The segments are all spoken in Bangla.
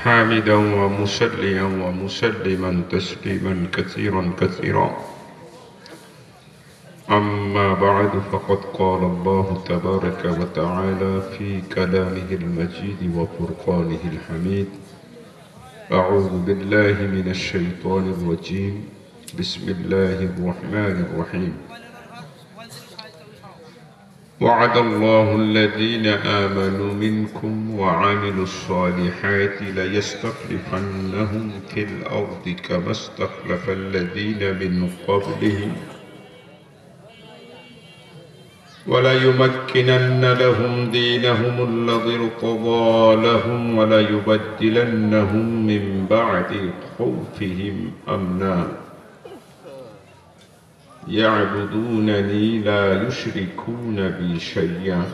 حامدا ومصليا ومسلما تسليما كثيرا كثيرا. أما بعد فقد قال الله تبارك وتعالى في كلامه المجيد وفرقانه الحميد: أعوذ بالله من الشيطان الرجيم. بسم الله الرحمن الرحيم. وعد الله الذين آمنوا منكم وعملوا الصالحات ليستخلفنهم في الأرض كما استخلف الذين من قبلهم وليمكنن لهم دينهم الذي ارتضى لهم وليبدلنهم من بعد خوفهم أمنا يعبدونني لا يشركون بي شيئا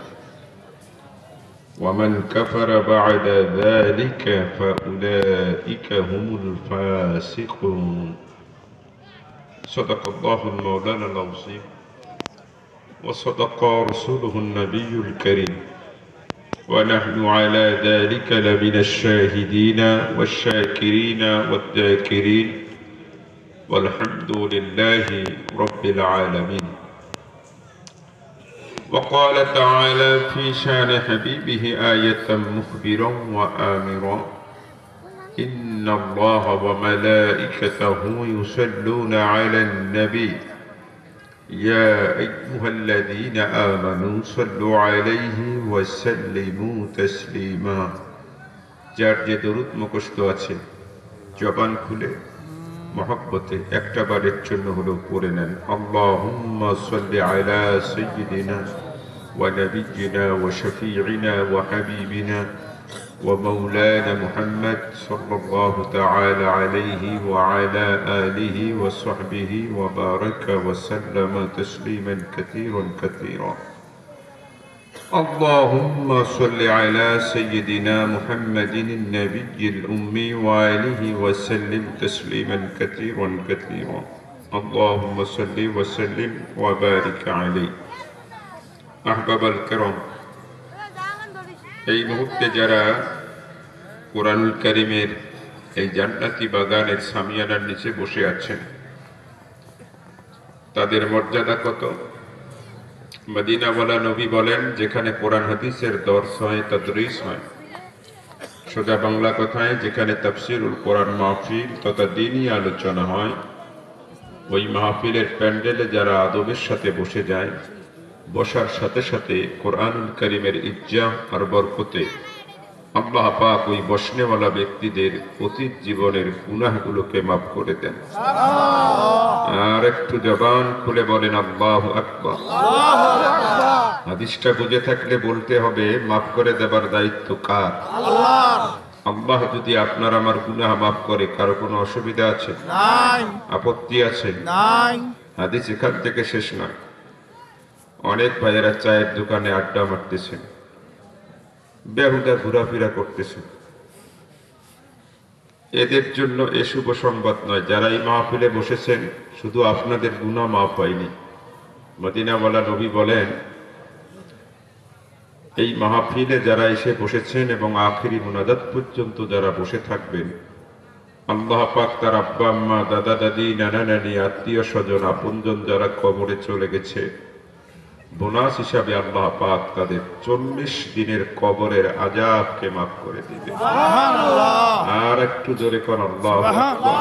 ومن كفر بعد ذلك فأولئك هم الفاسقون. صدق الله المولانا العظيم وصدق رسوله النبي الكريم ونحن على ذلك لمن الشاهدين والشاكرين والذاكرين والحمد لله رب العالمين. وقال تعالى في شان حبيبه آية مخبرا وآمرا: إن الله وملائكته يصلون على النبي يا أيها الذين آمنوا صلوا عليه وسلموا تسليما। যার যে দরুদ মুখস্থ আছে জবান খুলে মহব্বতে একটা বারের জন্য হলেও পড়ে নেন: আল্লাহুম্মা সাল্লি আলা সাইয়্যিদিনা ওয়া নাবিয়্যিনা ওয়া শাফী'িনা ওয়া হাবিবিনা ওয়া মাওলানা মুহাম্মদ সাল্লাল্লাহু তাআলা আলাইহি ওয়া আলা আলিহি ওয়া সাহবিহি ওয়া বারাকা ওয়া সাল্লামা তাসলিমান কাসীরান কাসীরা। اللهم صل على سيدنا محمد النبي الأمي وآله وسلم تسليما كثيرا كثيرا. اللهم صل وسلم وبارك عليه. أحباب الكرام، এই মুহূর্তে যারা কোরআনুল কারীমের এই জান্নাতি বাগানের সামিয়ানার নিচে বসে আছেন তাদের মর্যাদা কত! মদিনাওয়ালা নবী বলেন, যেখানে কোরআন হাদিসের দর্স হয়, তাদরিস হয়, সোজা বাংলা কথায় যেখানে তাফসীরুল কোরআন মাহফিল তথা দ্বীনি আলোচনা হয়, ওই মাহফিলের প্যান্ডেলে যারা আদবের সাথে বসে যায়, বসার সাথে সাথে কোরআনুল কারীমের ইজ্জাহ আর বরকতে আল্লাহ পাক ওই বসনেওয়ালা ব্যক্তিদের অতীত জীবনের গুনাহগুলোকে মাফ করে দেন। আর একটু জবান খুলে বলেন আল্লাহু আকবার। হাদিসটা বুঝে থাকলে বলতে হবে, মাফ করে দেবার দায়িত্ব কার? আল্লাহ যদি আপনার আমার গুনাহ মাফ করে, কারো কোনো অসুবিধা আছে? আপত্তি আছে? হাদিস এখান থেকে শেষ নয়। অনেক ভাইয়েরা চায়ের দোকানে আড্ডা মারতেছেন, বেহুদা ঘোরাফেরা করতেছেন, এদের জন্য এ শুভ সংবাদ নয়। যারা এই মাহফিলে বসেছেন, শুধু আপনাদের গুনাহ মাফ হয়নি। মদিনাওয়ালা নবী বলেন, এই মাহফিলে যারা এসে বসেছেন এবং আখিরি মুনাজাত পর্যন্ত যারা বসে থাকবেন, আল্লাহ পাক তার আব্বা আম্মা, দাদা দাদি, নানা নানি, আত্মীয় স্বজন, আপনজন যারা কবরে চলে গেছে, বোনাস হিসাবে আল্লাহ পাক তাদের 40 দিনের কবরের আযাবকে মাফ করে দিবে। আর একটু জোরে কোন আল্লাহু আকবার।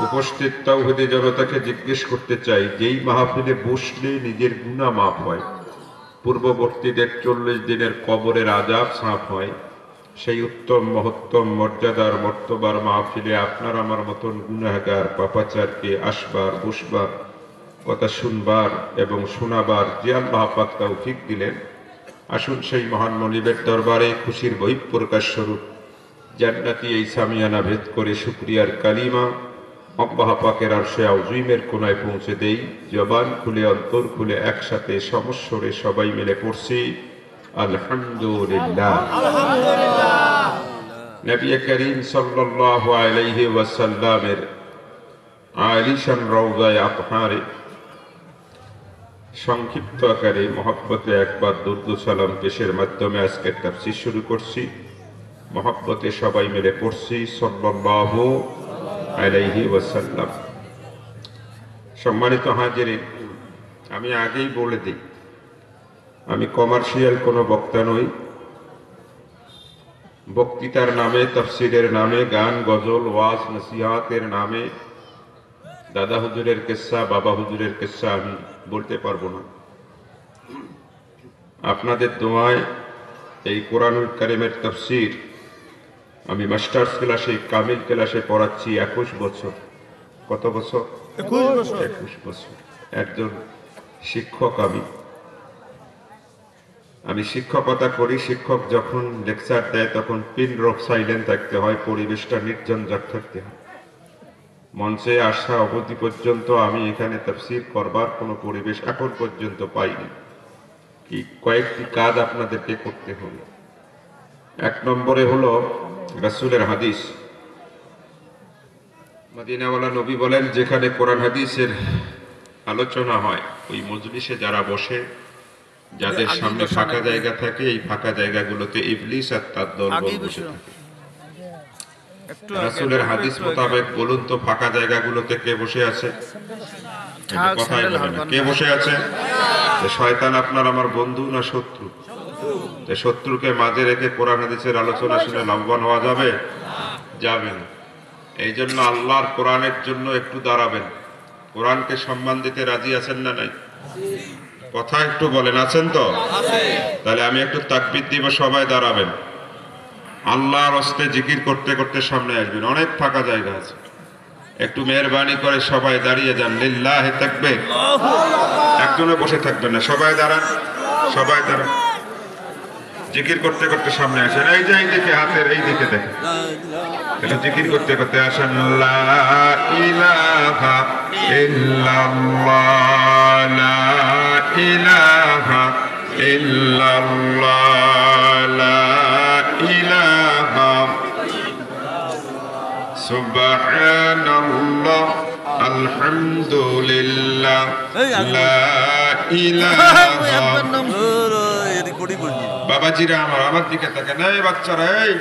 উপস্থিত তাওহীদি জনতাকে জিজ্ঞেস করতে চাই, যেই মাহফিলে বসলে নিজের গুনাহ মাফ হয়, পূর্ববর্তীদের 40 দিনের কবরের আযাব সাফ হয়, সেই উত্তম মহত্তম মর্যাদার মর্তবার মাহফিলে আপনার আমার মতন গুনাহগার পাপাচারকে আসবার, বসবার, কথা শুনবার এবং শোনাবার যে আল্লাহ পাক তৌফিক দিলেন, আসুন সেই মহান মনিবের দরবারে খুশির বহিঃপ্রকাশ স্বরূপ জান্নাতি এই সামিয়ানা ভেদ করে শুকরিয়ার কালিমা আল্লাহ পাকের আরশে আযীমের কোনায় পৌঁছে দেই। জবান খুলে, অন্তর খুলে একসাথে সমস্বরে সবাই মিলে পড়ছি আলহামদুলিল্লাহ। নবী করিম সাল্লাল্লাহু আলাইহি ওয়াসাল্লামের আলিশান রওজায়ে আতহারে সংক্ষিপ্ত আকারে মহব্বতে একবার দুরূদ সালাম পেশের মাধ্যমে আজকের তাফসীর শুরু করছি। মহব্বতে সবাই মিলে পড়ছি সাল্লাল্লাহু আলাইহি ওয়াসাল্লাম। সম্মানিত হাজিরিন, আমি আগেই বলে দিই, আমি কমার্শিয়াল কোনো বক্তা নই। বক্তৃতার নামে, তাফসিরের নামে, গান গজল ওয়াজ নসিহাতের নামে দাদা হুজুরের কিস্সা, বাবা হুজুরের কিস্সা আমি বলতে পারবো না। আপনাদের দোয়ায় এই কোরআনুল কারীমের তাফসির আমি মাস্টার্স ক্লাসে, কামিল ক্লাসে পড়াচ্ছি 21 বছর। কত বছর? 21 বছর। একজন শিক্ষক আমি শিক্ষকতা করি। শিক্ষক যখন লেকচার দেয় তখন পিন ড্রপ সাইলেন্ট থাকতে হয়, পরিবেশটা নির্জনজাট থাকতে হয়। মঞ্চে আসা অবধি পর্যন্ত আমি এখানে তাফসীর করবার কোনো পরিবেশ এখন পর্যন্ত পাইনি। কি কয়েকটি কাজ আপনাদেরকে করতে হবে। এক নম্বরে হলো রাসূলের হাদিস। মদিনাওয়ালা নবী বলেন, যেখানে কোরআন হাদিসের আলোচনা হয় ওই মজলিসে যারা বসে, যাদের সামনে ফাঁকা জায়গা থাকে, এই ফাঁকা জায়গাগুলোতে ইবলিস আর তার দলবল বসে থাকে। রাসূলের হাদিস মোতাবেক বলুন তো, ফাঁকা জায়গাগুলোতে কে বসে আছে? কথাই বলেন না, কে বসে আছে? শয়তান আপনার আমার বন্ধু না শত্রু? শত্রুকে মাঝে রেখে কোরআন হাদিসের আলোচনা শুনে লাভবান হওয়া যাবে? যাবে না। এই জন্য আল্লাহর কোরআনের জন্য একটু দাঁড়াবেন। কোরআনকে সম্মান দিতে রাজি আছেন না নাই? কথা একটু বলেন, আছেন তো? তাহলে আমি একটু তাকবীর দিব, সবাই দাঁড়াবেন। আল্লাহর হস্তে জিকির করতে করতে সামনে আসবেন। অনেক ফাঁকা জায়গা আছে, একটু মেহরবানি করে সবাই দাঁড়িয়ে যান। লিল্লাহি তাকবীর। একজনে বসে থাকবেন না, সবাই দাঁড়ান, সবাই দাঁড়ান। জিকির করতে করতে সামনে আসেন। এই যে এই দিকে, হাতের এই দিকে দেখেন, এটা জিকির করতে করতে আসেন। লা ইলাহা ইল্লাল্লাহ, লা ইলাহা ইল্লাল্লাহ, লা ইলাহা সুবহানাল্লাহ, আলহামদুলিল্লাহ, লা ইলাহা। বাবাজিরা আমার দিকে তাকান। এই বাচ্চারা, এই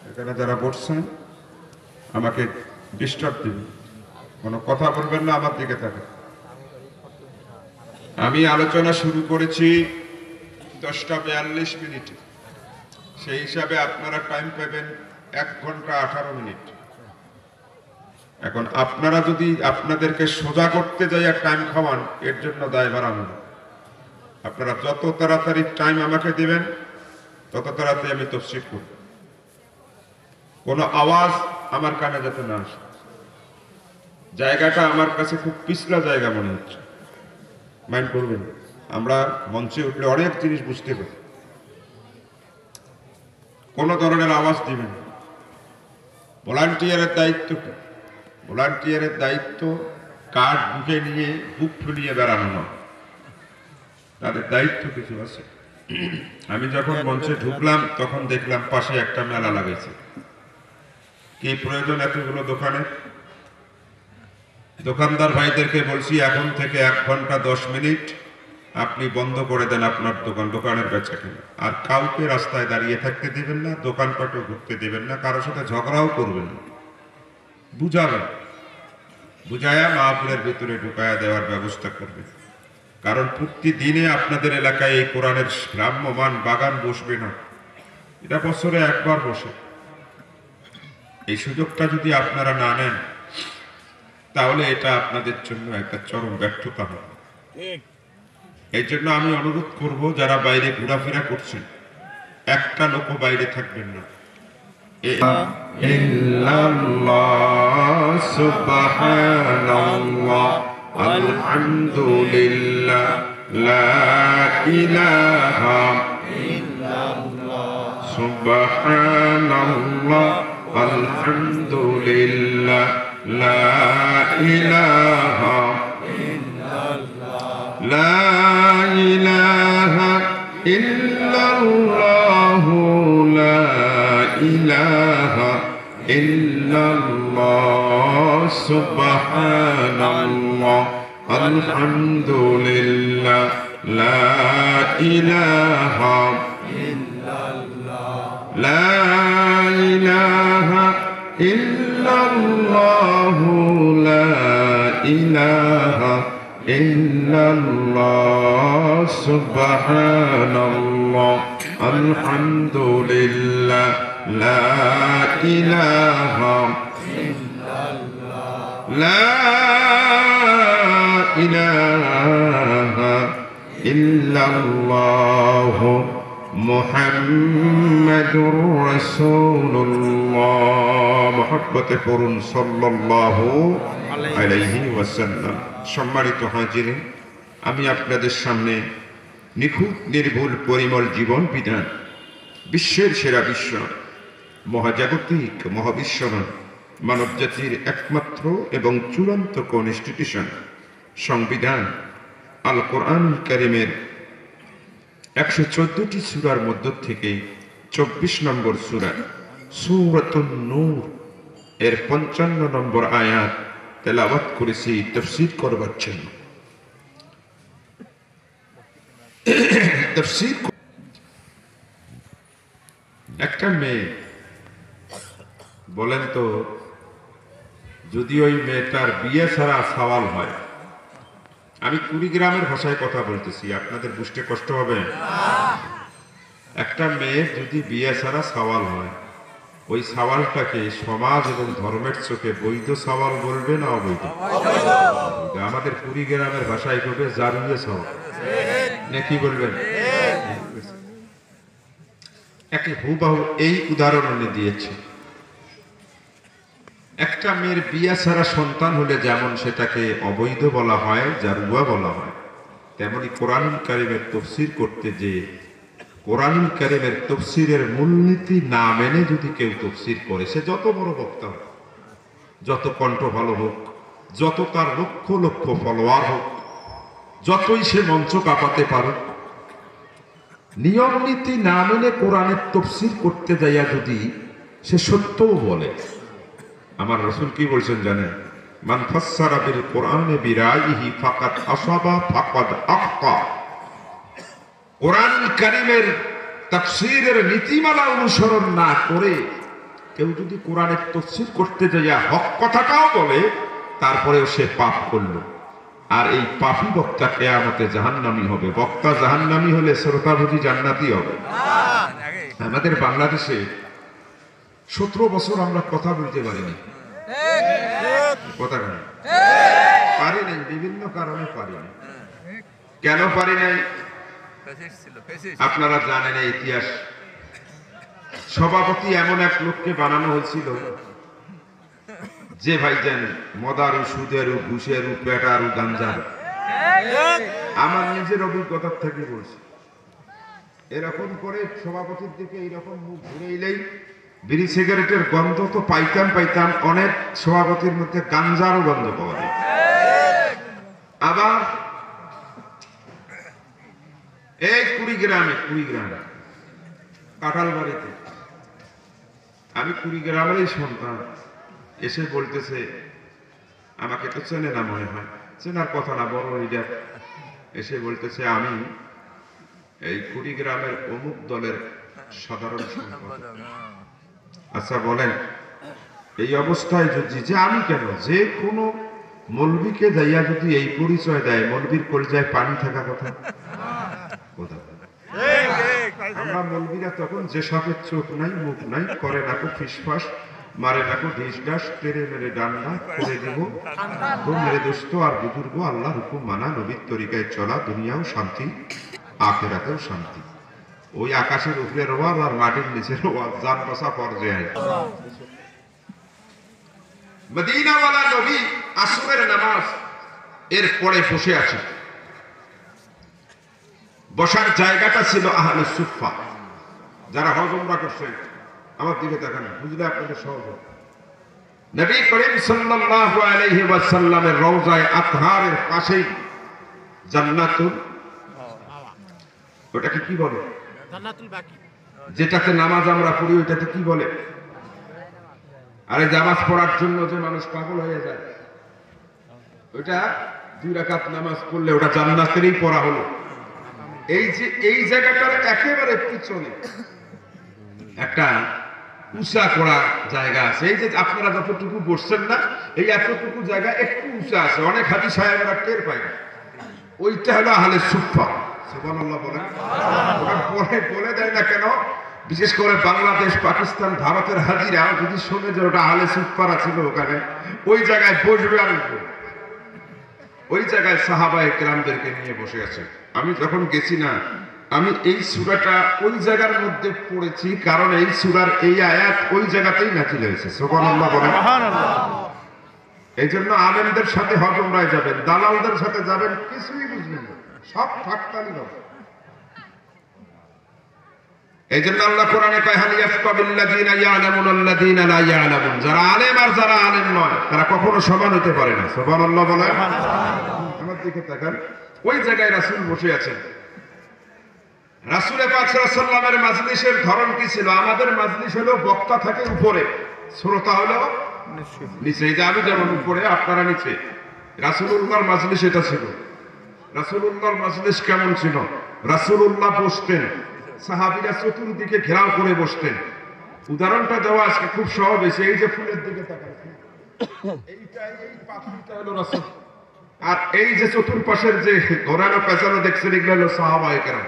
এখানে যারা বসছেন আমাকে ডিস্টার্ব দিবেন, কোনো কথা বলবেন না, আমার দিকে তাকান। আমি আলোচনা শুরু করেছি 10টা 42 মিনিটে। সেই হিসাবে আপনারা টাইম পাবেন 1 ঘন্টা 18 মিনিট। এখন আপনারা যদি আপনাদেরকে সোজা করতে যাই আর টাইম খাওয়ান, এর জন্য দায়ভার আমি না। আপনারা যত তাড়াতাড়ি টাইম আমাকে দিবেন তত তাড়াতাড়ি আমি তাফসীর করব। কোনো আওয়াজ আমার কানে যাতে না আসে। জায়গাটা আমার কাছে খুব পিছলা জায়গা মনে হচ্ছে, মাইন্ড করবেন। আমরা মঞ্চে উঠলে অনেক জিনিস বুঝতে পারি। কোনো ধরনের আওয়াজ দিবেন। ভলান্টিয়ারের দায়িত্ব কি? ভলান্টিয়ারের দায়িত্ব কার্ড বুকে নিয়ে বুক ফুলিয়ে বেড়ানো নয়, তাদের দায়িত্ব কিছু আছে। আমি যখন মঞ্চে ঢুকলাম তখন দেখলাম পাশে একটা মেলা লাগাইছে। কি প্রয়োজন এতগুলো দোকানে? দোকানদার ভাইদেরকে বলছি, এখন থেকে 1 ঘন্টা 10 মিনিট আপনি বন্ধ করে দেন আপনার দোকানের বেচা কেনা। আর কাউকে রাস্তায় দাঁড়িয়ে থাকতে দিবেন না, দোকানপাটও ঘুরতে দিবেন না, কারোর সাথে ঝগড়াও করবেন না। বুঝাবেন, বুঝায়া মাহফিলের ভিতরে ঢুকায়া দেওয়ার ব্যবস্থা করবেন। কারণ প্রতিদিনে আপনাদের এলাকায় এই কোরআনের ভ্রাম্যমান বাগান বসবে না, এটা বছরে একবার বসে। এই সুযোগটা যদি আপনারা না নেন তাহলে এটা আপনাদের জন্য একটা চরম ব্যর্থতা হবে। এই জন্য আমি অনুরোধ করব, যারা বাইরে ঘোরাফেরা করছেন একটা লোকও বাইরে থাকবেন না। ইল্লাল্লাহ, সুবহানাল্লাহ, আলহামদুলিল্লাহ, লা ইলাহা ইল্লাল্লাহ, সুবহানাল্লাহ, আলহামদুলিল্লাহ, লা ইলাহা ইল্লাল্লাহ, লা ইলাহা ইল্লাল্লাহ, লা ইলাহা ইল্লাল্লাহ, সুবহানাল্লাহ, আলহামদুলিল্লাহ, লা ইলাহা লা ইলাহা ইল্লাল্লাহু লা ইলাহা ইল্লাল্লাহ সুবহানাল্লাহ আলহামদুলিল্লাহ লা ইলাহা লা ইলাহা ইল্লাল্লাহ মুহাম্মাদুর রাসূলুল্লাহ। মহব্বতে পড়ুন সাল্লাল্লাহু আলাইহি ওয়াসাল্লাম। সম্মানিত হাজিরিন, আমি আপনাদের সামনে নিখুঁত নির্ভুল পরিমল জীবন বিধান, বিশ্বের সেরা বিশ্ব, মহাজাগতিক মহাবিশ্বমান মানব জাতির একমাত্র এবং চূড়ান্ত কনস্টিটিউশন সংবিধান আল কোরআন কারীমের 114টি সূরার মধ্য থেকে 24 নম্বর সূরা সূরাতুন নূর এর 55 নম্বর আয়াত তেলাওয়াত করেছি তাফসীর করবার জন্য। তাফসীর একটা মেয়ে, বলেন তো, যদি ওই মেয়েটার বিয়ে ছাড়া সওয়াল হয়, আমি কুড়িগ্রামের ভাষায় কথা বলতেছি, আপনাদের বুঝতে কষ্ট হবে। একটা মেয়ে যদি বিয়ে ছাড়া সওয়াল হয়, ওই সওয়ালটাকে সমাজ এবং ধর্মের চোখে বৈধ সওয়াল বলবে না অবৈধ? আমাদের কুড়িগ্রামের ভাষায় করবে জারুয়ে সওয়াল, নাকি বলবেন? একে হুবহু এই উদাহরণ এনে দিয়েছে। একটা মেয়ের বিয়ে ছাড়া সন্তান হলে যেমন সেটাকে অবৈধ বলা হয়, জারুয়া বলা হয়, তেমনি কোরআনুল কারীমের তাফসীর করতে যে কোরআনুল কারীমের তাফসীরের মূলনীতি না মেনে যদি কেউ তাফসীর করে, সে যত বড় বক্তা হোক, যত কণ্ঠ ভালো হোক, যত তার লক্ষ লক্ষ ফলোয়ার হোক, যতই সে মঞ্চ কাঁপাতে পারুক, নিয়ম নীতি না মেনে কোরআনের তাফসীর করতে যাইয়া যদি সে সত্যও বলে, আমার রাসূল কি বলছেন জানেন? মান ফাসসারা বিল কোরআনে বিরাইহি ফাকাদ আসাবা ফাকাদ আখতা। কোরআনুল কারীমের তাফসীরের নীতিমালা অনুসরণ না করে কেউ যদি কোরআনের তাফসীর করতে যাইয়া হক কথাটাও বলে, তারপরেও সে পাপ করল। আর এই পাপী বক্তা কিয়ামতে জাহান্নামী হবে। বক্তা জাহান্নামী হলে শ্রোতা বুঝি জান্নাতি হবে? আমাদের বাংলাদেশে 17 বছর আমরা কথা বলতে পারিনি। কথা পারি নাই, বিভিন্ন কারণে পারি নাই। কেন পারি নাই আপনারা জানেন। ইতিহাস সভাপতি এমন এক লোককে বানানো হয়েছিল যে ভাইজান মদারু, সুদেরু, ঘুষেরু, পেটারু, গাঞ্জারু। আমার নিজের অভিজ্ঞতার থেকে বলছি, এরকম করে সভাপতির দিকে এইরকম মুখ ঘুরে এলেই বিড়ি সিগারেটের গন্ধ তো পাইতাম। অনেক সভাপতির মধ্যে গাঞ্জারও গন্ধ পাওয়া যায়। আবার এই কুড়িগ্রামে কাঁঠালবাড়িতে, আমি কুড়িগ্রামেরই সন্তান, এসে বলতেছে, আমাকে তো চেনে না মনে হয়, চেনার কথা না, বড় লিডার, এসে বলতেছে আমি এই কুড়িগ্রামের অমুক দলের সাধারণ সম্পাদক। আচ্ছা বলেন, এই অবস্থায় যদি যে আমি কেন, যে কোনো মৌলবীকে যাইয়া যদি এই পরিচয় দেয়, মৌলবীর কলিজায় পানি থাকা কথা। আমরা মৌলবীরা তখন যে সাপের চোখ নাই, মুখ নাই, করে নাকো ফিসফাস, মারে নাকো ঢিস ডাস, তেরে মেরে ডান্না করে দেব তো মেরে দোস্ত আর বুজুর্গ, আল্লাহ হুকুম মানা, নবীর তরিকায় চলা, দুনিয়াও শান্তি আখিরাতেও শান্তি। ওই আকাশের উপরে রোয়াল আর মাটির নিচে রোয়াল, জান বসা পর্যায়ে। মদিনাওয়ালা নবী আসরের নামাজ এর পরে বসে আছে। বসার জায়গাটা ছিল আহলে সুফা। যারা হজ উমরা করছেন আমার দিকে তাকান, বুঝলে আপনাদের সহজ হবে। নবী করিম সাল্লাল্লাহু আলাইহি ওয়াসাল্লামের রওজায়ে আতহারের পাশেই জান্নাতুল, ওটাকে কি বলে? জান্নাতুল বাকি। যেটাতে নামাজ আমরা পড়ি ওইটাতে কি বলে? আরে নামাজ পড়ার জন্য যে মানুষ পাগল হয়ে যায়, ওইটা 2 রাকাত নামাজ পড়লে ওটা জান্নাতেরই পড়া হলো। এই যে এই জায়গাটার একেবারে পিছনে একটা উঁচা করা জায়গা আছে। এই যে আপনারা যতটুকু বসছেন না, এই এতটুকু জায়গা একটু উঁচা আছে, অনেক হাজি সাহেবরা টের পায় না। ওইটা হলো আহলে সুফফা। সুবহানাল্লাহ বলেন। ওটা বলে দেয় না কেন? বিশেষ করে বাংলাদেশ, পাকিস্তান, ভারতের হাজিরা যদি শুনে যে ওটা আহলে সুফফারা ছিল, ওখানে ওই জায়গায় বসবে আর ওই জায়গায় সাহাবায়ে কেরামদেরকে নিয়ে বসে আছে। আমি যখন গেছি না, আমি এই সূরাটা ওই জায়গার মধ্যে পড়েছি, কারণ এই সূরার এই আয়াত ওই জায়গাতেই নাজিল হয়েছে। সুবহানাল্লাহ বলেন। এই জন্য আলেমদের সাথে হজ উমরায় যাবেন, দালালদের সাথে যাবেন কিছুই বুঝবেন না, সব ঠাট্টালি হবে। এই জন্য আল্লাহ কোরআনে কয় হাল ইয়াসতাবিল্লাযিনা ইয়ালামুনাল্লাযিনা লা ইয়ালামুন, যারা আলেম আর যারা আলেম নয় তারা কখনো সমান হতে পারে না। সুবহানাল্লাহ বলেন। আমার দিকে তাকান, ওই জায়গায় রাসূল বসে আছেন। রাসূল পাক সাল্লাল্লাহু আলাইহি ওয়াসাল্লামের মাজলিসের ধরন কি ছিল? আমাদের মাজলিস হলো বক্তা থাকে উপরে, শ্রোতা হলো নিচে। এই যে আমি যেমন উপরে, আপনারা নিচে। রাসূলুল্লাহর মাজলিস এটা ছিল। রাসূলুল্লাহর মাজলিস কেমন ছিল? রাসূলুল্লাহ বসতেন, সাহাবীরা চতুর্দিকে ঘেরাও করে বসতেন। উদাহরণটা দেওয়া আজকে খুব সহজ হয়েছে। এই যে ফুলের দিকে তাকান, এইটা এই পাখিটা হলো রাসূল, আর এই যে চতুর্পাশের যে ঘোরানো পেঁচানো দেখছেন, এগুলো হলো সাহাবায়ে কেরাম।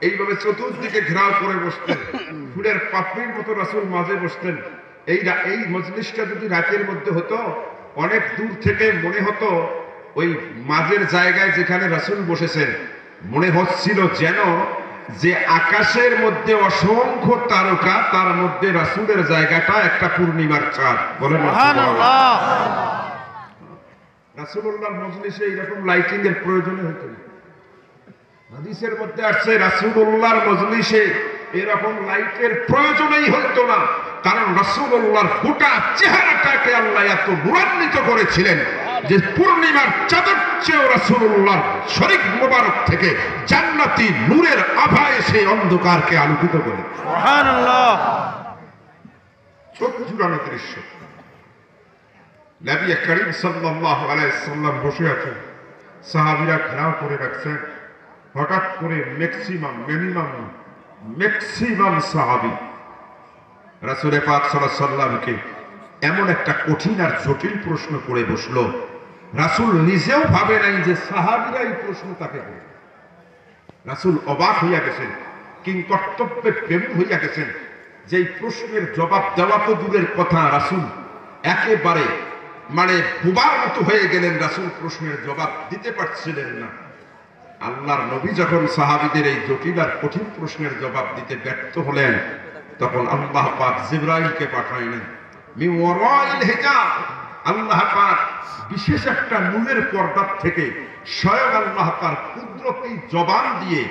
এইভাবে চতুর্দিকে ঘেরাও করে বসতেন, ফুলের পাপড়ির মতো রাসূল মাঝে বসতেন। এই মজলিসটা যদি রাতের মধ্যে হতো, অনেক দূর থেকে মনে হতো ওই মাঝের জায়গায় যেখানে রাসূল বসেছেন, মনে হচ্ছিল যেন যে আকাশের মধ্যে অসংখ্য তারকা, তার মধ্যে রাসূলের জায়গাটা একটা পূর্ণিমার চাঁদ। বলেন সুবহানাল্লাহ। রাসূলুল্লাহর মজলিসে এরকম লাইটিং এর প্রয়োজন হতো না। হাদিসের মধ্যে আসছে রাসূলুল্লাহর মজলিসে এরকম লাইটের প্রয়োজনই হতো না, কারণ রাসূলুল্লাহর গোটা চেহারাটাকে আল্লাহ এত নূরান্বিত করেছিলেন যে পূর্ণিমার চাঁদের চেয়েও রাসূলুল্লাহর শরীফ মোবারক থেকে জান্নাতি নূরের আভায় সেই অন্ধকারকে আলোকিত করে। সুবহানাল্লাহ। চোখ জুড়ানো দৃশ্য। নবী করিম সাল্লাল্লাহু আলাইহি ওয়াসাল্লাম বসে আছেন, সাহাবীরা ঘেরাও করে রাখছেন। হঠাৎ করে ম্যাক্সিমাম সাহাবী রাসূল পাক সাল্লাল্লাহু আলাইহি ওয়াসাল্লামকে এমন একটা কঠিন আর জটিল প্রশ্ন করে বসলো, রাসূল নিজেও ভাবে নাই যে সাহাবীরা এই প্রশ্ন তাকে করবে। রাসূল অবাক হইয়া গেছেন, কিংকর্তব্যে প্রেম হইয়া গেছেন, যে এই প্রশ্নের জবাব দেওয়া তো দূরের কথা, রাসূল একেবারে বোবার মতো হয়ে গেলেন। রাসূল প্রশ্নের জবাব দিতে পারছিলেন না। আল্লাহর নবী যখন সাহাবীদের এই জটিল আর কঠিন প্রশ্নের জবাব দিতে ব্যর্থ হলেন, তখন আল্লাহ পাক জিবরাইলকে পাঠাইলেন। মিন ওয়ারাইল হিজাব, আল্লাহ পাক বিশেষ একটা নূরের পর্দা থেকে স্বয়ং আল্লাহ তার কুদরতি জবান দিয়ে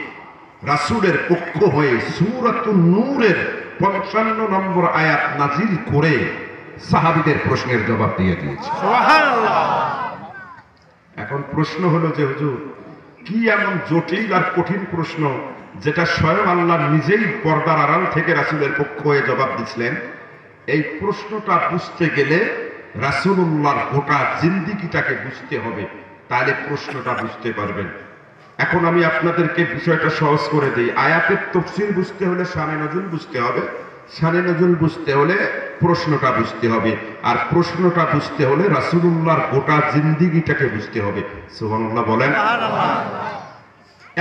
রাসূলের পক্ষ হয়ে সূরাতুন নূরের 55 নম্বর আয়াত নাজিল করে সাহাবীদের প্রশ্নের জবাব দিয়ে দিয়েছে। সুবহানাল্লাহ। এখন প্রশ্ন হলো যে হুজুর, কি এমন জটিল আর কঠিন প্রশ্ন যেটা স্বয়ং আল্লাহ নিজেই পর্দার আড়াল থেকে রাসূলের পক্ষ হয়ে জবাব দিচ্ছিলেন? এই প্রশ্নটা বুঝতে গেলে রাসূলুল্লাহর গোটা জিন্দেগিটাকে বুঝতে হবে, তাহলে প্রশ্নটা বুঝতে পারবেন। এখন আমি আপনাদেরকে বিষয়টা সহজ করে দিই। আয়াতের তাফসীর বুঝতে হলে শানে নজুল বুঝতে হবে, শানে নজুল বুঝতে হলে প্রশ্নটা বুঝতে হবে, আর প্রশ্নটা বুঝতে হলে রাসূলুল্লাহর গোটা জিন্দেগিটাকে বুঝতে হবে। সুবহানাল্লাহ বলেন।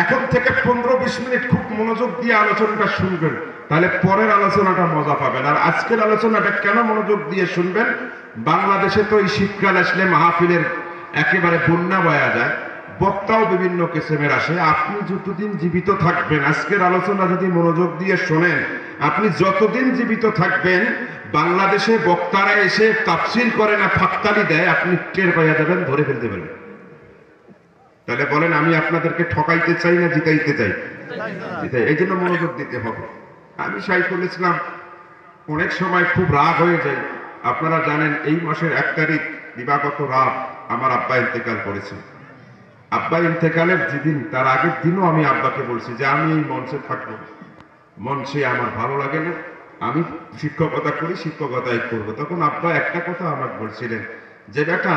এখন থেকে 15-20 মিনিট খুব মনোযোগ দিয়ে আলোচনাটা শুনবেন, তাহলে পরের আলোচনাটা মজা পাবেন। আর আজকের আলোচনাটা কেন মনোযোগ দিয়ে শুনবেন? বাংলাদেশে তো এই শীতকাল আসলে মাহফিলের একেবারে বন্যা বয়া যায়, বক্তাও বিভিন্ন কিসিমের আসে। আপনি যতদিন জীবিত থাকবেন, আজকের আলোচনা যদি মনোযোগ দিয়ে শোনেন, আপনি যতদিন জীবিত থাকবেন, বাংলাদেশে বক্তারা এসে তাফসীর করে না ফাঁকতালি দেয়, আপনি টের পাইয়া যাবেন, ধরে ফেলতে পারবেন। তাহলে বলেন, আমি আপনাদেরকে ঠকাইতে চাই না জিতাইতে চাই? এই জন্য মনোযোগ দিতে হবে। আমি সাইফুল ইসলাম অনেক সময় খুব রাগ হয়ে যাই। আপনারা জানেন এই মাসের 1 তারিখ দিবাগত রাত আমার আব্বা ইন্তেকাল করেছে। আব্বা ইন্তেকালের যেদিন, তার আগের দিনও আমি আব্বাকে বলছি যে আমি এই মঞ্চে থাকবো, মঞ্চে আমার ভালো লাগে না, আমি শিক্ষকতা করি, শিক্ষকতাই করবো। তখন আব্বা একটা কথা আমাকে বলছিলেন যে বেটা,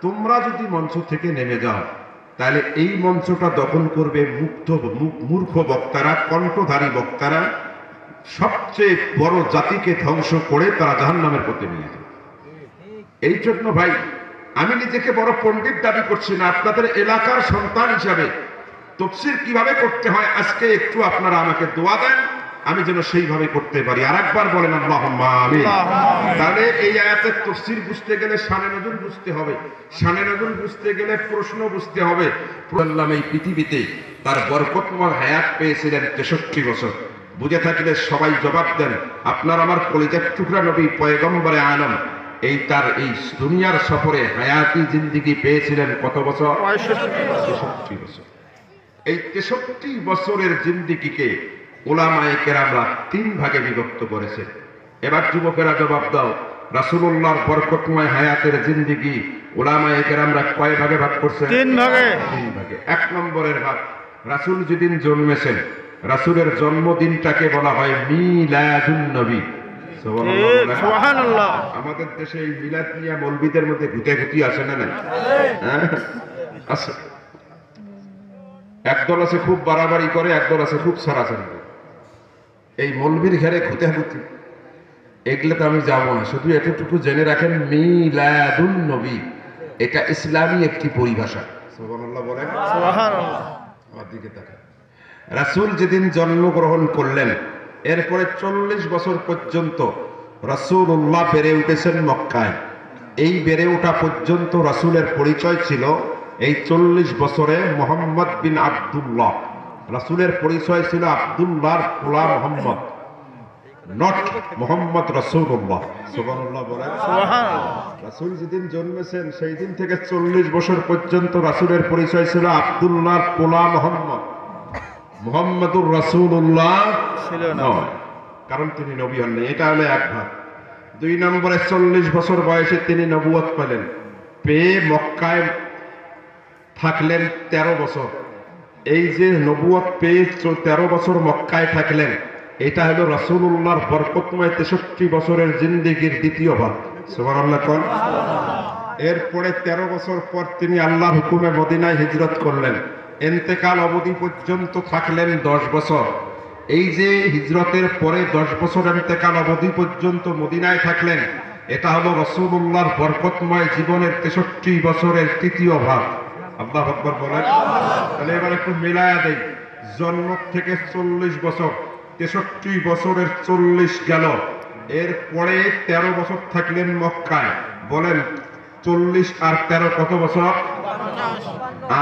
তোমরা যদি মঞ্চ থেকে নেমে যাও তাহলে এই মঞ্চটা দখল করবে মূর্খ বক্তারা, কণ্ঠধারী বক্তারা, সবচেয়ে বড় জাতিকে ধ্বংস করে তারা জাহান্নামের পথে নিয়ে যাবে। এই জন্য ভাই, আমি নিজেকে বড় পণ্ডিত দাবি করছি না, আপনাদের এলাকার সন্তান হিসাবে তাফসীর কিভাবে করতে হয় আজকে একটু আপনারা আমাকে দোয়া দেন, আমি যেন সেইভাবে করতে পারি। আরেকবার বলেন আল্লাহুম্মা আমিন। তাহলে এই আয়াতের তাফসীর বুঝতে গেলে শানে নজুল বুঝতে হবে, শানে নজুল বুঝতে গেলে প্রশ্ন বুঝতে হবে। আল্লাহ এই পৃথিবীতে তার বরকতময় হায়াত পেয়েছিলেন 63 বছর। বুঝে থাকলে সবাই জবাব দেন। আপনার আমার কলিজার টুকরা নবী পয়গম্বরে আলম এই তার এই দুনিয়ার সফরে হায়াতি জিন্দেগি পেয়েছিলেন কত বছর? 63 বছর। এই 63 বছরের জিন্দেগিকে উলামায়ে কেরামরা 3 ভাগে বিভক্ত করেছে। এবার যুবকেরা জবাব দাও, রাসূলুল্লাহর বরকতময় হায়াতের জিন্দেগি উলামায়ে কেরামরা কয় ভাগে ভাগ করছেন? 3 ভাগে। 3 ভাগে। 1 নম্বরের ভাগ, রাসূল যেদিন জন্মেছেন রাসূলের জন্মদিনটাকে বলা হয় মিলাদুন নবী। সুবহানাল্লাহ। আমাদের দেশে এই মিলাদ নিয়ে মৌলবীদের মধ্যে গুটাগুটি আছে না নাই? আছে। একদল আছে খুব বাড়াবাড়ি করে, একদল আছে খুব সারাসারি করে। এই মৌলবীর ঘরে গুটাগুটি এগুলোতে আমি যাবো না, শুধু এতটুকু জেনে রাখেন মিলাদুন নবী এটা ইসলামী একটি পরিভাষা। সুবহানাল্লাহ বলেন। সুবহানাল্লাহ। আমার দিকে তাকান। রাসূল যেদিন জন্মগ্রহণ করলেন এরপরে 40 বছর পর্যন্ত রাসূলুল্লাহ বেড়ে উঠেছেন মক্কায়। এই বেড়ে ওঠা পর্যন্ত রাসূলের পরিচয় ছিল এই 40 বছরে মুহাম্মদ বিন আব্দুল্লাহ। রাসূলের পরিচয় ছিল আব্দুল্লাহর পোলা মুহাম্মদ, নট মুহাম্মদ রাসূলুল্লাহ। সুবহানাল্লাহ বলেন। সুবহানাল্লাহ। রাসূল যেদিন জন্মেছেন সেই দিন থেকে 40 বছর পর্যন্ত রাসূলের পরিচয় ছিল আব্দুল্লাহর পোলা মুহাম্মদ, মুহাম্মদুর রাসূলুল্লাহ ছিল না, নয়, কারণ তিনি নবী হননি। এটা হলো এক ভাগ। 2 নম্বরে 40 বছর বয়সে তিনি নবুয়ত পেলেন, পেয়ে মক্কায় থাকলেন 13 বছর। এই যে নবুয়ত পেয়ে 13 বছর মক্কায় থাকলেন, এটা হলো রাসূলুল্লাহর বরকতময় 63 বছরের জিন্দেগির দ্বিতীয় ভাগ। সুবহানাল্লাহ কোন। এরপরে 13 বছর পর তিনি আল্লাহর হুকুমে মদিনায় হিজরত করলেন, ইন্তেকাল অবধি পর্যন্ত থাকলেন 10 বছর। এই যে হিজরতের পরে 10 বছর ইন্তেকাল অবধি পর্যন্ত মদিনায় থাকলেন, এটা হলো রাসূলুল্লাহর বরকতময় জীবনের 63 বছরের তৃতীয় ভাগ। আল্লাহু আকবার বলেন। তাহলে এবার একটু মিলায়া দেই, জন্ম থেকে 40 বছর, 63 বছরের 40 গেল, এরপরে 13 বছর থাকলেন মক্কায়। বলেন 40 আর 13 কত বছর?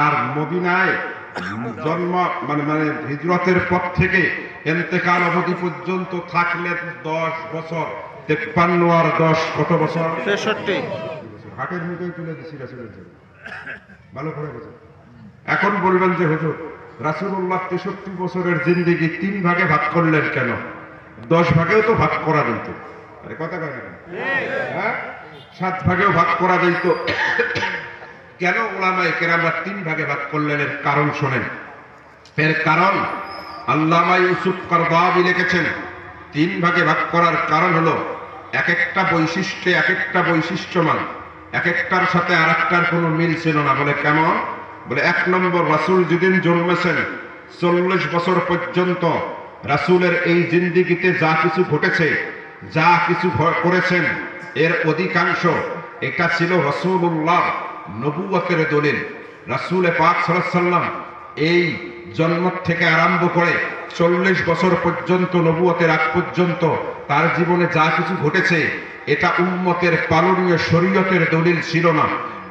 আর মদিনায় জন্ম মানে হিজরতের পর থেকে ইন্তেকাল অবধি পর্যন্ত থাকলেন 10 বছর। 53 আর 10 কত বছর? 63। হাটের মুখে তুলে দিছি রাসূলের জন্য, ভালো করে বুঝুন। এখন বলবেন যে হুজুর রাসূলুল্লাহ 63 বছরের জিন্দেগি 3 ভাগে ভাগ করলেন কেন? 10 ভাগেও তো ভাগ করা যেত। আরে কথা কয় না কেন? হ্যাঁ, 7 ভাগেও ভাগ করা যেত। কেন উলামায়ে কেরামরা 3 ভাগে ভাগ করলেন? এর কারণ শোনেন। এর কারণ আল্লামা ইউসুফ কারদাবী লিখেছেন, 3 ভাগে ভাগ করার কারণ হলো এক একটা বৈশিষ্ট্যে এক একটা বৈশিষ্ট্যমান, এক একটার সাথে আর একটার কোনো মিল ছিল না। বলে কেমন? বলে 1 নম্বর, রাসূল যেদিন জন্মেছেন 40 বছর পর্যন্ত রাসূলের এই জিন্দেগিতে যা কিছু ঘটেছে, যা কিছু করেছেন, এর অধিকাংশ এটা ছিল রাসূলুল্লাহ নবুয়তের দলিল। রাসূল পাক সাল্লাল্লাহু আলাইহি ওয়াসাল্লাম এই জন্ম থেকে আরম্ভ করে 40 বছর পর্যন্ত নবুয়তের আগ পর্যন্ত তার জীবনে যা কিছু ঘটেছে এটা উম্মতের পালনীয় শরীয়তের দলিল ছিল না,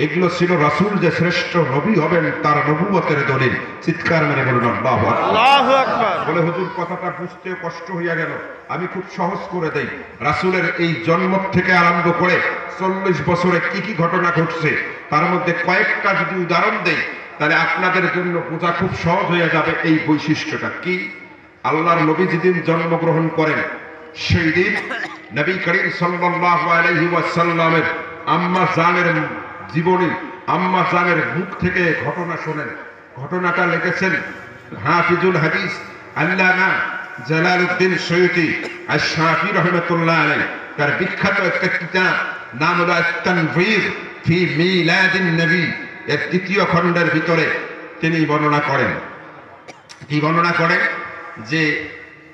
এগুলো ছিল রাসূল যে শ্রেষ্ঠ নবী হবেন তার নবুয়তের দলিল। চিৎকার মেরে বলুন আল্লাহু আকবার। আল্লাহু আকবার। বলে হুজুর কথাটা বুঝতে কষ্ট হইয়া গেল, আমি খুব সহজ করে দেই। রাসূলের এই জন্ম থেকে আরম্ভ করে 40 বছরে কি কি ঘটনা ঘটছে তার মধ্যে কয়েকটা যদি উদাহরণ দেই তাহলে আপনাদের জন্য বোঝা খুব সহজ হয়ে যাবে। এই বৈশিষ্ট্যটা কি? আল্লাহর নবী যেদিন জন্মগ্রহণ করেন সেই দিন নবী করিম সাল্লাল্লাহু আলাইহি ওয়াসাল্লামের আম্মা জানের জীবনী, আম্মা জানের মুখ থেকে ঘটনা শোনেন। ঘটনাটা লিখেছেন হাফিজুল হাদিস আল্লামা জালালউদ্দিন সৈয়দী আশ-শাফি রাহমাতুল্লাহ আলাইহি। তার বিখ্যাত একটা কিতাব নাম হলো আত-তানভীর ফি মিলাদিন নবী। এর 3য় খণ্ডের ভিতরে তিনি বর্ণনা করেন, কি বর্ণনা করেন যে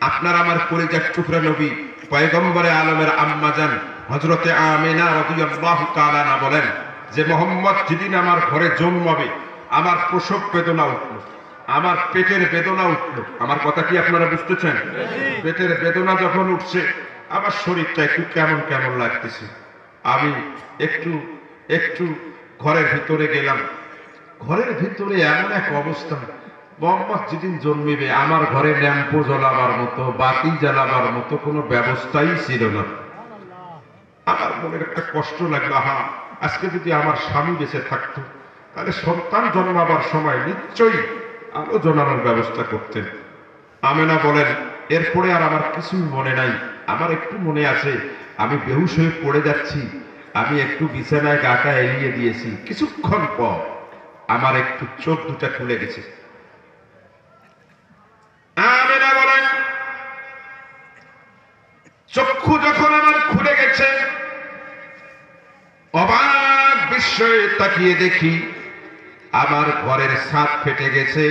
আপনার আমার কলিজার টুকরা নবী পয়গম্বরে আলমের আম্মাজান হযরতে আমিনা রাদিয়াল্লাহু তাআলা না বলেন যে মোহাম্মদ যেদিন আমার ঘরে জন্মাবে আমার প্রসব বেদনা উঠল, আমার পেটের বেদনা উঠল। আমার কথা কি আপনারা বুঝতেছেন? পেটের বেদনা যখন উঠছে আমার শরীরটা একটু কেমন কেমন লাগতেছে। আমি একটু একটু ঘরের ভিতরে গেলাম। ঘরের ভিতরে এমন এক অবস্থা, মোহাম্মদ যেদিন জন্মিবে আমার ঘরে ল্যাম্পো জ্বালাবার মতো, বাতি জ্বালাবার মতো কোনো ব্যবস্থাই ছিল না। আমার মনের একটা কষ্ট লাগলো, হ্যাঁ আজকে যদি আমার স্বামী বেঁচে থাকতো তাহলে সন্তান জন্মাবার সময় নিশ্চয়ই আলো জ্বালানোর ব্যবস্থা করতেন। আমেনা বলেন এরপরে আর আমার কিছুই মনে নাই। আমার একটু মনে আছে আমি বেহুশ হয়ে পড়ে যাচ্ছি, আমি একটু বিছানায় গাটা এলিয়ে দিয়েছি। কিছুক্ষণ পর আমার একটু চোখ দুটা খুলে গেছে। আমেনা বলেন চক্ষু যখন আমার খুলে গেছে অবাক বিস্ময়ে তাকিয়ে দেখি আমার ঘরের ছাদ ফেটে গেছে,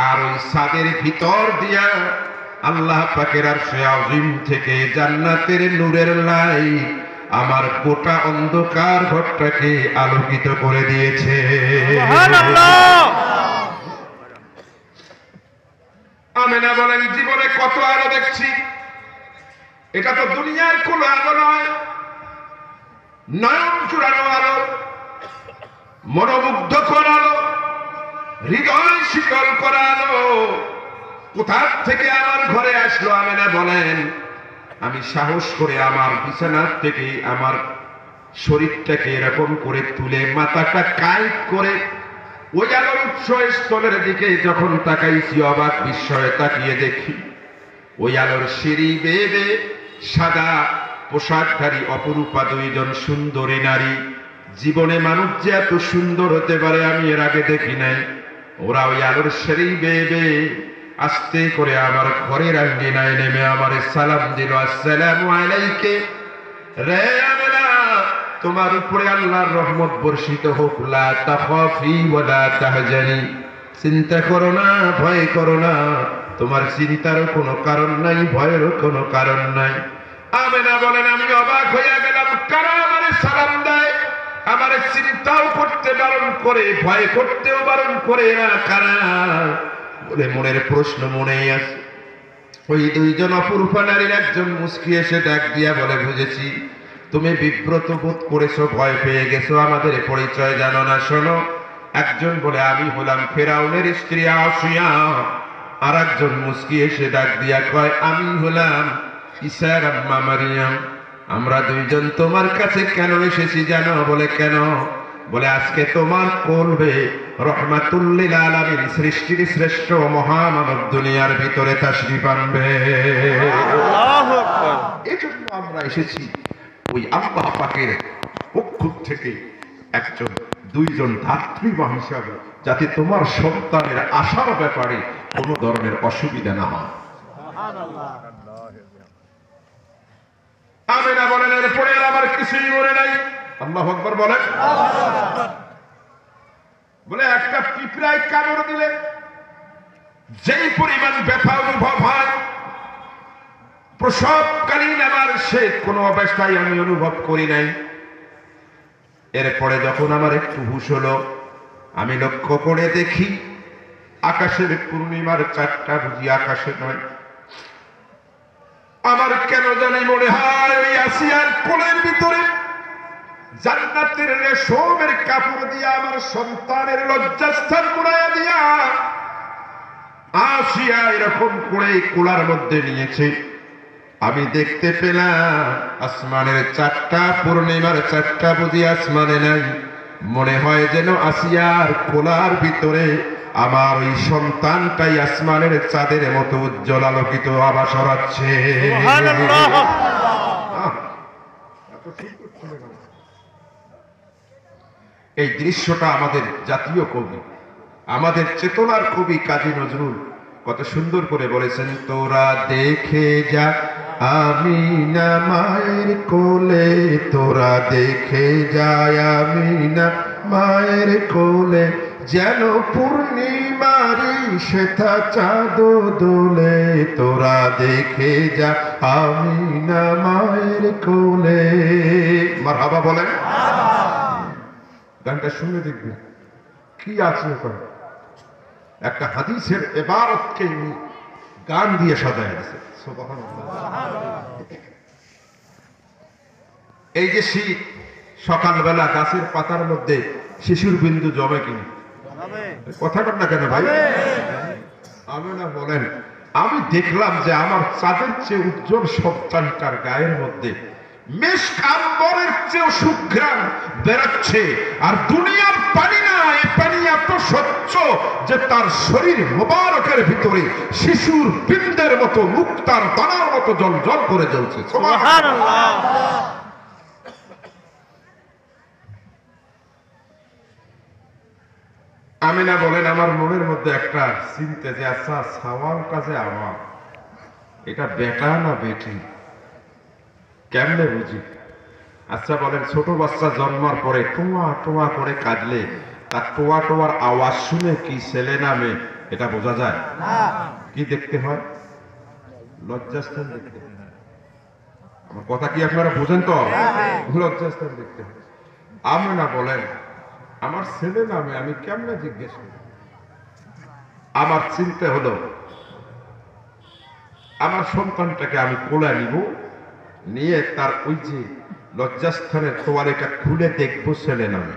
আর ওই ছাদের ভিতর দিয়া আল্লাহ পাকের আরশে আযীম থেকে জান্নাতের নূরের লাইট আমার গোটা অন্ধকার ঘরটাকে আলোকিত করে দিয়েছে। সুবহানাল্লাহ। আমেনা বলেন জীবনে কত আলো দেখছি, এটা তো দুনিয়ার কোন আলো নয়, নয়ন চুরানো আলো, মনোমুগ্ধকর আলো, হৃদয় শীতল করা আলো কোথা থেকে আমার ঘরে আসলো? আমেনা বলেন আমি সাহস করে আমার বিছানার থেকে আমার শরীরটাকে এরকম করে তুলে মাথাটা কাইট করে ওই আলোর উৎস স্থলের দিকে যখন তাকাইছি অবাক বিস্ময়ে তাকিয়ে দেখি ওই আলোর সিঁড়ি বেয়ে বেয়ে সাদা পোশাকধারী অপরূপা দুইজন সুন্দরী নারী। জীবনে মানুষ যে এত সুন্দর হতে পারে আমি এর আগে দেখি নাই। ওরা ওই আলোর সিঁড়ি বেয়ে বেয়ে আস্তে করে আমার ঘরের আঙ্গিনায় নেমে আমার সালাম দিল, আসসালামু আলাইকে রে আমেনা, তোমার উপরে আল্লাহর রহমত বর্ষিত হোক, লা তাখাফি ওয়া লা তাহজানি, চিন্তা করো না, ভয় করো না, তোমার চিন্তারও কোনো কারণ নাই, ভয়েরও কোনো কারণ নাই। আমেনা বলেন আমি অবাক হইয়া গেলাম, কারা আমারে সালাম দেয়, আমারে চিন্তাও করতে বারণ করে, ভয় করতেও বারণ করে না, কারা বলে মনের প্রশ্ন মনেই আছে। ওই দুইজন অপরূপা নারীর একজন মুস্কি এসে ডাক দিয়া বলে বুঝেছি তুমি বিব্রত বোধ করেছো, ভয় পেয়ে গেছো, আমাদের পরিচয় জানো না, শোনো। একজন বলে আমি হলাম ফেরাউনের স্ত্রী আসিয়া, আর একজন মুস্কি এসে ডাক দিয়া কয় আমি হলাম ঈসার আম্মা মারিয়াম। আমরা দুইজন তোমার কাছে কেন এসেছি জানো? বলে কেন? বলে আজকে তোমার কোলবে রহমাতুল লিল আলামিন সৃষ্টির শ্রেষ্ঠ মহামানব দুনিয়ার ভিতরে তাশরীফ আনবে। আল্লাহু আকবার। এজন্য আমরা এসেছি ওই আল্লাহ পাকের পক্ষ থেকে একজন দুইজন ধাত্রীমা হিসাবে, যাতে তোমার সন্তানের আশার ব্যাপারে কোনো ধরনের অসুবিধা না হয়। আমেনা বলেন এরপরে আর আমার কিছুই মনে নাই। আল্লাহু আকবার বলেন। বলে একটা পিঁপড়ায় কামড় দিলে যেই পরিমাণ ব্যথা অনুভব হয় প্রসবকালীন আমার সে কোনো অবস্থায় আমি অনুভব করি নাই। এরপরে যখন আমার একটু হুঁশ হলো আমি লক্ষ্য করে দেখি আকাশের পূর্ণিমার চাঁদটা বুঝি আকাশে নয়। আমার কেন জানি মনে হয় ওই আসিয়ার কোলের ভিতরে জান্নাতের রেশমের কাপড় দিয়া আমার সন্তানের লজ্জাস্থান মুড়াইয়া দিয়া আসিয়া এরকম করে কোলার মধ্যে নিয়েছে। আমি দেখতে পেলাম আসমানের চারটা পূর্ণিমার চারটা বুঝি আসমানে নাই। মনে হয় যেন আসিয়ার কোলার ভিতরে আমার ওই সন্তানটাই আসমানের চাঁদের মতো উজ্জ্বল আলোকিত আভা ছড়াচ্ছে। সুবহানাল্লাহ। এই দৃশ্যটা আমাদের জাতীয় কবি, আমাদের চেতনার কবি কাজী নজরুল কত সুন্দর করে বলেছেন, তোরা দেখে যা আমিনা মায়ের কোলে, তোরা দেখে যায় আমিনা মায়ের কোলে, যেন পূর্ণিমারি শ্বেতা চাঁদ দোলে, তোরা দেখে যা আমিনা মায়ের কোলে। মারহাবা বলেন। গানটা শুনে দেখবেন কি আছে ওখানে। একটা হাদিসের ইবারতকে গান দিয়ে সাজায় আছে। সুবহানাল্লাহ। এই যে শীত, সকালবেলা গাছের পাতার মধ্যে শিশুর বিন্দু জমে কিনা, কথা বল না কেন ভাই? আমি না বলেন, আমি দেখলাম যে আমার চাঁদের চেয়ে উজ্জ্বল সন্তানটার গায়ের মধ্যে মেশকাম্বরের চেয়ে সুঘ্রাণ বেরোচ্ছে, আর দুনিয়ার পানি না, এই পানি এত স্বচ্ছ যে তার শরীর মোবারকের ভিতরে শিশুর বিন্দের মতো, মুক্তার দানার মতো জল জল করে জ্বলছে। সুবহানাল্লাহ। আমি না বলেন, আমার মনের মধ্যে একটা চিন্তা যে আচ্ছা সাওয়ালটা যে আমার, এটা বেটা না বেটি, কেমনে বুঝি? আচ্ছা বলেন, ছোট বাচ্চা জন্মার পরে টোয়া টোয়া করে কাঁদলে তার টোয়া টোয়ার আওয়াজ শুনে কি ছেলে না মেয়ে এটা বোঝা যায়? কি দেখতে হয়? লজ্জাস্থান দেখতে হয়। আমার কথা কি আপনারা বোঝেন তো? লজ্জাস্থান দেখতে হয়। আমি না বলেন, আমার ছেলে নামে আমি কেমনে জিজ্ঞেস করি? আমার চিন্তা হলো, আমার সন্তানটাকে আমি কোলে নিব, নিয়ে তার ওই যে লজ্জাস্থানের তোয়ালেটা খুলে দেখবো ছেলে নামে।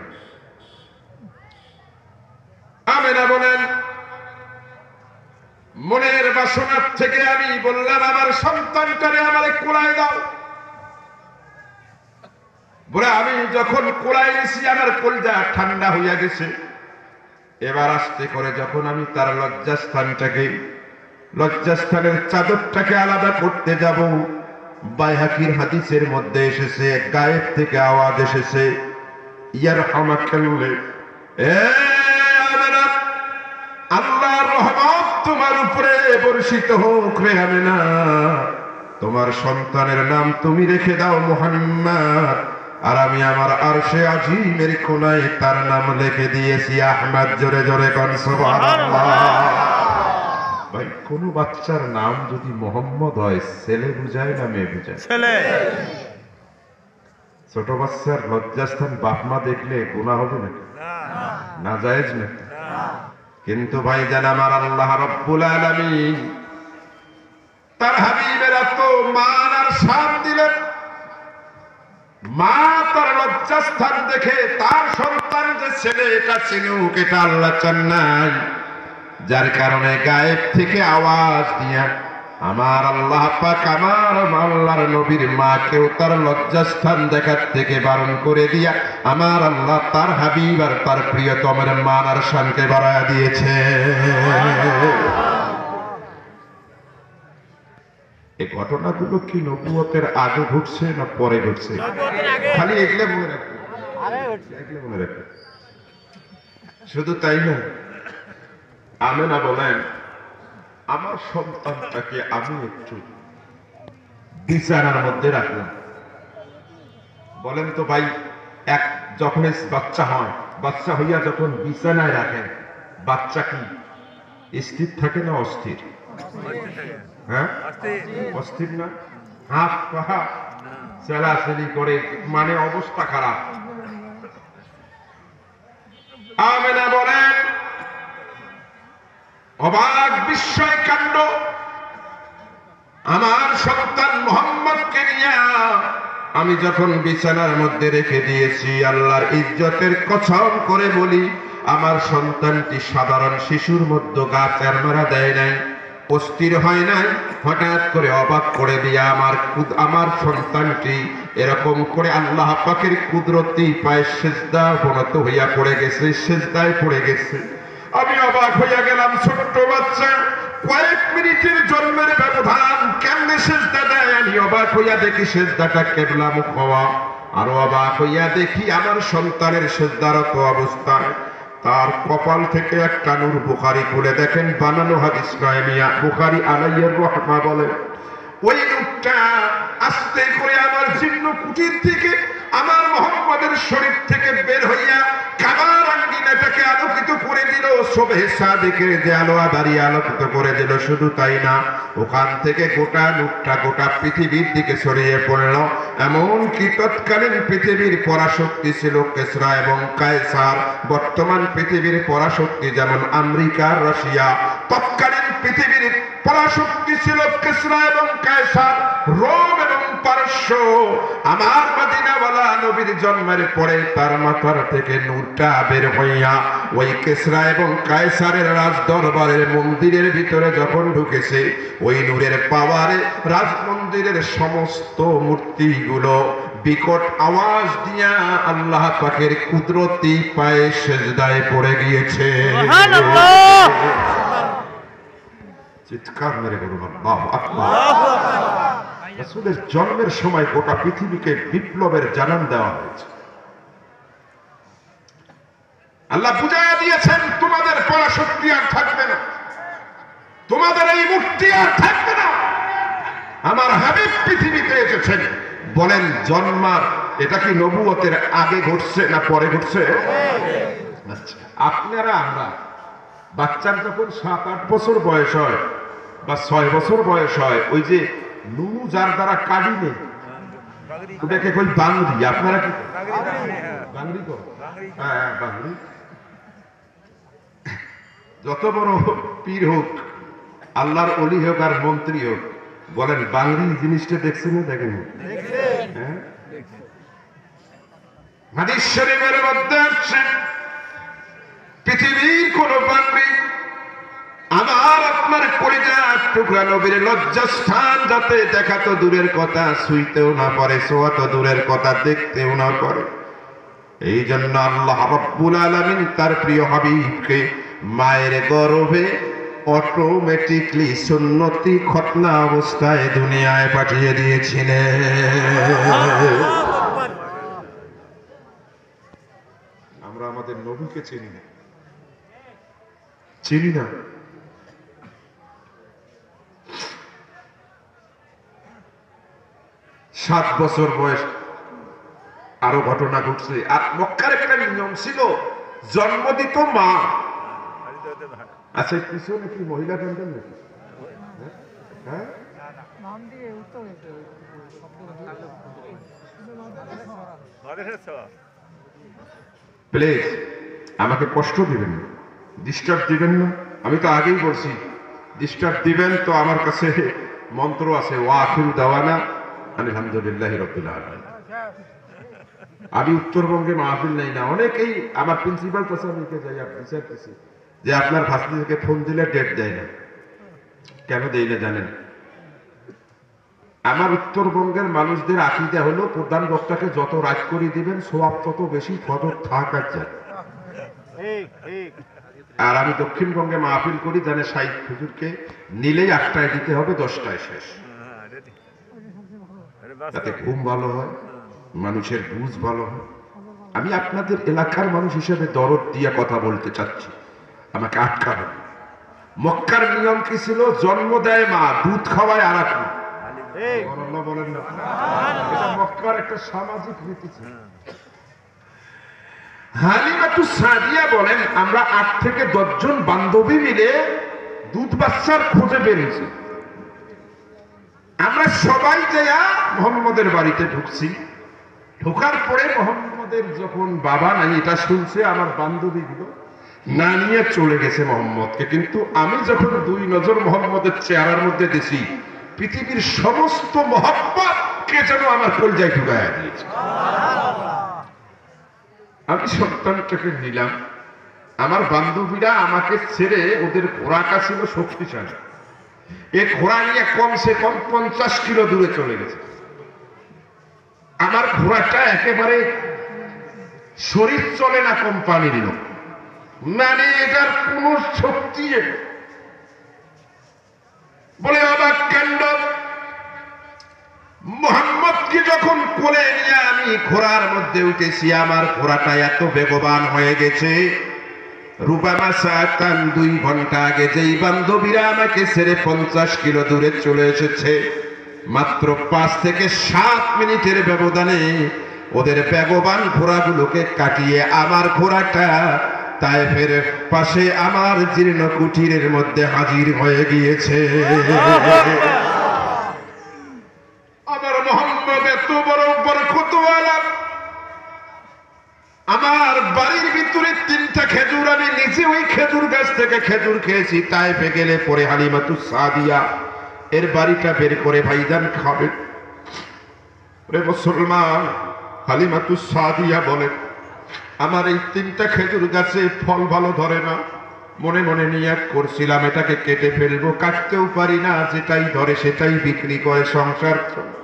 আমি না বলেন, মনের বাসনার থেকে আমি বললাম আমার সন্তানটারে আমার কোলায় দাও। বলে আমি যখন কোলায় গেছি আমার কলজা ঠান্ডা হইয়া গেছে। এবার আস্তে করে যখন আমি তার লজ্জাস্থানের চাদরটাকে আলাদা করতে যাব, বাইহাকির হাদিসের মধ্যে এসেছে, গায়েব থেকে আওয়াজ এসেছে, ইয়ারহামাকাল্লাহ, এ আমেনা, আল্লাহর রহমত তোমার উপরে বর্ষিত হোক রে আমেনা, তোমার সন্তানের নাম তুমি রেখে দাও মুহাম্মদ, আর আমি আমার আরশে আজিমের কোনায় তার নাম লিখে দিয়েছি আহমদ। জোরে জোরে কোন সুবহানাল্লাহ। ভাই, কোন বাচ্চার নাম যদি মোহাম্মদ হয়, ছেলে বুঝায় না মেয়ে বুঝায়? ছেলে। ছোট বাচ্চার লজ্জাস্থান বাপ মা দেখলে গুনাহ হবে নাকি? না জায়েজ নাকি? কিন্তু ভাই জান, আমার আল্লাহ রাব্বুল আলামিন তার হাবিবের এত মান আর শান দিলেন, মা তার লজ্জাস্থান দেখে তার সন্তান যে ছেলে এটা চিনুক, এটা আল্লাহ চান নাই। যার কারণে গায়েব থেকে আওয়াজ দিয়া আমার আল্লাহ পাক আমার আল্লাহর নবীর মাকেও তার লজ্জাস্থান দেখার থেকে বারণ করে দিয়া আমার আল্লাহ তার হাবিব আর তার প্রিয়তমের মান আর শানকে বাড়ায়া দিয়েছে। এই ঘটনাগুলো কি নবুয়তের আগে ঘটছে না পরে ঘটছে? খালি এগুলো মনে রাখবে, এগুলো মনে রাখবে। শুধু তাই না, আমি না বলেন, আমার সন্তানটাকে আমি একটু বিছানার মধ্যে রাখলাম। বলেন তো ভাই, যখন বাচ্চা হয়, বাচ্চা হইয়া যখন বিছানায় রাখেন, বাচ্চা কি স্থির থাকে না অস্থির? হ্যাঁ, অস্থির না? হাত পা চেলাচেলি করে, মানে অবস্থা খারাপ। আমেনা বলেন, অবাক বিস্ময় কাণ্ড, আমার সন্তান মোহাম্মদকে নিয়ে আমি যখন বিছানার মধ্যে রেখে দিয়েছি, আল্লাহর ইজ্জতের কসম করে বলি, আমার সন্তানটি সাধারণ শিশুর মধ্যে গা চেরমারা দেয় নাই, অস্থির হয় নাই। হঠাৎ করে অবাক করে দিয়া আমার সন্তানটি এরকম করে আল্লাহ পাকের কুদরতি পায়ে সিজদা অবনত হইয়া পড়ে গেছে, সিজদায় পড়ে গেছে। আমি অবাক হইয়া গেলাম, ছোট্ট বাচ্চা, কয়েক মিনিটের জন্মের ব্যবধান, কেমনে সিজদা দেয়? আমি অবাক হইয়া দেখি সিজদাটা কিবলামুখ হওয়া, আরো অবাক হইয়া দেখি আমার সন্তানের সিজদারত অবস্থায় তার কপাল থেকে একটা নূর। বুখারী খুলে দেখেন, বানানো হাদিস নয় মিয়া, বুখারী আলাইহির রাহমা বলে, ওই নূরটা আস্তে করে আমার জীর্ণ কুটির থেকে আমার মুহাম্মদের শরীর থেকে বের হইয়া কাবার আঙ্গিনাটাকে আলোকিত করে দিল, সুবহে সাদিকের যে আলো আধারি আলোকিত করে দিল। শুধু তাই না, ওখান থেকে গোটা নূরটা গোটা পৃথিবীর দিকে ছড়িয়ে পড়ল। এমনকি তৎকালীন পৃথিবীর পরাশক্তি ছিল কিসরা এবং কায়সার। বর্তমান পৃথিবীর পরাশক্তি যেমন আমেরিকা, রাশিয়া, তৎকালীন পৃথিবীর পরাশক্তি ছিল কিসরা এবং কায়সার, রোম এবং পারস্য। আমার মদিনাওয়ালা নবীর জন্মের পরে তার মাথার থেকে নূরটা বের হইয়া ওই কিসরা এবং কায়সারের রাজ দরবারের মন্দিরের ভিতরে যখন ঢুকেছে, ওই নূরের পাওয়ারে রাজ মন্দিরের সমস্ত মূর্তিগুলো বিকট আওয়াজ দিয়া আল্লাহ পাকের কুদরতি পায়ে সেজদায় পড়ে গিয়েছে। সুবহানাল্লাহ। চিৎকার মেরে বলুন আল্লাহু আকবার। রাসূলের জন্মের সময় গোটা পৃথিবীকে বিপ্লবের জানান দেওয়া হয়েছে। আল্লাহ বুঝাইয়া দিয়েছেন, তোমাদের পরাশক্তি আর থাকবে না, তোমাদের এই মূর্তি আর থাকবে না। আমার হাবিব পৃথিবীতে এসেছেন। বলেন, জন্মার এটা কি নবুয়তের আগে ঘটছে না পরে ঘটছে? আচ্ছা, আপনারা আমরা বাচ্চার যখন 7-8 বছর বয়স হয় বা 6 বছর বয়স হয়, ওই যে নুনু যার দ্বারা কাঁদি নেই ওটাকে কই বাংরি। আপনারা কি বাংরি করো? হ্যাঁ, বাংরি। যত বড় পীর হোক, আল্লাহর ওলি হোক আর মন্ত্রী হোক, বলেন বাংরি জিনিসটা দেখছেন না দেখেন? হ্যাঁ, হাদিস শরীফের মধ্যে আছে, পৃথিবীর কোন বাংরি আমার আপনার কলিজার টুকরা নবীর লজ্জাস্থান যাতে দেখা তো দূরের কথা, ছুঁইতেও না পারে, ছোঁয়া তো দূরের কথা, দেখতেও না পারে। এই জন্য আল্লাহ রাব্বুল আলামিন তার প্রিয় হাবিবকে মায়ের গর্ভে অটোমেটিকলি সুন্নতি খতনা অবস্থায় দুনিয়ায় পাঠিয়ে দিয়েছিলেন। আমরা আমাদের নবীকে চিনি না, চিনি না। সাত বছর বয়স আরো ঘটনা ঘটছে। আর মক্কার একটা নিয়ম ছিল, জন্ম দিত মা। আচ্ছা, পিছনে কি মহিলা প্যান্ডেল নাকি? হ্যাঁ, প্লিজ আমাকে কষ্ট দিবেন না, ডিস্টার্ব দিবেন না। আমি তো আগেই বলছি, ডিস্টার্ব দিবেন তো আমার কাছে মন্ত্র আছে, ওয়া আখিরু দাওয়ানা আলহামদুলিল্লাহি রাব্বিল আলামিন। আমি উত্তরবঙ্গে মাহফিল নেই না। অনেকেই আমার প্রিন্সিপাল চাচাকে যাই বিচারতেছি যে আপনার ভাস্তি থেকে ফোন দিলে ডেট দেয় না। কেন দেয় না জানেন? আমার উত্তরবঙ্গের মানুষদের আকীদা হলো, প্রধান বক্তাকে যত রাগ করে দিবেন সওয়াব তত বেশি, ফজর থাক আর যায়। আর আমি দক্ষিণবঙ্গে মাহফিল করি, জানে শাইখ হুজুরকে নিলেই 8টায় দিতে হবে, 10টায় শেষ। তাতে ঘুম ভালো হয়, মানুষের বুঝ ভালো হয়। আমি আপনাদের এলাকার মানুষ হিসেবে দরদ দিয়ে কথা বলতে চাচ্ছি, আমাকে আটকাবেন। মক্কার নিয়ম কি ছিল? জন্ম দেয় মা, দুধ খাওয়ায় আর এক। বলেন না, এটা মক্কার একটা সামাজিক রীতি ছিল। হালিমাতু সাদিয়া বলেন, আমরা 8 থেকে 10 জন বান্ধবী মিলে দুধ বাচ্চার খোঁজে বেরিয়েছি। আমরা সবাই যাইয়া মোহাম্মদের বাড়িতে ঢুকছি। ঢোকার পরে মোহাম্মদের যখন বাবা নাই এটা শুনছে, আমার বান্ধবীগুলো না নিয়ে চলে গেছে মোহাম্মদকে। কিন্তু আমি যখন 2 নজর মোহাম্মদের চেহারার মধ্যে দিছি, পৃথিবীর সমস্ত মহব্বত কে যেন আমার কলজায় ঢুকাইয়া দিয়েছে। আমি সন্তানটাকে নিলাম। আমার বান্ধবীরা আমাকে ছেড়ে, ওদের ঘোড়াটা ছিল শক্তিশালী, এই ঘোড়া নিয়ে কমসে কম 50 কিলো দূরে চলে গেছে। আমার ঘোড়াটা একেবারে শরীর চলে না কোম্পানির লোক, মানে এটার কোন শক্তি নেই। বলে অবাক কাণ্ড, মোহাম্মদকে যখন কোলে নিয়ে আমি ঘোড়ার মধ্যে উঠেছি, আমার ঘোড়াটা এত বেগবান হয়ে গেছে, রুবামা সাতান 2 ঘন্টা আগে যেই বান্ধবীরা আমাকে ছেড়ে 50 কিলো দূরে চলে এসেছে, মাত্র 5 থেকে 7 মিনিটের ব্যবধানে ওদের বেগবান ঘোড়াগুলোকে কাটিয়ে আমার ঘোড়াটা তায়েফের পাশে আমার জীর্ণ কুটিরের মধ্যে হাজির হয়ে গিয়েছে। আমার মোহাম্মদ এত বড় বরকতওয়ালা, আমার বাড়ির ভিতরে 3টা খেজুর, আমি নিজে ওই খেজুর গাছ থেকে খেজুর খেয়েছি। তায়েফে গেলে পরে হালিমাতুস সাদিয়া এর বাড়িটা বের করে ভাইজান খাবে। রে মুসলমান, হালিমাতুস সাদিয়া বলে আমার এই 3টা খেজুর গাছে ফল ভালো ধরে না, মনে মনে নিয়াত করছিলাম এটাকে কেটে ফেলবো, কাটতেও পারি না, যেটাই ধরে সেটাই বিক্রি করে সংসার চলে।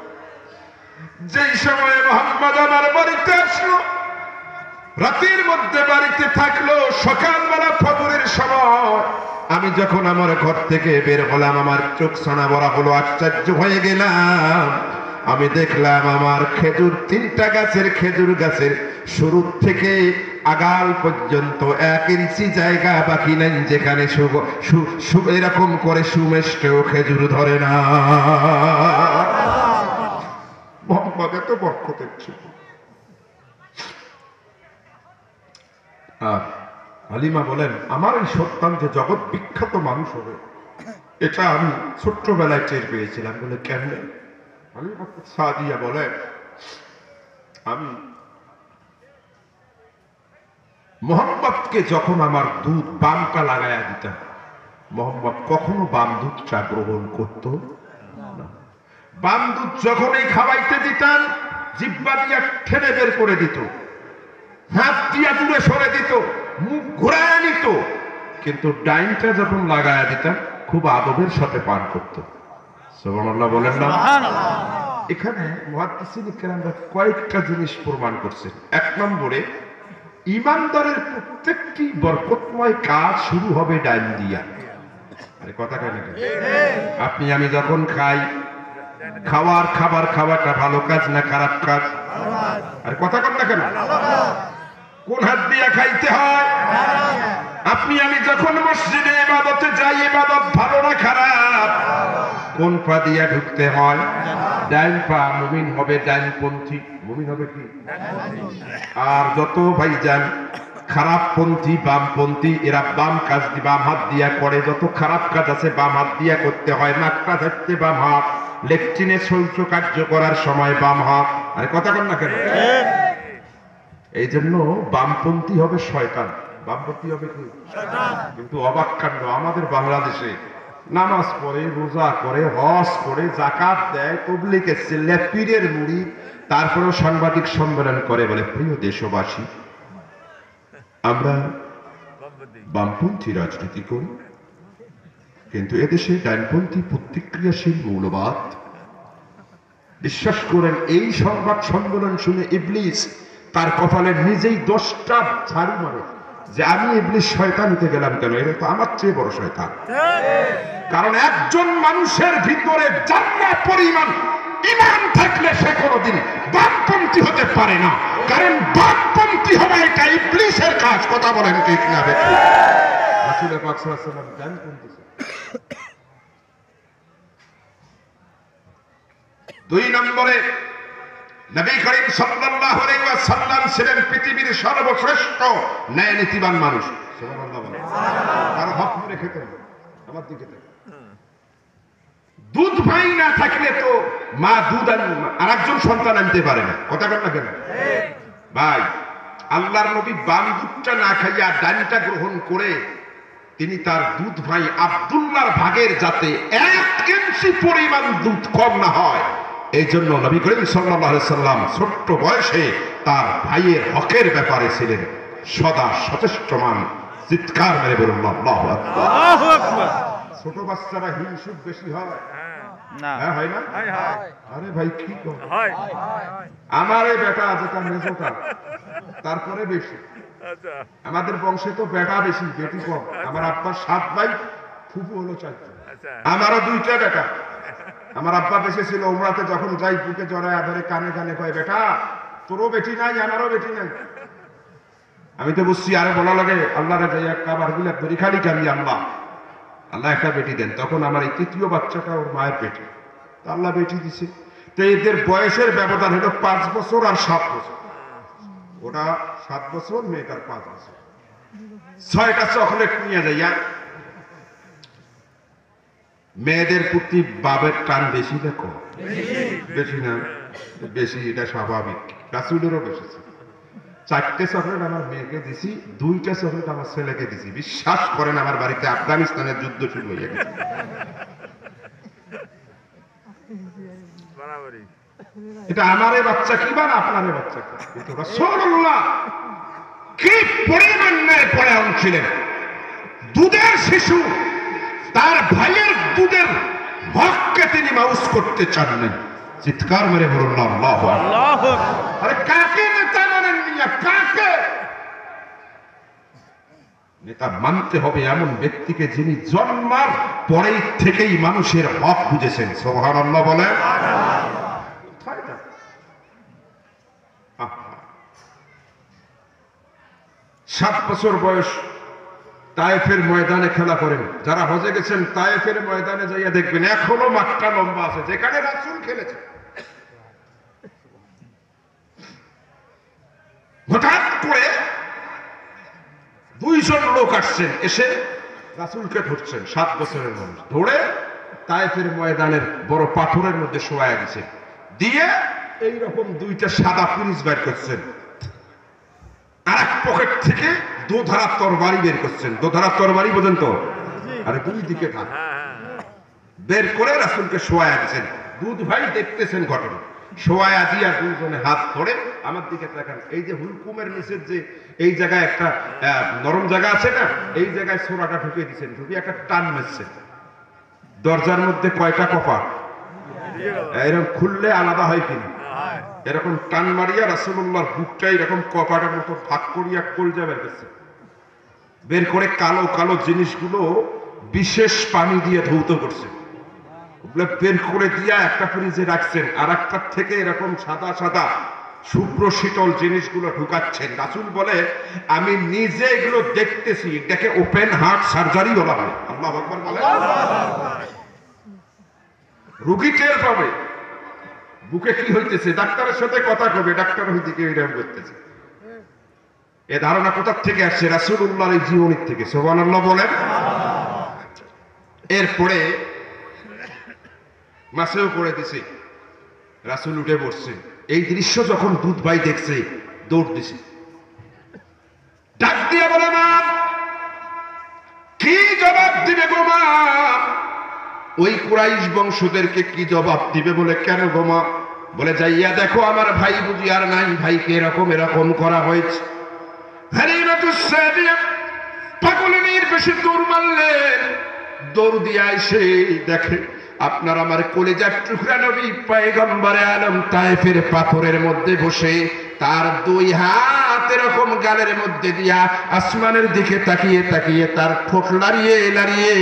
যেই সময়ে মোহাম্মদ আমার বাড়িতে আসলো, রাতের মধ্যে বাড়িতে থাকলো, সকালবেলা ফজরের সময় আমি যখন আমার ঘর থেকে বের হলাম, আমার চোখ ছানা বড়া হলো, আশ্চর্য হয়ে গেলাম। আমি দেখলাম আমার খেজুর 3টা গাছের খেজুর গাছের শুরু থেকে আগাল পর্যন্ত 1 ইঞ্চি জায়গা বাকি নাই যেখানে এরকম করে সুমেষ্টেও খেজুর ধরে না। মোহাম্মদ এত বরকতের ছিল। আর হালিমা বলেন আমার এই সন্তান যে জগৎ বিখ্যাত মানুষ হবে এটা আমি ছোট্টবেলায় টের পেয়েছিলাম। বলে কেমনে? হালিমা সাদিয়া বলে আমি মোহাম্মদকে যখন আমার দুধ বামটা লাগাইয়া দিতাম, মোহাম্মদ কখনো বাম দুধটা গ্রহণ করত না। বাম দুধ যখনই খাওয়াইতে দিতাম, জিহ্বা দিয়া ঠেলে বের করে দিত, হাত দিয়া দূরে সরে দিত, মুখ ঘুরায় নিত। কিন্তু ডাইনটা যখন লাগাইয়া দিতাম খুব আদবের সাথে পান করত। সুবহানাল্লাহ বলেন না? এখানে মুহাদ্দিসিন কিরামরা কয়েকটা জিনিস প্রমাণ করছেন। 1 নম্বরে ইমানদারের প্রত্যেকটি বরকতময় কাজ শুরু হবে ডাইন দিয়া। আরে কথা কেন? আপনি আমি যখন খাই, খাবারটা ভালো কাজ না খারাপ কাজ? আরে কথা কন না কেন? কোন হাত দিয়া খাইতে হয়? আপনি আমি যখন মসজিদে ইবাদতে যাই, ইবাদত ভালো না খারাপ? কোন পা দিয়া ঢুকতে হয়? ডাইন পা। মুমিন হবে ডাইনপন্থী, মুমিন হবে কি? আর যত ভাইজান খারাপপন্থী বামপন্থী, এরা বাম কাজ বাম হাত দিয়া করে। যত খারাপ কাজ আছে বাম হাত দিয়া করতে হয়। নাকটা ধরতে বাম হাত, লেট্রিনে শৌচ কার্য করার সময় বাম হাত। আরে কথা কন না কেন? এই জন্য বামপন্থী হবে শয়তান, বামপন্থী হবে কি? কিন্তু অবাক কাণ্ড, আমাদের বাংলাদেশে নামাজ পড়ে, রোজা করে, হজ করে, যাকাত দেয়, তবলিগ এসেছে, পীরের মুড়ি, তারপরেও সাংবাদিক সম্মেলন করে বলে প্রিয় দেশবাসী আমরা বামপন্থী রাজনীতি করি, কিন্তু এদেশে ডাইনপন্থী প্রতিক্রিয়াশীল মৌলবাদ। বিশ্বাস করেন এই সংবাদ সম্মেলন শুনে ইবলিস তার কপালে নিজেই 10টা ঝাড়ু মারে যে আমি ইবলিস শয়তান হতে গেলাম কেন? এটা তো আমার চেয়ে বড় শয়তান। কারণ একজন মানুষের ভিতরে জান্নাত পরিমাণ ঈমান থাকলে সে কোনোদিন বামপন্থী হতে পারে না। কারণ বামপন্থী হওয়া এটা ইবলিসের কাজ। কথা বলেন ঠিক না? রাসূল পাক সাল্লাল্লাহু আলাইহি ওয়াসাল্লাম ডানপন্থী। 2 নম্বরে নবী করিম সাল্লাল্লাহু আলাইহি ওয়াসাল্লাম ছিলেন পৃথিবীর সর্বশ্রেষ্ঠ ন্যায় নীতিবান মানুষ। সুবহানাল্লাহ বলেন। তার হক মেরে খেতেন। আমার দিকে দুধ ভাই না থাকলে তো মা দুধ আর একজন সন্তান আনতে পারে না। কথা বল না কেন ভাই? আল্লাহর নবী বাম দুধটা না খাইয়া ডানটা গ্রহণ করে তিনি তার দুধ ভাই আব্দুল্লাহর ভাগের যাতে 1 ইঞ্চি পরিমাণ দুধ কম না হয়, এই জন্য নবী করিম সাল্লাল্লাহু আলাইহি সাল্লাম ছোট্ট বয়সে তার ভাইয়ের হকের ব্যাপারে ছিলেন সদা সচেষ্টমান। চিৎকার মেরে বলুন আল্লাহু আকবার। আল্লাহু আকবার। ছোট বাচ্চারা হিংসুক বেশি হয় না? হ্যাঁ হয় না? আরে ভাই কি কর, আমার এই বেটা যেটা মেজোটা তারপরে বেশি। আমাদের বংশে তো বেটা বেশি, বেটি কম। আমার আব্বার 7 ভাই, ফুফু হলো 4টা, আমারও 2টা বেটা। আমার আব্বা বেঁচে ছিল, উমরাতে যখন যাই বুকে জড়ায় ধরে কানে কানে কয় বেটা তোরও বেটি নাই আমারও বেটি নাই। আমি তো বুঝছি আরে বলা লাগে আল্লাহ রে একটা বার গুলা ধরি খালি কামি আল্লাহ আল্লাহ একটা বেটি দেন। তখন আমার এই 3য় বাচ্চাটা ওর মায়ের পেটে, আল্লাহ বেটি দিছে। তো এদের বয়সের ব্যবধান হলো 5 বছর আর 7 বছর। ওটা 7 বছর, মেয়েটার 5 বছর। 6টা চকলেট নিয়ে যাইয়া মেয়েদের প্রতি বাবের টান বেশি না কম? বেশি না? বেশি, এটা স্বাভাবিক। রাসূলেরও বেশি। 4টে চকলেট আমার মেয়েকে দিছি, 2টা চকলেট আমার ছেলেকে দিছি। বিশ্বাস করেন আমার বাড়িতে আফগানিস্তানের যুদ্ধ শুরু হয়ে গেছে। এটা আমারে বাচ্চা কি বা আপনারে বাচ্চা কি? কিন্তু রাসূলুল্লাহ কি পরিমাণ ন্যায় পরায়ণ ছিলেন। দুধের শিশু তার ভাইয়ের দুধের হককে তিনি মাউস করতে চাননি। চিৎকার মেরে বলুন আল্লাহু আকবার। আল্লাহু আকবার। আরে কাকে নেতা মানেন মিয়া? কাকে নেতা মানতে হবে? এমন ব্যক্তিকে যিনি জন্মার পরেই থেকেই মানুষের হক বুঝেছেন। সুবহানাল্লাহ বলেন। 7 বছর বয়স, তায়েফের ময়দানে খেলা করেন। যারা হজে গেছেন তায়েফের ময়দানে যাইয়া দেখবেন এখনো মাঠটা লম্বা আছে যেখানে রাসূল খেলেছে। হঠাৎ করে 2 জন লোক আসছেন, এসে রাসূলকে ধরছেন। 7 বছরের মানুষ ধরে তায়েফের ময়দানের বড় পাথরের মধ্যে শোয়ায়া দিয়েছে, দিয়ে এইরকম 2টা সাদা পুলিশ বের করছেন। আর এক পকেট থেকে দোধারা তরবারি বের করছেন। দোধারা তরবারি বোঝেন তো? আরে 2 দিকে থাক, বের করে রাসূলকে শোয়ায়া দিয়েছেন। দুধ ভাই দেখতেছেন ঘটনা। শোয়ায়া দিয়া 2 জনে হাত ধরে আমার দিকে তাকান। এই যে হুলকুমের নিচের যে এই জায়গায় একটা নরম জায়গা আছে না, এই জায়গায় ছোরাটা ঢুকে দিয়েছেন, ঢুকে একটা টান মারছেন। দরজার মধ্যে কয়টা কপাট? এরকম খুললে আলাদা হয় কিনা? এরকম টান মারিয়া রাসূলুল্লাহর বুকটা এরকম কপাটের মতো ফাঁক করিয়া কলজা বের করছে। বের করে কালো কালো জিনিসগুলো বিশেষ পানি দিয়ে ধৌত করছে। ওগুলো বের করে দিয়া একটা ফ্রিজে রাখছেন, আর একটার থেকে এরকম সাদা সাদা শুভ্র শীতল জিনিসগুলো ঢুকাচ্ছেন। রাসূল বলে আমি নিজে এগুলো দেখতেছি, এটাকে ওপেন হার্ট সার্জারি বলা হয়। আল্লাহু আকবার বলে। রোগী টের পাবে বুকে কি হইতেছে, ডাক্তারের সাথে কথা কবে, ডাক্তার ওইদিকে এরকম করতেছে। এ ধারণা কোথার থেকে আসছে? রাসূলুল্লাহর এই জীবনী থেকে। সুবহানাল্লাহ বলেন। এরপরে মাসেও করে দিছে, রাসূল উঠে বসছে। এই দৃশ্য যখন দুধ ভাই দেখছে দৌড় দিছে, ডাক দিয়ে বলে মা কি জবাব দিবে গো মা? ওই কুরাইশ বংশদেরকে কি জবাব দিবে? বলে কেন গো মা? বলে যাইয়া দেখো আমার ভাই বুঝি আর নাই, ভাইকে এরকম এরকম করা হয়েছে। হালিমাতুস সাদিয়া পাগলিনীর বেশি দৌড় মারলেন। দৌড় দিয়ে এসে দেখে আপনার আমার কলিজার টুকরা নবী পয়গম্বরে আলম তায়েফের পাথরের মধ্যে বসে তার 2 হাত এরকম গালের মধ্যে দিয়া আসমানের দিকে তাকিয়ে তাকিয়ে তার ঠোঁট লাড়িয়ে লাড়িয়ে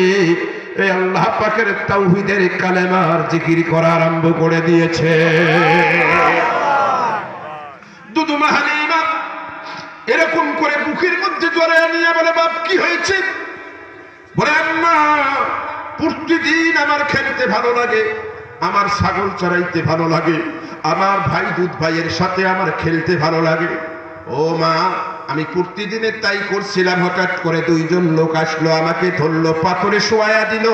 এই আল্লাহ পাকের তাওহীদের কালেমার জিকির করা আরম্ভ করে দিয়েছে। দুদুমা হালিমা এরকম করে বুকের মধ্যে জড়ায় নিয়ে বলে বাপ কি হয়েছে? বলে আম্মা প্রতিদিন আমার খেলতে ভালো লাগে, আমার ছাগল চড়াইতে ভালো লাগে, আমার ভাই দুধ ভাইয়ের সাথে আমার খেলতে ভালো লাগে। ও মা আমি প্রতিদিনে তাই করছিলাম, হঠাৎ করে 2 জন লোক আসলো, আমাকে ধরলো, পাথরে শোয়া দিল,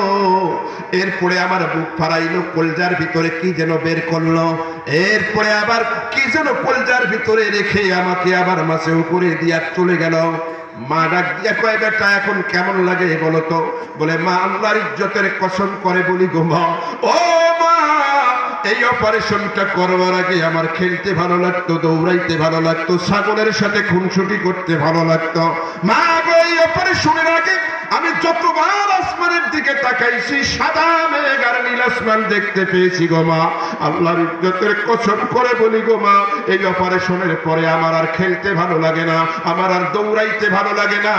এরপরে আমার বুক ফাড়াইলো, কলজার ভিতরে কি যেন বের করলো, এরপরে আবার কি যেন কলজার ভিতরে রেখে আমাকে আবার মাছেও করে দিয়া চলে গেল। মা ডাক দিয়া কয় বেটা এখন কেমন লাগে বলো তো? বলে মা আল্লাহর ইজ্জতের কসম করে বলি গো মা, ও মা এই অপারেশনটা করবার আগে আমার খেলতে ভালো লাগতো, দৌড়াইতে ভালো লাগতো, ছাগলের সাথে খুনসুটি করতে ভালো লাগতো। মা গো এই অপারেশনের আগে আমি যতবার আসমানের দিকে তাকাইছি সাদা মেঘ আর নীল আসমান দেখতে পেয়েছি গো মা। আল্লাহর ইজ্জতের কসম করে বলি গো মা এই অপারেশনের পরে আমার আর খেলতে ভালো লাগে না, আমার আর দৌড়াইতে ভালো লাগে না,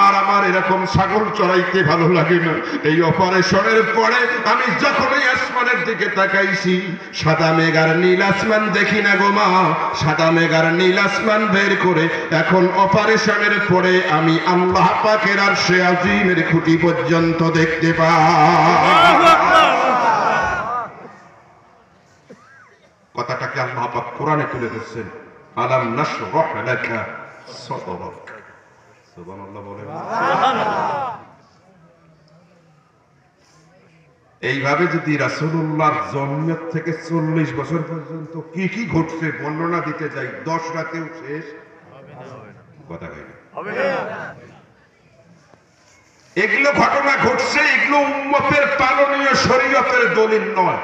আর আমার এরকম ছাগল চড়াইতে ভালো লাগে না। এই অপারেশনের পরে আমি যখনই আসমানের দিকে তাকাইছি সাদা মেঘ আর নীল আসমান দেখি না গো মা। সাদা মেঘ আর নীল আসমান বের করে এখন অপারেশনের পরে আমি আল্লাহ পাকের আরশে আজিমের খুঁটি পর্যন্ত দেখতে পাই। কথাটাকে আল্লাহ পাক কোরআনে তুলে ধরছেন, আলাম নাশরাহ লাকা সাদরাক। সুবহানাল্লাহ বলেন। এইভাবে যদি রাসূলুল্লাহর জন্মের থেকে 40 বছর পর্যন্ত কি কি ঘটছে বর্ণনা দিতে যাই 10 রাতেও শেষ কথা হয়নি। এগুলো ঘটনা ঘটছে, এগুলো উম্মতের পালনীয় শরীয়তের দলিল নয়।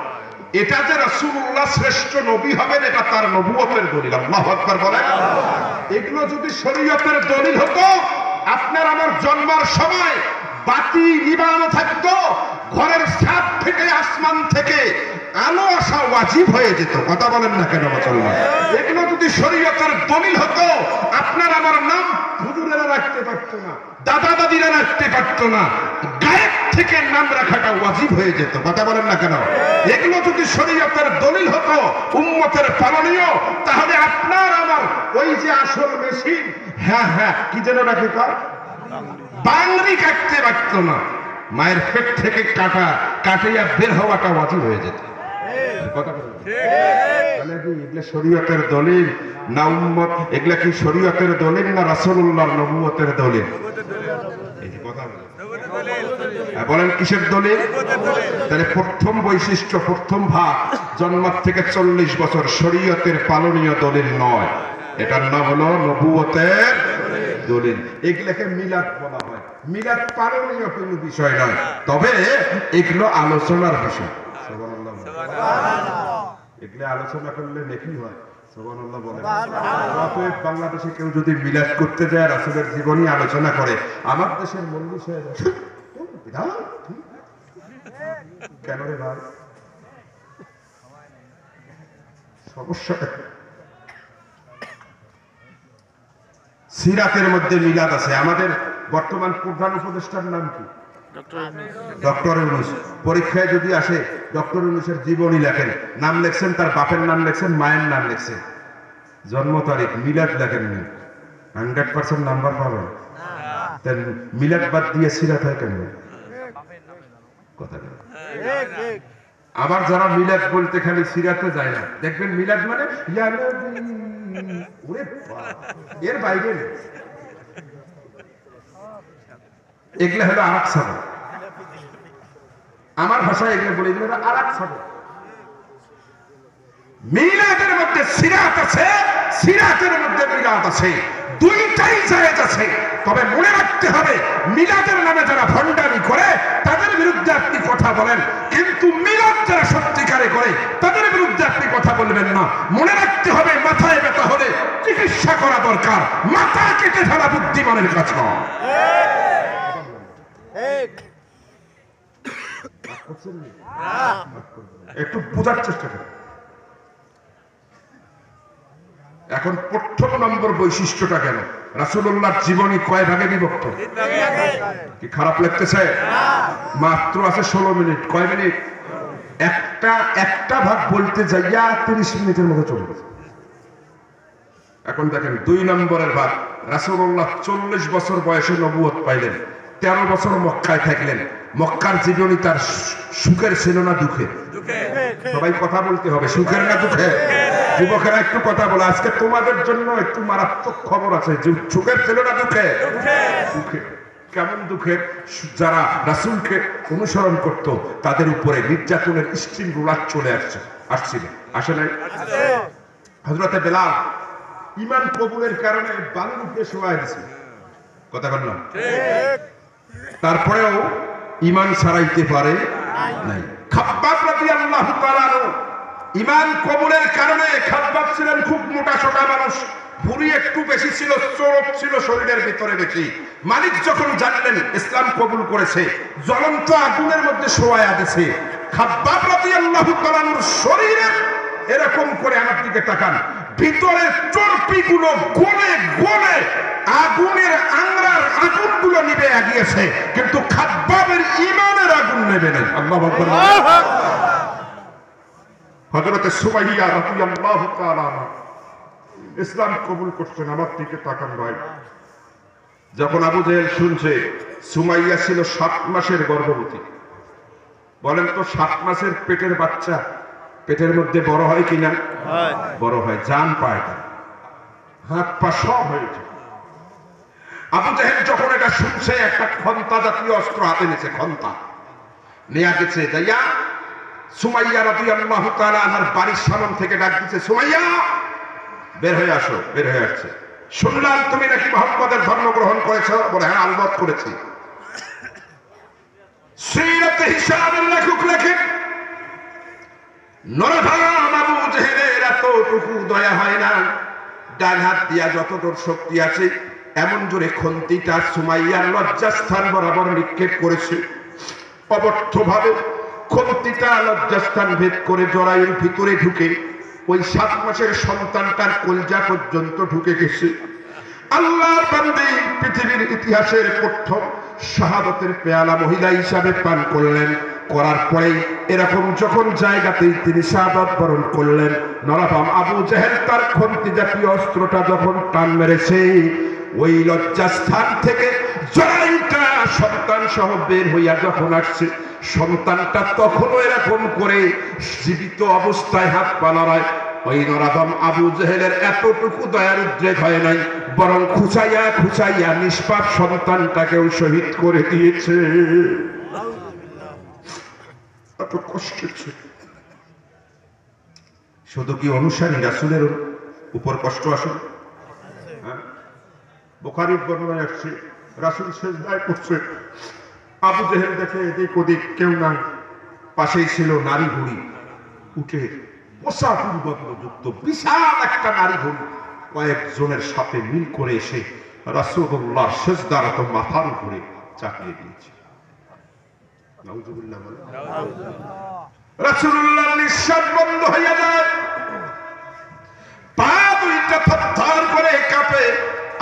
এটা যে রাসূলুল্লাহ শ্রেষ্ঠ নবী হবেন এটা তার নবুয়তের দলিল। আল্লাহু আকবার বলেন। এগুলো যদি শরীয়তের দলিল হতো, আপনার আমার জন্মের সময় বাতি নিবানো থাকতো, ঘরের ছাদ থেকে আসমান থেকে আলো আসা ওয়াজিব হয়ে যেত। কথা বলেন না কেন মুসলমান? এগুলো যদি শরীয়তের দলিল হতো, আপনার আমার নাম হুজুরেরা রাখতে পারতো না, দাদা দাদিরা রাখতে পারতো না, গায়েব থেকে নাম রাখাটা ওয়াজিব হয়ে যেত। কথা বলেন না কেন? এগুলো যদি শরীয়তের দলিল হতো, উম্মতের পালনীয়, তাহলে আপনার আমার ওই যে আসল মেশিন, হ্যাঁ হ্যাঁ কি যেন রাখে কর, বাংলি কাটতে পারতো না, মায়ের পেট থেকে কাটাইয়া বের হওয়াটা ওয়াজিব হয়ে যেত। কথা বলেন। তাহলে কি এগুলা শরীয়তের দলিল না উম্মত? এগুলা কি শরীয়তের দলিল না রাসূলুল্লাহর নবুয়তের দলিল? এই যে কথা বলেন কিসের দলিল? তাহলে প্রথম বৈশিষ্ট্য, প্রথম ভাগ, জন্ম থেকে 40 বছর শরীয়তের পালনীয় দলিল নয়, এটার নাম হলো নবুয়তের দলিল। এগুলাকে মিলাদ বলা হয়। মিলাদ পালনীয় কোনো বিষয় নয়, তবে এগুলো আলোচনার বিষয়। সুবহানাল্লাহ। এগুলো আলোচনা করলে নেকি হয়। সুবহানাল্লাহ বলেন। অতএব বাংলাদেশে কেউ যদি মিলাদ করতে যায়, রাসূলের জীবনী আলোচনা করে, আমার দেশের মল্লিক হয়ে যায়। কেন রে ভাই? সমস্যা সিরাতের মধ্যে মিলাদ আছে। আমাদের বর্তমান প্রধান উপদেষ্টার নাম কি? ডক্টর ইউনূস। পরীক্ষায় যদি আসে ডক্টর ইউনূসের জীবনী লেখেন, নাম লেখছেন, তার বাপের নাম লেখছেন, মায়ের নাম লেখছেন, জন্ম তারিখ, মিলাদ লেখেননি, 100% নাম্বার পাবেন। তাই মিলাদ বাদ দিয়ে সিরাত হয় কেন? কথা বলেন। আবার যারা মিলাদ বলতে খালি সিরাতে যায় না, দেখবেন মিলাদ মানে ওরে এর বাইরে নেই। এগুলো হলো আরাক সাবক। আমার ভাষায় এগুলো বলে, এগুলো হলো আরাক সাবক। মিলাদের মধ্যে সিরাত আছে, সিরাতের মধ্যে মিলাদ আছে, দুইটাই জায়েজ আছে। তবে মনে রাখতে হবে, মিলাদের নামে যারা ভণ্ডামি করে তাদের বিরুদ্ধে আপনি কথা বলেন, কিন্তু মিলাদ যারা সত্যিকারে করে তাদের বিরুদ্ধে আপনি কথা বলবেন না। মনে রাখতে হবে, মাথায় ব্যথা হলে চিকিৎসা করা দরকার, মাথা কেটে ফেলা বুদ্ধিমানের কাজ নয়। একটু বোঝার চেষ্টা করুন। এখন প্রথম নম্বর বৈশিষ্ট্যটা কেন? রাসূলুল্লাহর জীবনী কয় ভাগে বিভক্ত? কি খারাপ লাগতেছে? মাত্র আছে 16 মিনিট। কয় মিনিট? একটা ভাগ বলতে যাইয়া 30 মিনিটের মতো চলে গেছে। এখন দেখেন 2 নম্বরের ভাগ। রাসূলুল্লাহ 40 বছর বয়সে নবুয়ত পাইলেন, 13 বছর মক্কায় থাকলেন। মক্কার জীবনী তার সুখের ছিল না দুঃখের? সবাই কথা বলতে হবে, সুখের না দুঃখের? যুবকেরা একটু কথা বলে। আজকে তোমাদের জন্য একটু মারাত্মক খবর আছে। সুখের ছিল না দুঃখের? দুঃখের। কেমন দুঃখের? যারা রাসূলকে অনুসরণ করত তাদের উপরে নির্যাতনের স্ট্রিম রুলার চলে আসছিল, আসে নাই? হযরতে বেলাল ঈমান কবুলের কারণে বালুর উপরে শোয়ায় দিয়েছিল। কথা বল না? তারপরেও ঈমান ছাড়াইতে পারে নাই। খাব্বাব রাদিয়াল্লাহু তাআলা ঈমান কবুলের কারণে, খাব্বাব ছিলেন খুব মোটা সোটা মানুষ, ভুঁড়ি একটু বেশি ছিল, চোখ ছিল শরীরের ভিতরে বেশি। মালিক যখন জানলেন ইসলাম কবুল করেছে, জ্বলন্ত আগুনের মধ্যে শোয়ায়া দিয়েছে। খাব্বাব রাদিয়াল্লাহু তাআলার শরীরে এরকম করে আমার দিকে তাকান, ভিতরের চর্বিগুলো গলে গলে আগুনের আংরার আগুনগুলো নিভে গিয়েছে, কিন্তু খাব্বাবের ঈমানের আগুন নেবে নাই। আল্লাহু আকবার। হযরতে সুমাইয়া রাদিয়াল্লাহু তাআলা ইসলাম কবুল করছেন। আমার দিকে তাকান ভাই। যখন আবু জেহেল শুনছে সুমাইয়া ছিল 7 মাসের গর্ভবতী, বলেন তো 7 মাসের পেটের বাচ্চা পেটের মধ্যে বড় হয় কিনা? হয়। বড় হয়, জান পায় না, হাত পা সব হয়ে যায়। আবু জাহেল যখন এটা শুনছে, একটা খন্তা জাতীয় অস্ত্র হাতে নিয়েছে, খন্তা নিয়ে গেছে, যাইয়া সুমাইয়া রাদিয়াল্লাহু তাআলা আনহার বাড়ির সামনে থেকে ডাক দিচ্ছে, সুমাইয়া বের হয়ে আসো। বের হয়ে আসছে। শুনলাম তুমি নাকি মুহাম্মদের ধর্ম গ্রহণ করেছো। বলে হ্যাঁ, আলবত করেছি। সিরাতে হিসাবের লেখক লেখেন, নরভাঙা আবু জাহেলের এতটুকু দয়া হয় না, ডান হাত দিয়া যতদূর শক্তি আছে এমন জোরে খন্তিটা সুমাইয়ার লজ্জাস্থান বরাবর নিক্ষেপ করেছে। অবর্থভাবে খন্তিটা লজ্জাস্থান ভেদ করে জরায়ুর ভিতরে ঢুকে ওই 7 মাসের সন্তানটার কলজা পর্যন্ত ঢুকে গেছে। আল্লাহর বান্দী পৃথিবীর ইতিহাসের প্রথম শাহাদাতের পেয়ালা মহিলা হিসাবে পান করলেন। করার পরেই এরকম যখন জায়গাতেই তিনি শাহাদাত বরণ করলেন, নরভাঙা আবু জাহেল তার খন্তি জাতীয় অস্ত্রটা যখন টান মেরেছে, ওই লজ্জাস্থান থেকে জরায়ুটা সন্তান সহ বের হইয়া যখন আসছে, সন্তানটা তখনও এরকম করে জীবিত অবস্থায় হাত পা নাড়ায়। ওই নরভাঙা আবু জাহেলের এতটুকু দয়ার উদ্রেক হয় নাই, বরং খুঁচাইয়া খুঁচাইয়া নিষ্পাপ সন্তানটাকেও শহীদ করে দিয়েছে। এত কষ্ট ছিল। শুধু কি অনুসারী রাসূলের উপর কষ্ট আসে? বুখারীর বর্ণনায় আসছে, রাসূল সিজদায় করছে, আবু জাহেল দেখে এদিক ওদিক কেউ নাই, পাশেই ছিল নারী ঘুড়ি, উঠে বসা দুর্গন্ধযুক্ত বিশাল একটা নারী ঘুড়ি কয়েকজনের সাথে মিল করে এসে রাসূলুল্লাহ সিজদারত মাথার উপরে চাপিয়ে দিয়েছে। নাউযুবিল্লাহ বলে। রাসূলুল্লাহর নিঃশ্বাস বন্ধ হয়ে যায়, পা দুইটা থরথর করে কাঁপে।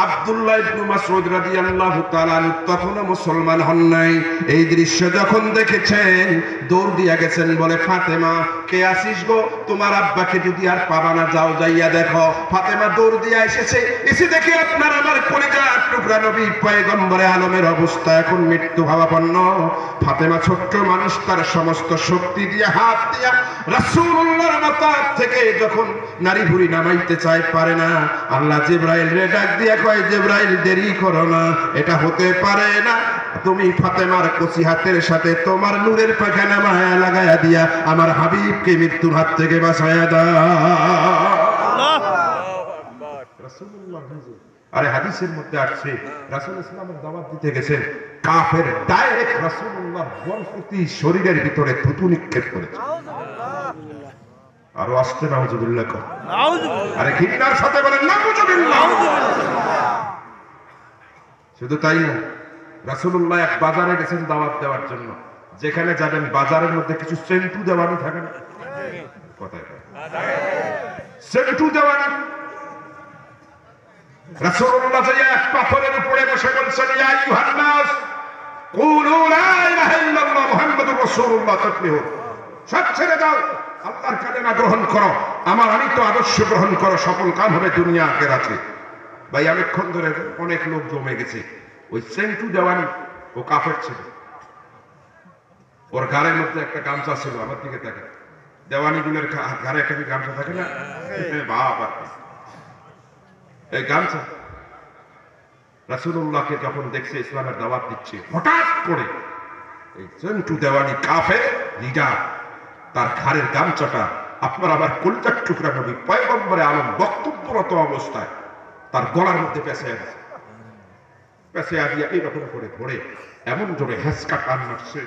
আব্দুল্লাহ ইবনে মাসউদ রাদিয়াল্লাহু তাআলা আনহু তখনও মুসলমান হন নাই। এই দৃশ্য যখন দেখেছেন দৌড় দিয়া গেছেন, বলে ফাতেমা কে আসিস গো, তোমার আব্বাকে যদি আর পাবা না যাও যাইয়া দেখো। ফাতেমা দৌড় দিয়া এসেছে, এসে দেখে আপনার আমার কলিজার টুকরা নবী পয়গম্বরে আলমের অবস্থা এখন মৃত্যু ভাবাপন্ন। ফাতেমা ছোট্ট মানুষ, তার সমস্ত শক্তি দিয়ে হাত দিয়া রাসূলুল্লাহর মাথা থেকে যখন নারী ভুঁড়ি নামাইতে চায়, পারে না। আল্লাহ জিবরাইল রে ডাক দিয়া কয়, জিবরাইল দেরি করো না, এটা হতে পারে না। তুমি ফাতেমার কচি হাতের সাথে তোমার নূরের পায়খানা মায়া লাগায়া দিয়া আমার হাবিবকে মৃত্যুর হাত থেকে বাঁচায়া দাও। রাসূলুল্লাহ নিজে, আরে হাদিসের মধ্যে আসছে রাসূল ইসলামের দাওয়াত দিতে গেছেন, কাফের ডাইরেক্ট রাসূলুল্লাহর বলপ্রতি শরীরের ভিতরে থুতু নিক্ষেপ করেছে। আরো আসতে নাউযুবিল্লাহ কর, আরে ঘৃণার সাথে বলেন নাউযুবিল্লাহ। শুধু তাই না, রাসূলুল্লাহ এক বাজারে গেছেন দাওয়াত দেওয়ার জন্য। যেখানে যাবেন বাজারের মধ্যে কিছু সেন্টু দেওয়ানি থাকে না, কথায় সেন্টু দেওয়ানি। রাসূলুল্লাহ যাইয়া এক পাথরের উপরে বসে বলছেন, ইয়া আইয়ুহান নাস কুলু লা ইলাহা ইল্লাল্লাহ মুহাম্মাদুর রাসূলুল্লাহ তাকলিহু, সব ছেড়ে দাও, আল্লাহর কালেমা গ্রহণ করো, আমার আনিত আদর্শ গ্রহণ করো, সফল কাম হবে দুনিয়া আখিরাতে। ভাই অনেকক্ষণ ধরে অনেক লোক জমে গেছে। ওই সেন্টু দেওয়ানি ও কাফের ছিল, ওর ঘাড়ের মধ্যে একটা গামছা ছিল, আমার দিকে থাকে, দেওয়ানি গুলোর ঘাড়ে একটা গামছা থাকে না, বাবা এই গামছা। রাসূলুল্লাহকে যখন দেখছে ইসলামের দাওয়াত দিচ্ছে, হঠাৎ করে এই সেন্টু দেওয়ানি কাফের লিডার তার ঘাড়ের গামছাটা আপনার আবার কলিজার টুকরা নবী পয়গম্বরে আলম বক্তব্যরত অবস্থায় তার গলার মধ্যে পেঁচাইয়া গেছে। পেঁচাইয়া দিয়া এইরকম করে ধরে এমন জোরে হেঁচকা টান মারছে,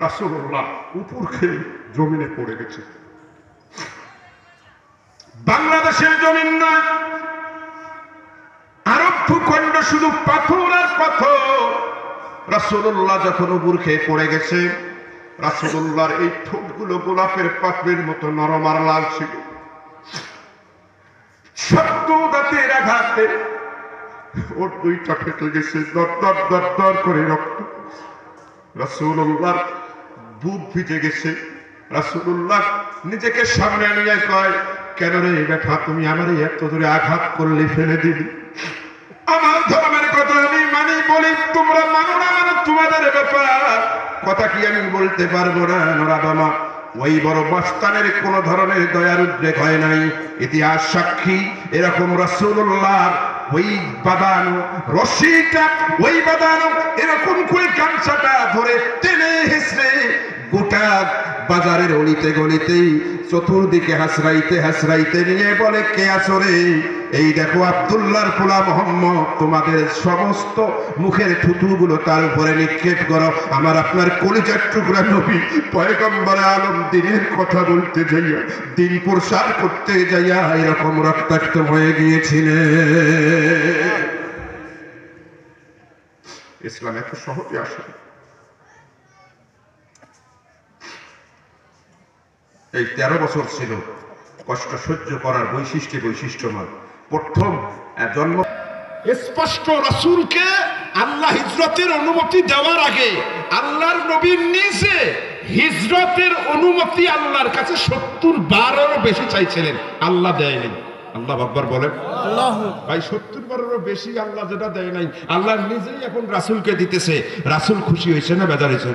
রাসূলুল্লাহ উপর খেয়ে জমিনে পড়ে গেছে। বাংলাদেশের জমিন না, আরব ভূখণ্ড শুধু পাথর আর পাথর। রাসূলুল্লাহ যখন উপর খেয়ে পড়ে গেছে, রাসূলুল্লাহর এই ঠোঁটগুলো গোলাপের পাপড়ির মতো নরম আর লাল ছিল। শক্ত দাঁতের আঘাতে ওর দুইটা ফেটে গেছে, দর দর দর দর করে রক্ত। রাসূলুল্লাহর বুক ভিজে গেছে। রাসূলুল্লাহ নিজেকে সামনে আনিয়ে কয়, কেন রে বেটা, তুমি আমার এত দূরে আঘাত করলে, ফেলে দিলি। আমার ধর্মের কথা আমি মানি, বলি তোমরা মানো না মানো তোমাদের ব্যাপার, কথা কি আমি বলতে পারবো না। নরাবামা ওই বড় মস্তানের কোন ধরনের দয়ার উদ্রেক হয় নাই। ইতিহাস সাক্ষী, এরকম রাসূলুল্লাহ ওই বাঁধানো রশিটা, ওই বাঁধানো এরকম করে গামছাটা ধরে টেনে হেসড়ে গোটা বাজারের অলিতে গলিতেই চতুর্দিকে হাসরাইতে হাসরাইতে নিয়ে বলে, কে আছো রে? এই দেখো আব্দুল্লাহর পোলা মোহাম্মদ, তোমাদের সমস্ত মুখের থুতুগুলো তার উপরে নিক্ষেপ করো। আমার আপনার কলিজার টুকরা নবী পয়গম্বরে আলম দিনের কথা বলতে যাইয়া, দিন প্রসার করতে যাইয়া এরকম রক্তাক্ত হয়ে গিয়েছিলেন। ইসলাম এত সহজে আসে। এই 13 বছর ছিল কষ্ট সহ্য করার বৈশিষ্ট্যমান। প্রথম জন্ম স্পষ্ট রাসূলকে আল্লাহ হিজরতের অনুমতি দেওয়ার আগে আল্লাহর নবী নিজে হিজরতের অনুমতি আল্লাহর কাছে 70 বারেরও বেশি চাইছিলেন, আল্লাহ দেয়নি। আল্লাহ আকবার বলেন। ভাই 70 বারেরও বেশি আল্লাহ যেটা দেয় নাই, আল্লাহ নিজেই এখন রাসূলকে দিতেছে। রাসূল খুশি হয়েছে না বেজার হয়েছে?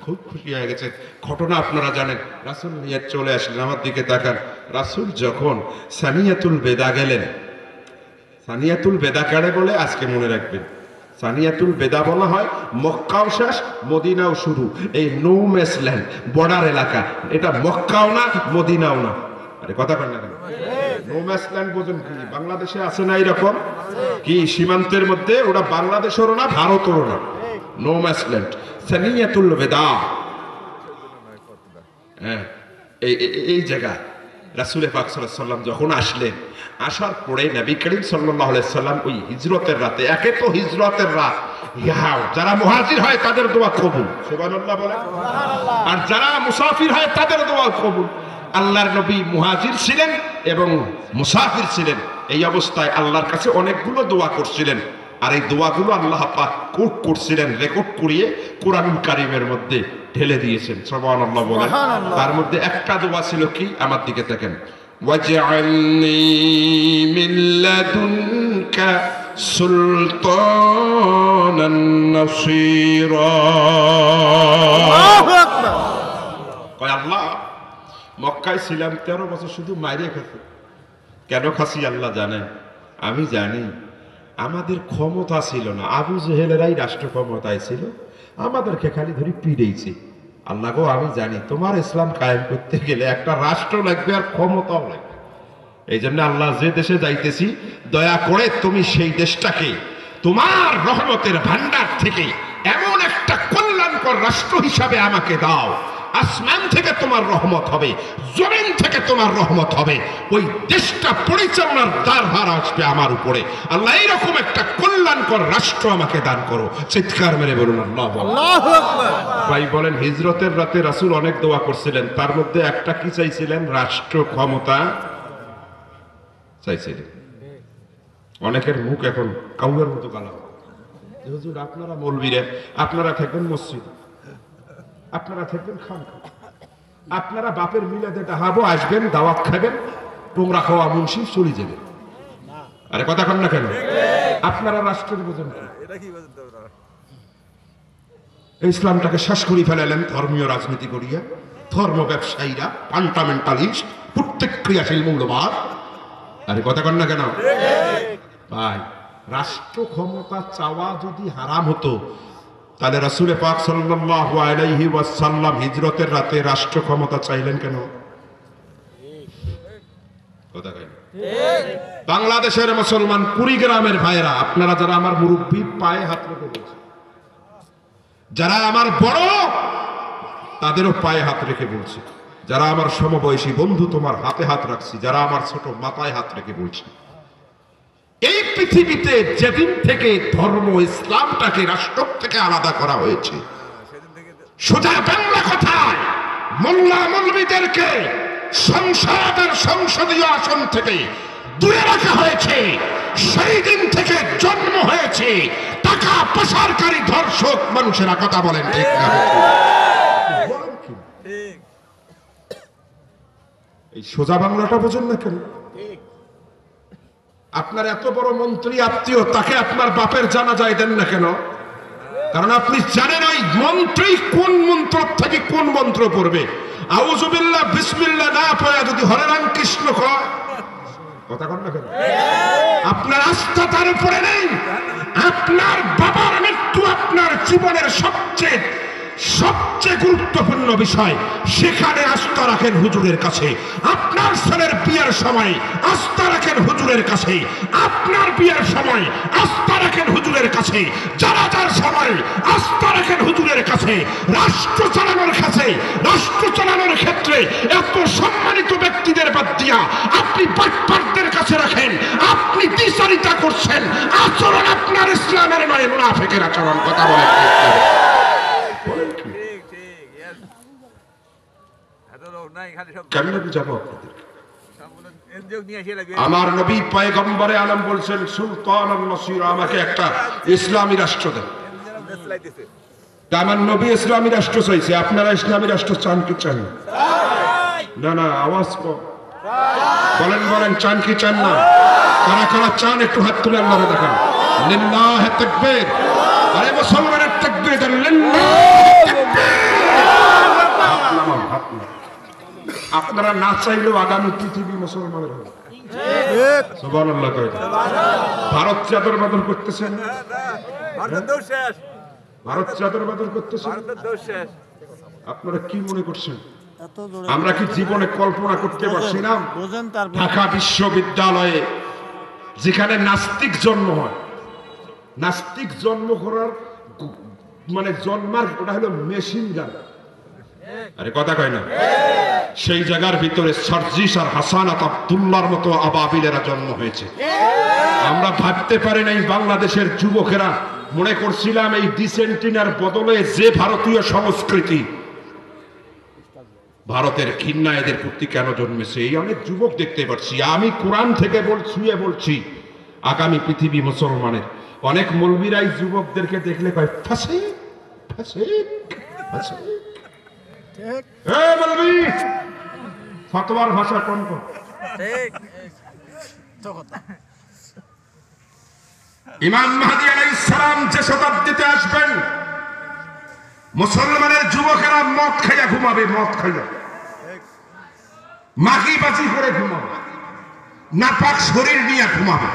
খুব খুশি হয়ে গেছে। ঘটনা আপনারা জানেন। রাসূল নিয়ে চলে আসলেন, আমার দিকে তাকান। রাসূল যখন সানিয়াতুল বেদা গেলেন, সানিয়াতুল বেদা কারে বলে আজকে মনে রাখবেন। সানিয়াতুল বেদা বলা হয় মক্কাও শেষ মদিনাও শুরু, এই নো ম্যাচ ল্যান্ড, বর্ডার এলাকা। এটা মক্কাও না মদিনাও না। আরে কথা কন না কেন? নো ম্যাচ ল্যান্ড বোঝেন কি? বাংলাদেশে আছে না এরকম কি সীমান্তের মধ্যে? ওটা বাংলাদেশেরও না ভারতেরও না, নো ম্যাচ ল্যান্ড। সানিয়াতুল বেদা, হ্যাঁ, এই জায়গা রাসূল পাক সাল্লাল্লাহু আলাইহি ওয়াসাল্লাম যখন আসলেন, আসার পরে নবী করিম সাল্লাল্লাহু আলাইহি সাল্লাম ওই হিজরতের রাতে, একে তো হিজরতের রাত, যারা মুহাজির হয় তাদের দোয়া কবুল, সুবহানাল্লাহ বলেন, আর যারা মুসাফির হয় তাদের দোয়া কবুল। আল্লাহর নবী মুহাজির ছিলেন এবং মুসাফির ছিলেন। এই অবস্থায় আল্লাহর কাছে অনেকগুলো দোয়া করছিলেন, আর এই দোয়াগুলো আল্লাহ পাক কোট করছিলেন, রেকর্ড করিয়ে কোরআনুল কারীমের মধ্যে ঢেলে দিয়েছেন। সুবহানাল্লাহ বলেন। তার মধ্যে একটা দোয়া ছিল কি? আমার দিকে দেখেন, ওয়াজআলনি মিন লাদুনকা সুলতানান নাসীরা। আল্লাহু আকবার। কয় আল্লাহ, মক্কায় ছিলাম 13 বছর, শুধু মাইরে খাচ্ছি। কেন খাচ্ছি আল্লাহ জানেন? আমি জানি আমাদের ক্ষমতা ছিল না, আবু জেহেলেরাই রাষ্ট্র ক্ষমতায় ছিল, আমাদেরকে খালি ধরে পিড়েইছে। আল্লাহ গো, আমি জানি তোমার ইসলাম কায়েম করতে গেলে একটা রাষ্ট্র লাগবে আর ক্ষমতাও লাগবে। এই জন্য আল্লাহ, যে দেশে যাইতেছি দয়া করে তুমি সেই দেশটাকে তোমার রহমতের ভান্ডার থেকে এমন একটা কল্যাণকর রাষ্ট্র হিসাবে আমাকে দাও। আসমান থেকে তোমার রহমত হবে, জমিন থেকে তোমার রহমত হবে, ওই দেশটা পরিচালনার দারভার আসবে আমার উপরে। আল্লাহ, এইরকম একটা কল্যাণকর রাষ্ট্র আমাকে দান করো। চিৎকার মেরে বলুন আল্লাহু আকবার। ভাই বলেন, হিজরতের রাতে রাসূল অনেক দোয়া করছিলেন, তার মধ্যে একটা কি চাইছিলেন? রাষ্ট্র ক্ষমতা চাইছিলেন। অনেকের মুখ এখন কাউয়ের মতো কালা। হুজুর, আপনারা মৌলবীরা, আপনারা থাকবেন মসজিদ, আপনারা থাকবেন খানকা, আপনারা বাপের মিলাদে ডাহাবো, আসবেন, দাওয়াত খাবেন, তোমরা খাওয়া মুন্সি চলে যাবে। আরে কথা কন না কেন? আপনারা রাষ্ট্রের বোঝেন না। ইসলামটাকে শেষ করে ফেলালেন ধর্মীয় রাজনীতি করিয়া। ধর্ম ব্যবসায়ীরা, ফান্ডামেন্টালিস্ট, প্রতিক্রিয়াশীল মৌলবাদ। আরে কথা কন না কেন? ভাই, রাষ্ট্র ক্ষমতা চাওয়া যদি হারাম হতো, তাহলে রাসূল পাক সাল্লাল্লাহু আলাইহি ওয়াসাল্লাম হিজরতের রাতে রাষ্ট্র ক্ষমতা চাইলেন কেন? কথা কই? বাংলাদেশের মুসলমান, কুড়িগ্রামের ভাইরা, আপনারা যারা আমার মুরব্বী, পায়ে হাত রেখে বলছি, যারা আমার বড় তাদেরও পায়ে হাত রেখে বলছি, যারা আমার সমবয়সী বন্ধু তোমার হাতে হাত রাখছি, যারা আমার ছোট মাথায় হাত রেখে বলছি, এই পৃথিবীতে যেদিন থেকে ধর্ম ইসলামটাকে রাষ্ট্র থেকে আলাদা করা হয়েছে, সোজা বাংলা কথায় মোল্লা মৌলবীদেরকে সংসদের সংসদীয় আসন থেকে দূরে রাখা হয়েছে, সেই দিন থেকে জন্ম হয়েছে টাকা পাচারকারী ধর্ষক মানুষেরা। কথা বলেন ঠিক না? এই সোজা বাংলাটা বোঝেন না কেন? আপনার এত বড় মন্ত্রী আত্মীয়, তাকে আপনার বাপের জানাজায় দেন না কেন? কারণ আপনি জানেন ওই ওই মন্ত্রই কোন মন্ত্র থেকে কোন মন্ত্র পড়বে। আউযুবিল্লাহ বিসমিল্লাহ না পড়া যদি হরে রাম কৃষ্ণ কয়, কথা কন না কেন? আপনার আস্থা তার উপরে নেই। আপনার বাবার মৃত্যু আপনার জীবনের সবচেয়ে গুরুত্বপূর্ণ বিষয়, সেখানে আস্থা রাখেন হুজুরের কাছে। আপনার ছেলের বিয়ের সময় আস্থা রাখেন হুজুরের কাছে। আপনার বিয়ের সময় আস্থা রাখেন হুজুরের কাছে। যার সময় আস্থা রাখেন হুজুরের কাছে। রাষ্ট্র চালানোর ক্ষেত্রে এত সম্মানিত ব্যক্তিদের বাদ দিয়া আপনি বাটপারদের কাছে রাখেন। আপনি দ্বিচারিতা করছেন। আচরণ আপনার ইসলামের নয়, মুনাফিকের আচরণ। কথা বলেন কেমনে বুঝাবো আপনাদের? আমার নবী পয়গম্বরে আলম বলছেন, সুলতান নসির, আমাকে একটা ইসলামী রাষ্ট্র দেন। আমার নবী ইসলামী রাষ্ট্র চাইছে, আপনারা ইসলামী রাষ্ট্র চান কি চান না? না, আওয়াজ বলেন চান কি চান না? কারা চান একটু হাত তুলে আল্লাহরে দেখান। লিল্লাহি তাকবীর। আরে মুসলমানের তাকবীর দেন। লিল্লাহি তাকবীর। আপনারা না চাইলেও আগামী পৃথিবী মুসলমানের হবে। সুবহানাল্লাহ কয়। ভারত চাদর বদল করতেছেন, ভারত চাদর বদল করতেছেন। আপনারা কি মনে করছেন আমরা কি জীবনে কল্পনা করতে পারছিলাম ঢাকা বিশ্ববিদ্যালয়ে যেখানে নাস্তিক জন্ম হয়, নাস্তিক জন্ম করার মানে জন্মার ওটা হলো মেশিন গান। আরে কথা কয় না? সেই জায়গার ভিতরে সার্জিস আর হাসানাত আব্দুল্লাহর মতো আবাবিলেরা জন্ম হয়েছে। আমরা ভাবতে পারি নাই বাংলাদেশের যুবকেরা মনে করছিলাম এই ডিসেন্টিনার বদলে যে ভারতীয় সংস্কৃতি, ভারতের ঘৃণা এদের প্রতি কেন জন্মেছে। এই অনেক যুবক দেখতে পাচ্ছি। আমি কোরআন থেকে বলছি আগামী পৃথিবী মুসলমানের। অনেক মৌলবীরাই যুবকদেরকে দেখলে কয় ফাঁসি ফাঁসি ফাঁসি। ফতোয়ার ভাষা কোন কোন? ইমাম মাহদী আলাইহিস সালাম যে শতাব্দীতে আসবেন, মুসলমানের যুবকেরা মদ খাইয়া ঘুমাবে, মদ খাইয়া মাগিবাজি করে ঘুমাবে, নাপাক শরীর নিয়ে ঘুমাবে।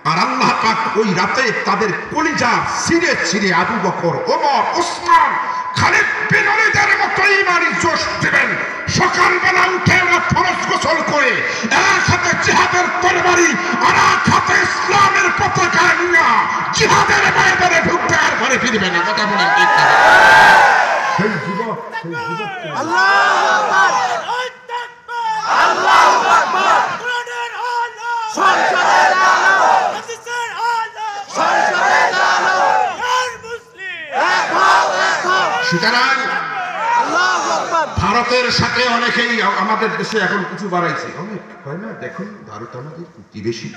আর আল্লাহ পাক ওই রাতে তাদের কলিজা ছিঁড়ে ছিঁড়ে আবু বকর, ওমর, ওসমান, খালিদ বিন ওয়ালিদের মতো ঈমানি জোশ দিবেন। সকালবেলা উঠে ওরা ফরজ গোসল করে এক হাতে জিহাদের তরবারি আর এক হাতে ইসলামের পতাকা নিয়ে জিহাদের ময়দানে ঢুকতে আর ঘরে ফিরবে না। কথা বলেন ঠিক না? সেই যুবক আল্লাহু আকবার, আল্লাহু আকবার, কোরআনের আলো, সংসদের আলো, হাদিসের আলো, সংসদের আলো, আর মুসলিম এক হও, এক হও। সুতরাং ভারতের সাথে অনেকেই আমাদের দেশে এখন কিছু বাড়াইছে, অনেক হয় না। দেখুন, ভারত আমাদের প্রতিবেশী,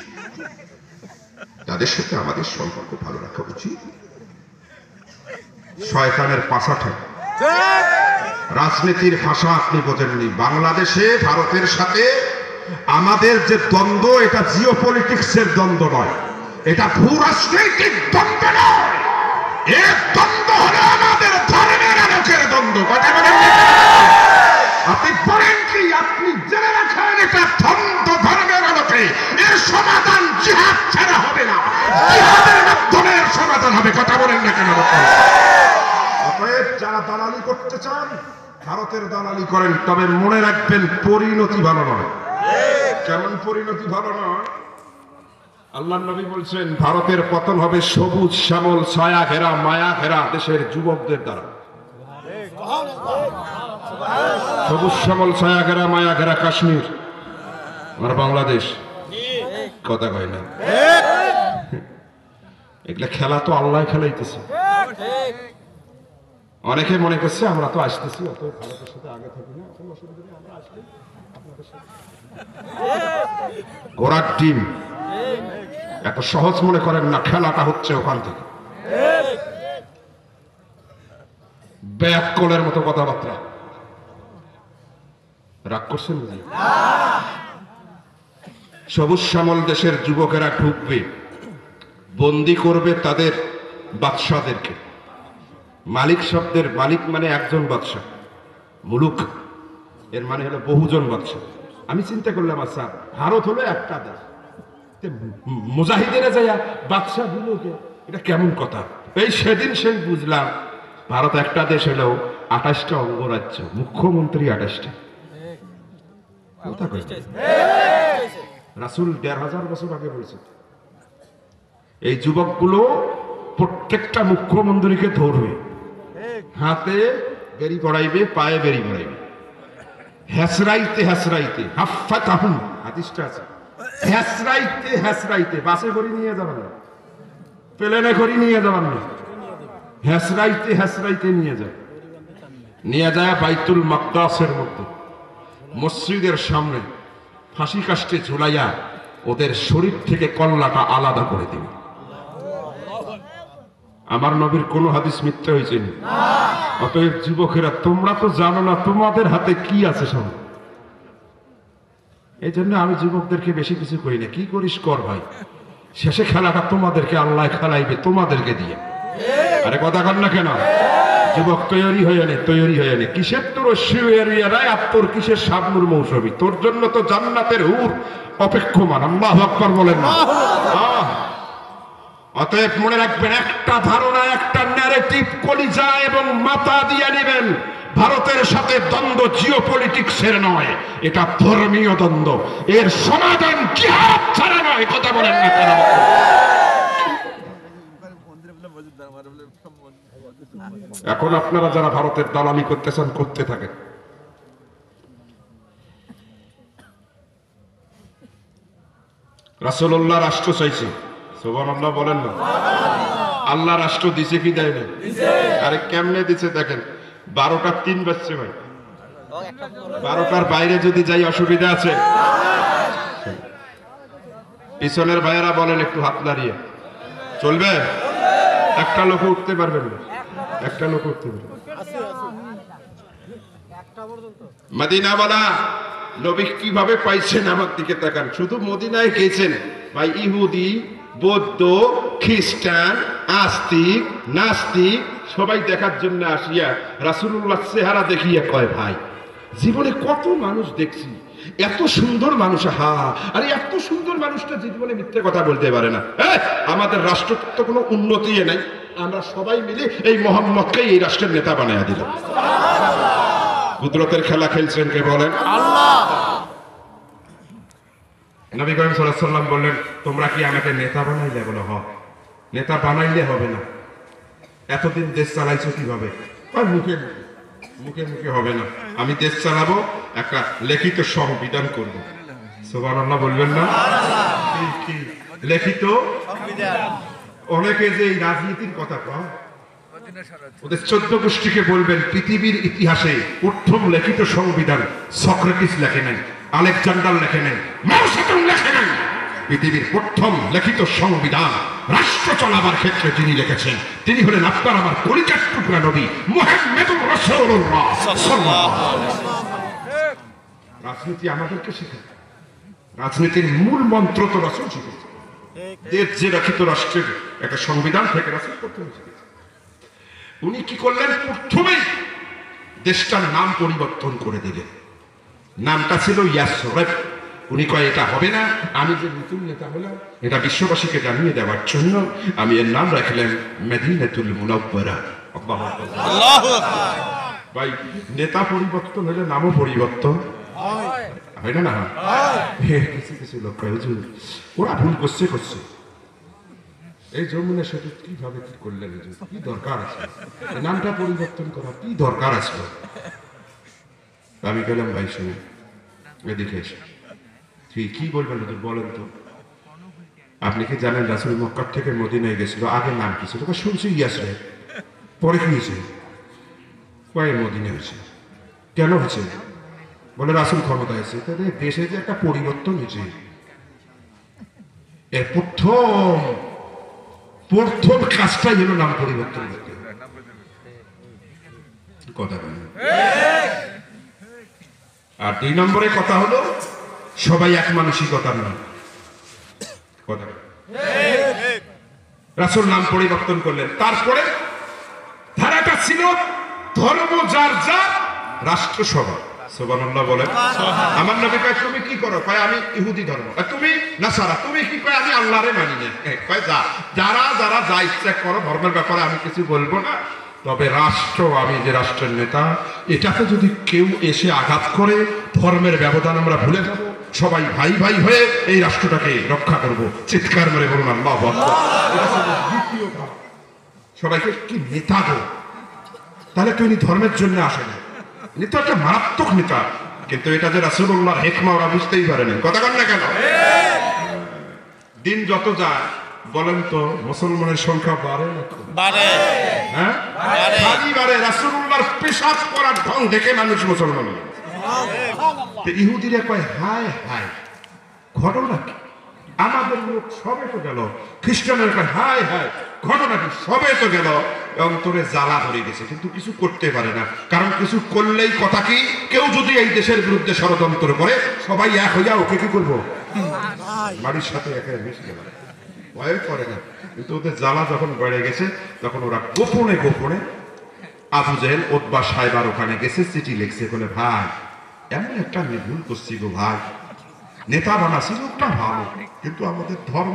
তাদের সাথে আমাদের সম্পর্ক ভালো রাখা উচিত। শয়তানের পাশাটা রাজনীতির ভাষা আপনি বোঝেননি। বাংলাদেশে ভারতের সাথে আমাদের যে দ্বন্দ্ব, এটা জিওপলিটিক্সের দ্বন্দ্ব নয়, এটা ভূ রাজনৈতিক দ্বন্দ্ব নয়। এর দ্বন্দ্ব হলো আমাদের ধর্মের আলোকের দ্বন্দ্ব। কথা বলেন, আপনি বলেন কি? আপনি জেনে রাখেন, এটা দ্বন্দ্ব ধর্মের আলোকে। এর সমাধান জিহাদ ছাড়া হবে না, জিহাদের মাধ্যমে এর সমাধান হবে। কথা বলেন না কেন? অতএব যারা দালালি করতে চান, ভারতের দালালি করেন, তবে মনে রাখবেন পরিণতি ভালো নয়। কেমন পরিণতি ভালো নয়? আল্লাহর নবী বলছেন ভারতের পতন হবে সবুজ শ্যামল ছায়া ঘেরা মায়া ঘেরা দেশের যুবকদের দ্বারা। সবুজ শ্যামল ছায়া ঘেরা মায়া ঘেরা কাশ্মীর আর বাংলাদেশ। কথা কয় না? এগুলা খেলা তো আল্লাহ খেলাইতেছে। অনেকে মনে করছে আমরা তো আসতেছি, অত ভারতের সাথে আগে থাকি না, ঘোড়ার টিম। এত সহজ মনে করেন না, খেলাটা হচ্ছে ওখান থেকে। ব্যাককলের মতো কথাবার্তা। রাগ করছেন বুঝি? সবুজ শ্যামল দেশের যুবকেরা ঢুকবে, বন্দি করবে তাদের বাদশাদেরকে। মালিক শব্দের মালিক মানে একজন বাদশা, মুলুক এর মানে হলো বহুজন বাদশা। আমি চিন্তা করলাম, আচ্ছা ভারত হলো একটা দেশ, মুজাহিদেরা যাইয়া বাদশা দিলকে, এটা কেমন কথা? এই সেদিন সেই বুঝলাম ভারত একটা দেশ হলেও 28টা অঙ্গরাজ্য, মুখ্যমন্ত্রী 28টা। রাসূল 1500 বছর আগে বলছে এই যুবকগুলো প্রত্যেকটা মুখ্যমন্ত্রীকে ধরবে, হাতে বেরি পড়াইবে, পায়ে বেরি পড়াইবে, হেসরাইতে হেসরাইতে হাফাতাহুম, হাদিসটা আছে, হেসরাইতে হেসরাইতে, বাসে করে নিয়ে যাবেন না, প্লেনে করে নিয়ে যাবেন না, হেসরাইতে হেসরাইতে নিয়ে যায় বাইতুল মাকদাসের মধ্যে মসজিদের সামনে ফাঁসি কাষ্টে ঝুলাইয়া ওদের শরীর থেকে কল্লাটা আলাদা করে দিবে। আমার নবীর কোন হাদিস মিথ্যা হয়েছে না। অতএব যুবকেরা, তোমরা তো জানো না তোমাদের হাতে কি আছে সব। এই জন্য আমি যুবকদেরকে বেশি কিছু করি না, কি করিস কর ভাই, শেষে খেলাটা তোমাদেরকে আল্লাহ খেলাইবে তোমাদেরকে দিয়ে। আরে কথা কর না কেন? যুবক তৈরি হয়ে নে, কিসের তোর শিরায় আর তোর কিসের শাবনুর মৌসুমী, তোর জন্য তো জান্নাতের হুর অপেক্ষমান। আল্লাহু আকবার বলেন না? অতএব মনে রাখবেন, একটা ধারণা, একটা ন্যারেটিভ কলিজা এবং মাথা দিয়ে নেবেন। ভারতের সাথে দ্বন্দ্ব জিওপলিটিক্সের নয়, এটা ধর্মীয় দ্বন্দ্ব, এর সমাধান জিহাদ ছাড়া নয়। কথা বলেন না কেন? এখন আপনারা যারা ভারতের দালালি করতে চান করতে থাকেন। রাসূলুল্লাহ রাষ্ট্র চাইছে, সুবহানাল্লাহ বলেন না? আল্লাহ রাষ্ট্র দিছে কি দেয় না? আরে কেমনে দিছে দেখেন, 12টা 3 বাজছে ভাই, 12টার বাইরে যদি যাই অসুবিধা আছে? পিছনের ভাইয়েরা বলেন একটু হাত নাড়িয়ে, চলবে? একটা লোক উঠতে পারবেন না, একটা লোক উঠতে পারবেন। মদিনাওয়ালা নবী কিভাবে পাইছেন আমার দিকে তাকান। শুধু মদিনায় গেছেন ভাই, ইহুদি, বৌদ্ধ, খ্রিস্টান, আস্তিক, নাস্তিক সবাই দেখার জন্য আসিয়া রাসূলুল্লাহ চেহারা দেখিয়া কয়, ভাই জীবনে কত মানুষ দেখছি, এত সুন্দর মানুষ, আরে এত সুন্দর মানুষটা জীবনে মিথ্যে কথা বলতে পারে না। আমাদের রাষ্ট্র তো কোনো উন্নতি নাই, আমরা সবাই মিলে এই মোহাম্মদকে এই রাষ্ট্রের নেতা বানায়া দিলাম। কুদরতের খেলা খেলছেন কে বলেন? আল্লাহ। নবী করিম সাল্লাল্লাহু আলাইহি ওয়াসাল্লাম বললেন, তোমরা কি আমাকে নেতা বানাইলে? বলো হ। নেতা বানাইলে হবে না, এতদিন দেশ চালাইছো কিভাবে? মুখে মুখে মুখে হবে না, আমি দেশ চালাবো, একটা লিখিত সংবিধান করব। সুবহানাল্লাহ বলবেন না? কি লিখিত সংবিধান? অনেকে যে এই রাজনীতির কথা কয়, ওদের 14 গোষ্ঠীকে বলবেন, পৃথিবীর ইতিহাসে প্রথম লিখিত সংবিধান সক্রেটিস লেখে নাই, আলেকজান্ডার লেখে নাই, মাও সেতুং লেখে নাই। পৃথিবীর প্রথম লিখিত সংবিধান রাষ্ট্র চালাবার ক্ষেত্রে যিনি লিখেছেন তিনি হলেন আপনার আমার কলিজার টুকরা নবী মুহাম্মদুর রাসূলুল্লাহ সাল্লাল্লাহু আলাইহি ওয়াসাল্লাম। রাজনীতি আমাদেরকে শেখায়, রাজনীতির মূল মন্ত্র তো রাসূল শিখিয়েছেন। দেশ যে লিখিত রাষ্ট্রের একটা সংবিধান থেকে রাসূল প্রথমে শিখিয়েছেন। উনি কি করলেন? প্রথমেই দেশটার নাম পরিবর্তন করে দিলেন। নামটা ছিল ইয়াসরিব। উনি কয়, এটা হবে না, আমি যে নতুন নেতা হলাম এটা বিশ্ববাসীকে জানিয়ে দেওয়ার জন্য আমি এর নাম রাখলাম মদিনাতুল মুনাওয়ারা। আল্লাহু আকবার। ভাই নেতা পরিবর্তন হলে নামও পরিবর্তন হয় না? না কিছু কিছু লোক কয়, হুজুর ওরা ভুল করছে। এই যমুনার সাথে কিভাবে কি করলেন? কি দরকার আছে নামটা পরিবর্তন করা? কি দরকার আছে? আমি গেলাম, ভাই শুনে এদিকে এসে কি বলবেন হুজুর বলেন তো? আপনি কি জানেন রাসূল মক্কা থেকে মদিনায় গেছিল, আগে নাম কি ছিল? শুনছি ইয়াসরিব, পরে কি হয়েছে? কয় মদিনা হয়েছে। কেন হয়েছে? বলে রাসূল ক্ষমতায় এসেছে, তাদের দেশে যে একটা পরিবর্তন হয়েছে। এর প্রথম কাজটাই হলো নাম পরিবর্তন করতে। কথা বলেন। আর 2 নম্বরের কথা হলো সবাই এক মানসিকতার নয়। কথা রাসূল নাম পরিবর্তন করলেন। তারপরে ধারাটা ছিল ধর্ম যার যার, রাষ্ট্রসভা। সুবহানাল্লাহ বলেন। আমার নবী কয় তুমি কি করো? কয় আমি ইহুদি ধর্ম। আর তুমি নাসারা। তুমি কি? কয় আমি আল্লাহরে মানি না। কয় যারা যারা যা ইচ্ছা করো ধর্মের ব্যাপারে আমি কিছু বলবো না, তবে রাষ্ট্র, আমি যে রাষ্ট্রের নেতা, এটাতে যদি কেউ এসে আঘাত করে ধর্মের ব্যবধান আমরা ভুলে যাব, সবাই ভাই ভাই হয়ে এই রাষ্ট্রটাকে রক্ষা করব। চিৎকার মেরে বলুন আল্লাহু আকবার। এটা ছিল দ্বিতীয় ধাপ। সবাইকে কি নেতা গো, তাহলে তো ইনি ধর্মের জন্য আসে না, ইনি তো একটা মারাত্মক নেতা। কিন্তু এটা যে রাসূলুল্লাহর হিকমা ওরা বুঝতেই পারেনি। কথা কন না কেন? দিন যত যায় বলেন তো মুসলমানের সংখ্যা বাড়ে না বাড়ে? হ্যাঁ, খালি বাড়ে। রাসূলুল্লাহর পেশাব করার ঢং দেখে মানুষ মুসলমান হয়ে গেছে। তো ইহুদিরা কয় হায় হায়, ঘটনা কি? আমাদের লোক সবে তো গেল। খ্রিস্টানের কয় হায় হায়, ঘটনা কি? সবে তো গেল। অন্তরে জ্বালা ধরে গেছে, কিন্তু কিছু করতে পারে না। কারণ কিছু করলেই কথা কি, কেউ যদি এই দেশের বিরুদ্ধে ষড়যন্ত্র করে সবাই এক হইয়া ওকে কি করবো, বাড়ির সাথে একে মিশে গেল। ভয় করে না, কিন্তু ওদের জ্বালা যখন বেড়ে গেছে তখন ওরা গোপনে গোপনে আবু জেহেল, উতবা সাহেবার ওখানে গেছে, চিঠি লিখছে, বলে ভাই এমন একটা আমি ভুল করছি গো ভাই, নেতা বানাচ্ছি, লোকটা ভালো, কিন্তু আমাদের ধর্ম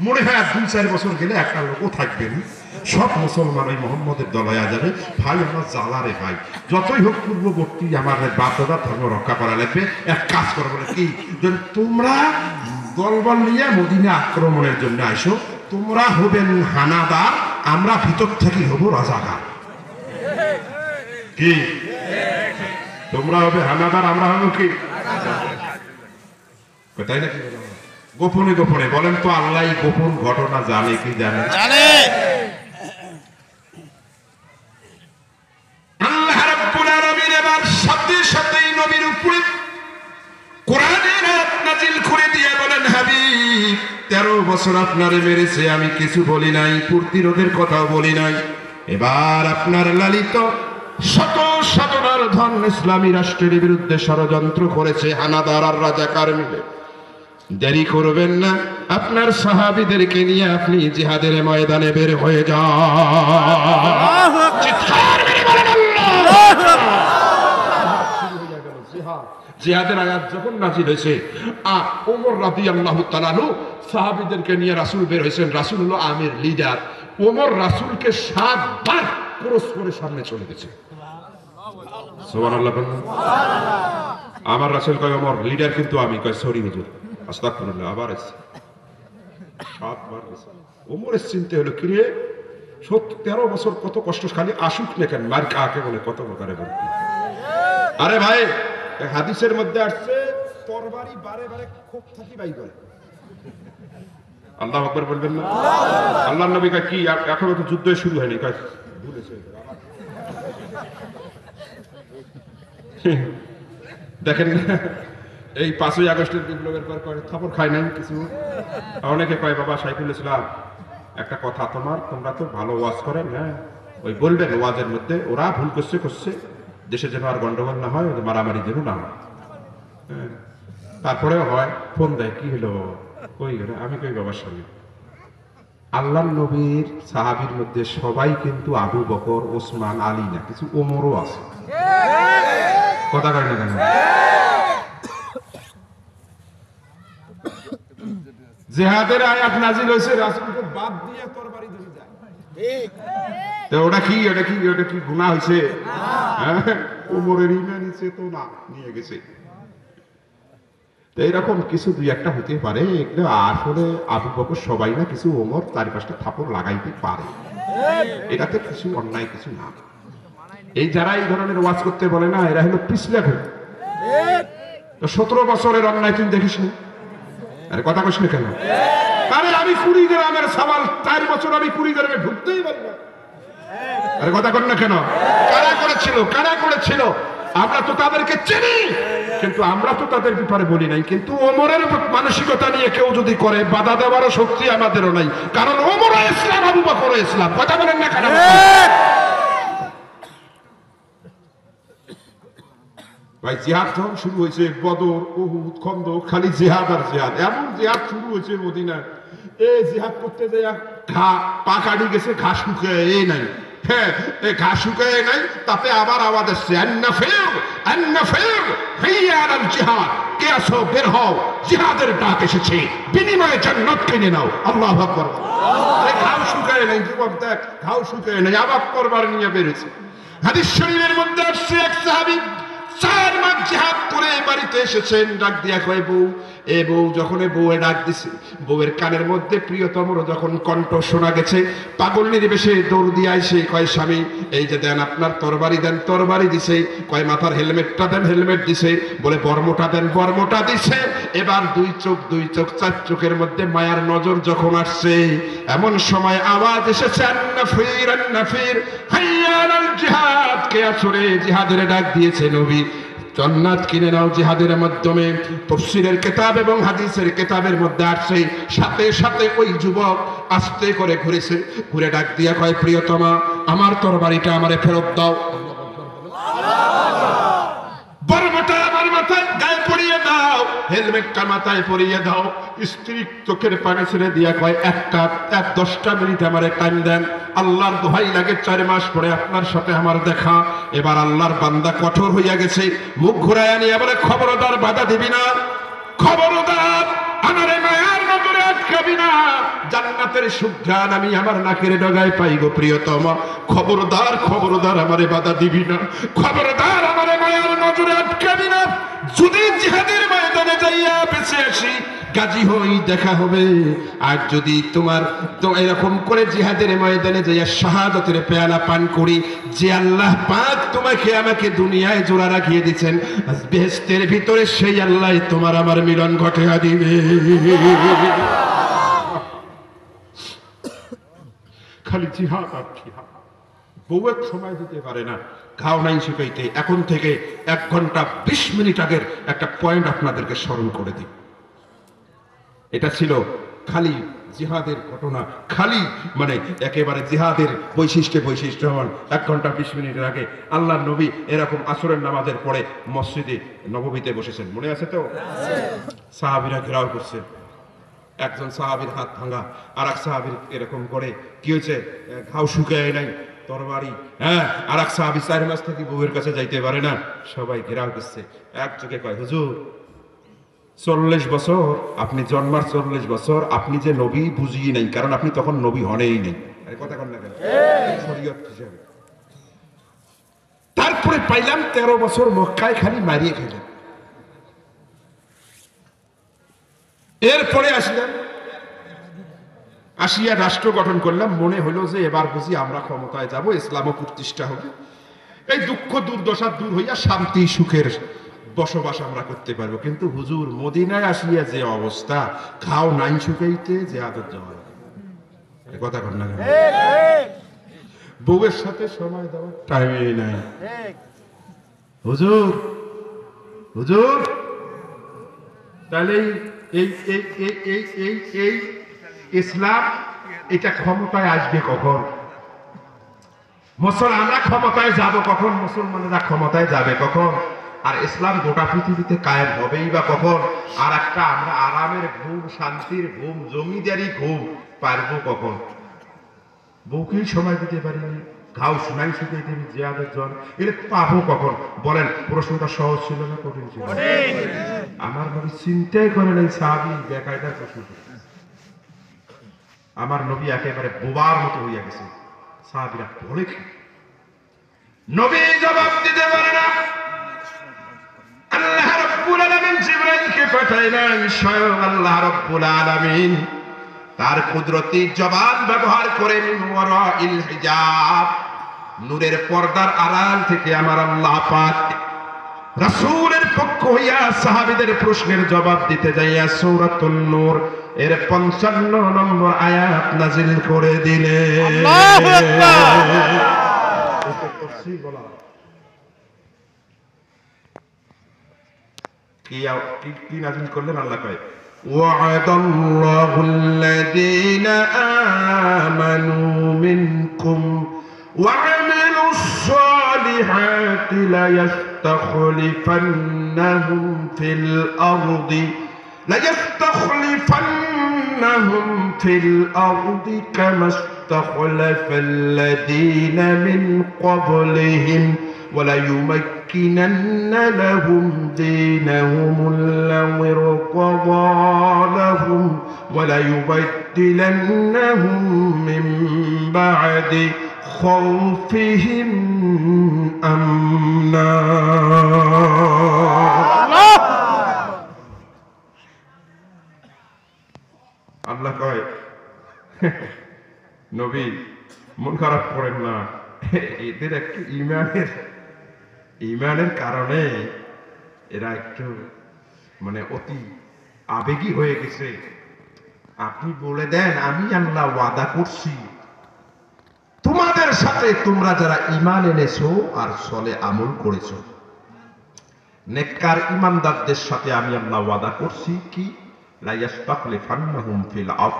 মনে হয় আর 2-4 বছর গেলে একটা লোকও থাকবে না, সব মুসলমান ওই মোহাম্মদের দলাইয়া যাবে। ভাই আমার জ্বালা রে ভাই, যতই হোক পূর্ববর্তী আমার বাপ দাদার ধর্ম রক্ষা করা লাগবে। এক কাজ করো, বলে কি, তোমরা দলবল নিয়ে মদিনা আক্রমণের জন্য আইসো, তোমরা হবেন হানাদার, আমরা ভিতর থেকে হব রাজাকার। কি তোমরা হবে হানাদার, আমরা হব কি? তাই নাকি? গোপনে গোপনে বলেন তো, আল্লাহ গোপন ঘটনা জানে কি জানে? আল্লাহ রাব্বুল আলামিন এবার সাথে সাথেই নবীর উপরে কোরআনের আয়াত নাযিল করে দিয়ে বলেন, হাবিব 13 বছর আপনারে মেরেছে, আমি কিছু বলি নাই, প্রতিরোধের কথাও বলি নাই। এবার আপনার লালিত শত শতবার ধন ইসলামী রাষ্ট্রের বিরুদ্ধে ষড়যন্ত্র করেছে হানাদার আর রাজাকার মিলে। দেরি করবেন না, আপনার সাহাবীদেরকে নিয়ে আপনি জিহাদের ময়দানে বের হয়ে যান। চিৎকার মেরে বলেন আল্লাহ। জিহাদের আয়াত যখন নাযিল হয়েছে, ওমর রাদিয়াল্লাহু তাআলা আনহু সাহাবীদেরকে নিয়ে রাসূল বের হয়েছেন। রাসূল হলো আমির, লিডার। ওমর রাসূলকে 7 বার ক্রস করে সামনে চলে গেছে। সুবহানাল্লাহ। আমার রাসূল কয় ওমর লিডার, কিন্তু আমি কয় সরি হুজুর, আস্তাগফিরুল্লাহ। আবার এসে 7 বার গেছে। ওমরের চিন্তা হলো, কিরে 13 বছর কত কষ্ট, খালি আসুক না কেন, মার কাকে বলে কত প্রকারে বলে। আরে ভাই, হাদিসের মধ্যে আসছে তরবারি বারে বারে খুব থাকি বাই করে। আল্লাহু আকবার বলবেন না? আল্লাহর নবী কয় কি, এখনো তো যুদ্ধ শুরু হয়নি, কয় ভুলেছে। দেখেন এই 5ই আগস্টের বিপ্লবের পর কয় খবর খায় নাই কিছু। অনেকে কয় বাবা সাইফুল ইসলাম একটা কথা, তোমরা তো ভালো ওয়াজ করেন, হ্যাঁ ওই বলবেন ওয়াজের মধ্যে ওরা ভুল করছে, দেশে যেন আর গন্ডগোল না হয়, ওদের মারামারি যেন না হয়। তারপরেও হয়, ফোন দেয়, কি হলো, কই গেলে? আমি কই বাবার সঙ্গে। আল্লাহর নবীর সাহাবীর মধ্যে সবাই কিন্তু আবু বকর, ওসমান, আলী না, কিছু ওমরও আছে। কথা কয় না কেন? জিহাদের আয়াত নাযিল হয়েছে, রাসূলকে বাদ দিয়ে তরবারি ধরে যায়। ঠিক তো ওটা কি গুনাহ হয়েছে? ওমরের ঈমানি চেতনা নিয়ে গেছে। তো এরকম কিছু 2-1টা হতে পারে, এগুলো আসলে আবু বকর সবাই না, কিছু ওমর 4-5টা থাপড় লাগাইতে পারে, এটাতে কিছু অন্যায় কিছু না। এই যারা এই ধরনের ওয়াজ করতে বলে না, এরা হলো পিছলে ঘুরে। তো 17 বছরের অন্যায় তুই দেখিস না? আরে কথা কইস না কেন? আরে আমি কুড়িগ্রামের সওয়াল, 4 বছর আমি কুড়িগ্রামে ঢুকতেই পারি না। আরে কথা কর না কেন? কারা করেছিল? আমরা তো তাদেরকে চিনি, কিন্তু আমরা তো তাদের ব্যাপারে বলি নাই। কিন্তু ওমরের মানসিকতা নিয়ে কেউ যদি করে, বাধা দেওয়ারও শক্তি আমাদেরও নাই, কারণ ওমরও ইসলাম, আবু বকরও ইসলাম। কথা বলেন না কেন? ভাই জিহাদ যখন শুরু হয়েছে, বদর, উহুদ, খন্দক, খালি জিহাদ আর জিহাদ। এমন জিহাদ শুরু হয়েছে মদিনায়, এই জিহাদ করতে যাইয়া পা কাটি গেছে, ঘাস শুকিয়ে এই নাই, হ্যাঁ, এই ঘা শুকায় নাই, তাতে আবার আওয়াজ আসছে আন্নাফির হাইয়া আলাল জিহাদ, কে আসো বের হও, জিহাদের ডাক এসেছে, বিনিময়ে জান্নাত কিনে নাও। আল্লাহু আকবার। আরে ঘাও শুকায় নাই, যুবক দেখ, ঘাও শুকায় নাই, আবার করবার নিয়ে বেরিয়েছে। হাদিস শরীফের মধ্যে আসছে এক সাহাবী 4 মাস জিহাদ করে বাড়িতে এসেছেন, ডাক দিয়া কয় বউ, এ বউ, যখন বউয়ে ডাক দিছে, বউয়ের কানের মধ্যে প্রিয়তমর যখন কণ্ঠ শোনা গেছে, পাগল নির্বেশে দৌড় দিয়ে আইসে কয় স্বামী, এই যে দেন আপনার তরবারি দেন, তরবারি দিছে। কয় মাথার হেলমেটটা দেন, হেলমেট দিছে। বলে বর্মটা দেন, বর্মটা দিছে। এবার দুই চোখ 4 চোখের মধ্যে মায়ার নজর যখন আসছে, এমন সময় আওয়াজ এসেছে আন্নাফির আন্নাফির হাইয়া আলাল জিহাদ, কে আসরে জিহাদের ডাক দিয়েছে নবী, জান্নাত কিনে নাও জিহাদের মাধ্যমে। তাফসীরের কিতাব এবং হাদিসের কিতাবের মধ্যে আসছে, সাথে সাথে ওই যুবক আস্তে করে ঘুরেছে, ঘুরে ডাক দিয়া কয় প্রিয়তমা, আমার তরবারিটা আমারে ফেরত দাও, বর্মটা আমার মাথায় গায়ে পরিয়ে দাও, হেলমেটটা মাথায় পরিয়ে দাও। স্ত্রী চোখের পানি ছেড়ে দিয়া কয় 10টা মিনিট আমারে টাইম দেন, আল্লাহর দোহাই লাগে 4 মাস পরে আপনার সাথে আমার দেখা। এবার আল্লাহর বান্দা কঠোর হইয়া গেছে, মুখ ঘুরাইয়া নিয়ে বলে খবরদার বাধা দিবি না, খবরদার আমারে মায়ার নজরে আটকাবি না, জান্নাতের সুঘ্রাণ আমি আমার নাকের ডগায় পাইব প্রিয়তমা, খবরদার খবরদার আমারে বাধা দিবি না, খবরদার আমারে মায়ার নজরে আটকাবি না। যদি জিহাদের ময়দানে যাইয়া বেঁচে আসি, গাজী হই, দেখা হবে। আর যদি তোমার তো এরকম করে জিহাদের ময়দানে যাইয়া শাহাদাতের পেয়ালা পান করি, যে আল্লাহ পাক তোমাকে আমাকে দুনিয়ায় জোড়া রাখিয়ে দিয়েছেন বেহেশতের ভিতরে, সেই আল্লাহ তোমার আমার মিলন ঘটিয়া দিবে। খালি জিহাদ আর জিহাদ। বউয়ের সময় দিতে পারে না, ঘাও নাই শুকাইতে। এখন থেকে 1 ঘন্টা 20 মিনিট আগের একটা পয়েন্ট আপনাদেরকে স্মরণ করে দিই। এটা ছিল খালি জিহাদের ঘটনা, খালি মানে একেবারে জিহাদের বৈশিষ্ট্যবান। 1 ঘন্টা 20 মিনিটের আগে আল্লাহর নবী এরকম আসরের নামাজের পরে মসজিদে নববীতে বসেছেন, মনে আছে তো? সাহাবীরা ঘেরাও করছে, একজন সাহাবীর হাত ভাঙা, আর এক সাহাবীর এরকম করে কি হয়েছে, ঘাও শুকায় নাই, তরবারি। হ্যাঁ, আর এক সাহাবী 4 মাস থেকে বউয়ের কাছে যাইতে পারে না, সবাই ঘেরাও করছে। এক চোখে কয়, হুজুর 40 বছর আপনি জন্মার 40 বছর আপনি যে নবী বুঝিয়ে নাই, কারণ আপনি তখন নবী হনেই নেই। আরে কথা কন না কেন, শরীয়ত হিসাবে। তারপরে পাইলাম 13 বছর মক্কায় খালি মারিয়ে খেলেন। এরপরে আসিয়া রাষ্ট্র গঠন করলাম, মনে হলো যে এবার বুঝি আমরা ক্ষমতায় যাব, ইসলামও প্রতিষ্ঠা হবে, এই দুঃখ দুর্দশা দূর হইয়া শান্তি সুখের বসবাস আমরা করতে পারবো। কিন্তু হুজুর মদিনায় আসিয়া যে অবস্থা, খাও নাই শুকাইতে যে আদর যাওয়া, কথা কর না, বউয়ের সাথে সময় দেওয়ার টাইমই নাই। হুজুর হুজুর তাহলে এই এই এই এই এই এই ইসলাম এটা ক্ষমতায় আসবে কখন? আমরা ক্ষমতায় যাব কখন? মুসলমানেরা ক্ষমতায় যাবে কখন? আর ইসলাম গোটা পৃথিবীতে কায়েম হবেই বা কখন? আর একটা আমরা আরামের ঘুম, শান্তির ঘুম, জমিদারি ঘুম পারবো কখন? বউকেই সময় দিতে পারিনি, ঘাও শুনাই শুকাইতে জিহাদের জন, এটা পাবো কখন? বলেন, প্রশ্নটা সহজ ছিল না কঠিন ছিল? আমার নবী চিন্তাই করে নাই সাহাবী বেকায়দার প্রশ্ন। আমার নবী একেবারে বোবার মতো হইয়া গেছে। সাহাবীরা বলে কি, নবী জবাব দিতে পারে না। আল্লাহ রাব্বুল আলামিন জিবরাইলকে পাঠাইলেন, স্বয়ং আল্লাহ রাব্বুল আলামিন তার কুদরতি জবান ব্যবহার করে মিন ওয়ারাইল হিজাব, নূরের পর্দার আড়াল থেকে আমার আল্লাহ পাক রাসূলের পক্ষ হইয়া সাহাবীদের প্রশ্নের জবাব দিতে যাইয়া সূরাতুন নূর এর 55 নম্বর আয়াত নাযিল করে দিলেন। আল্লাহু আকবার। এটা তাফসীর বলা কি নাযিল করলেন? আল্লাহ কয়, ওয়া'দাল্লাহুল্লাযীনা আমানু মিনকুম وعملوا الصالحات ليستخلفنهم في الأرض كما استخلف الذين من قبلهم وليمكنن لهم دينهم الذي ارتضى لهم وليبدلنهم من بعد خوفهم أمنا আল্লাহ কয় নবী মন খারাপ করেন না, এদের একটু ইমানের কারণে এরা একটু মানে অতি আবেগী হয়ে গেছে। আপনি বলে দেন আমি আল্লাহ ওয়াদা করছি তোমাদের সাথে তোমরা যারা ঈমান এনেছো আর সলে আমল করেছো, নেককার ঈমানদারদের সাথে আমি আল্লাহ ওয়াদা করছি কি লা ইয়াস্তাখলিফান্নাহুম ফিল আরদ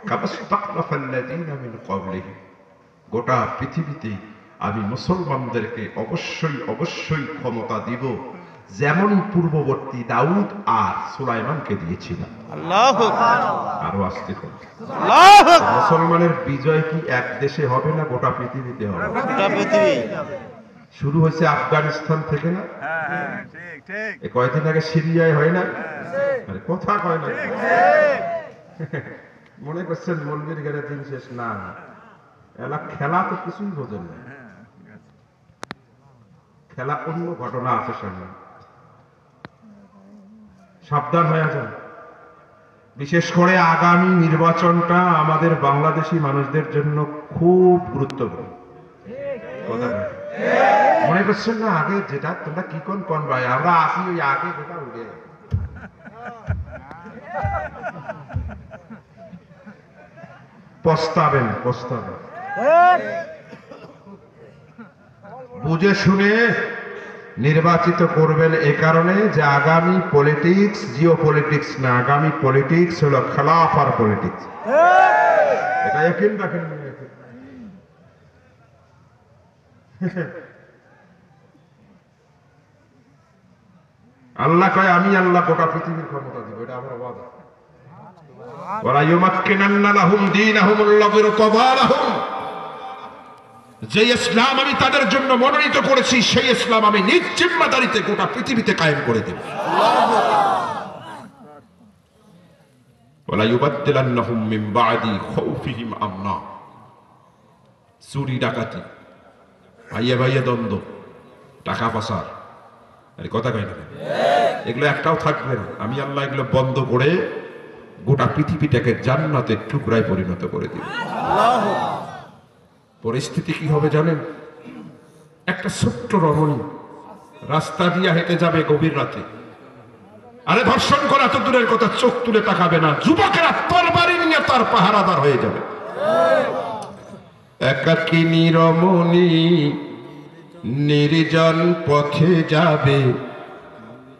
কামা ইসতাখলাফাল্লাযীনা মিন ক্বাবলিহিম। গোটা পৃথিবীতে আমি মুসলমানদেরকে অবশ্যই ক্ষমতা দিব, যেমন পূর্ববর্তী দাউদ আর সুলাইমানকে দিয়েছিলাম। আল্লাহু আকবার। আরো আসতে হবে। আল্লাহু আকবার। মুসলমানের বিজয় কি এক দেশে হবে না গোটা পৃথিবীতে হবে? গোটা পৃথিবী। শুরু হয়েছে আফগানিস্তান থেকে না? ঠিক ঠিক। এই কয়েকদিন আগে সিরিয়ায় হয় না? আরে কথা কয় না। মনে করছেন মলবির ঘরে দিন শেষ না, এলা খেলা তো কিছুই বোঝেন না। খেলা অন্য ঘটনা আছে সামনে, সাবধান হয়ে যান। বিশেষ করে আগামী নির্বাচনটা আমাদের বাংলাদেশি মানুষদের জন্য খুব গুরুত্বপূর্ণ। কথা বলেন। মনে করছেন না আগে যেটা তোমরা কি কোন ভাই আমরা আসি ওই আগে যেটা উঠে পস্তাবেন বুঝে শুনে নির্বাচিত করবেন, এ কারণে যে আগামী পলিটিক্স জিও পলিটিক্স না, আগামী পলিটিক্স হলো খেলাফার পলিটিক্স। এটা একদিন রাখেন। আল্লাহ কয় আমি আল্লাহ গোটা পৃথিবীর ক্ষমতা দিব, এটা আমার ওয়াদা। ওয়ালা ইউমাক্কিনান্না লাহুম দীনাহুম আল্লাযী ইরতাদা লাহুম। যে ইসলাম আমি তাদের জন্য মনোনীত করেছি সেই ইসলাম আমি নিজ জিম্মাদারিতে গোটা পৃথিবীতে কায়েম করে দেব। ওয়ালা ইউবাদদিলান্নাহুম মিন বা'দি খাউফিহিম আমনা। চুরি ডাকাতি, ভাইয়া দ্বন্দ্ব, টাকা পাচার, আরে কথা কয় না, এগুলো একটাও থাকবে না। আমি আল্লাহ এগুলো বন্ধ করে গোটা পৃথিবীটাকে জান্নাতের টুকরায় পরিণত করে দিব। পরিস্থিতি কি হবে জানেন? একটা ছোট্ট রমণী রাস্তা দিয়ে হেঁটে যাবে গভীর রাতে, আরে ধর্ষণ করা তো দূরের কথা, চোখ তুলে তাকাবে না, যুবকেরা তরবারি নিয়ে তার পাহারাদার হয়ে যাবে। একাকিনী রমণী নির্জন পথে যাবে,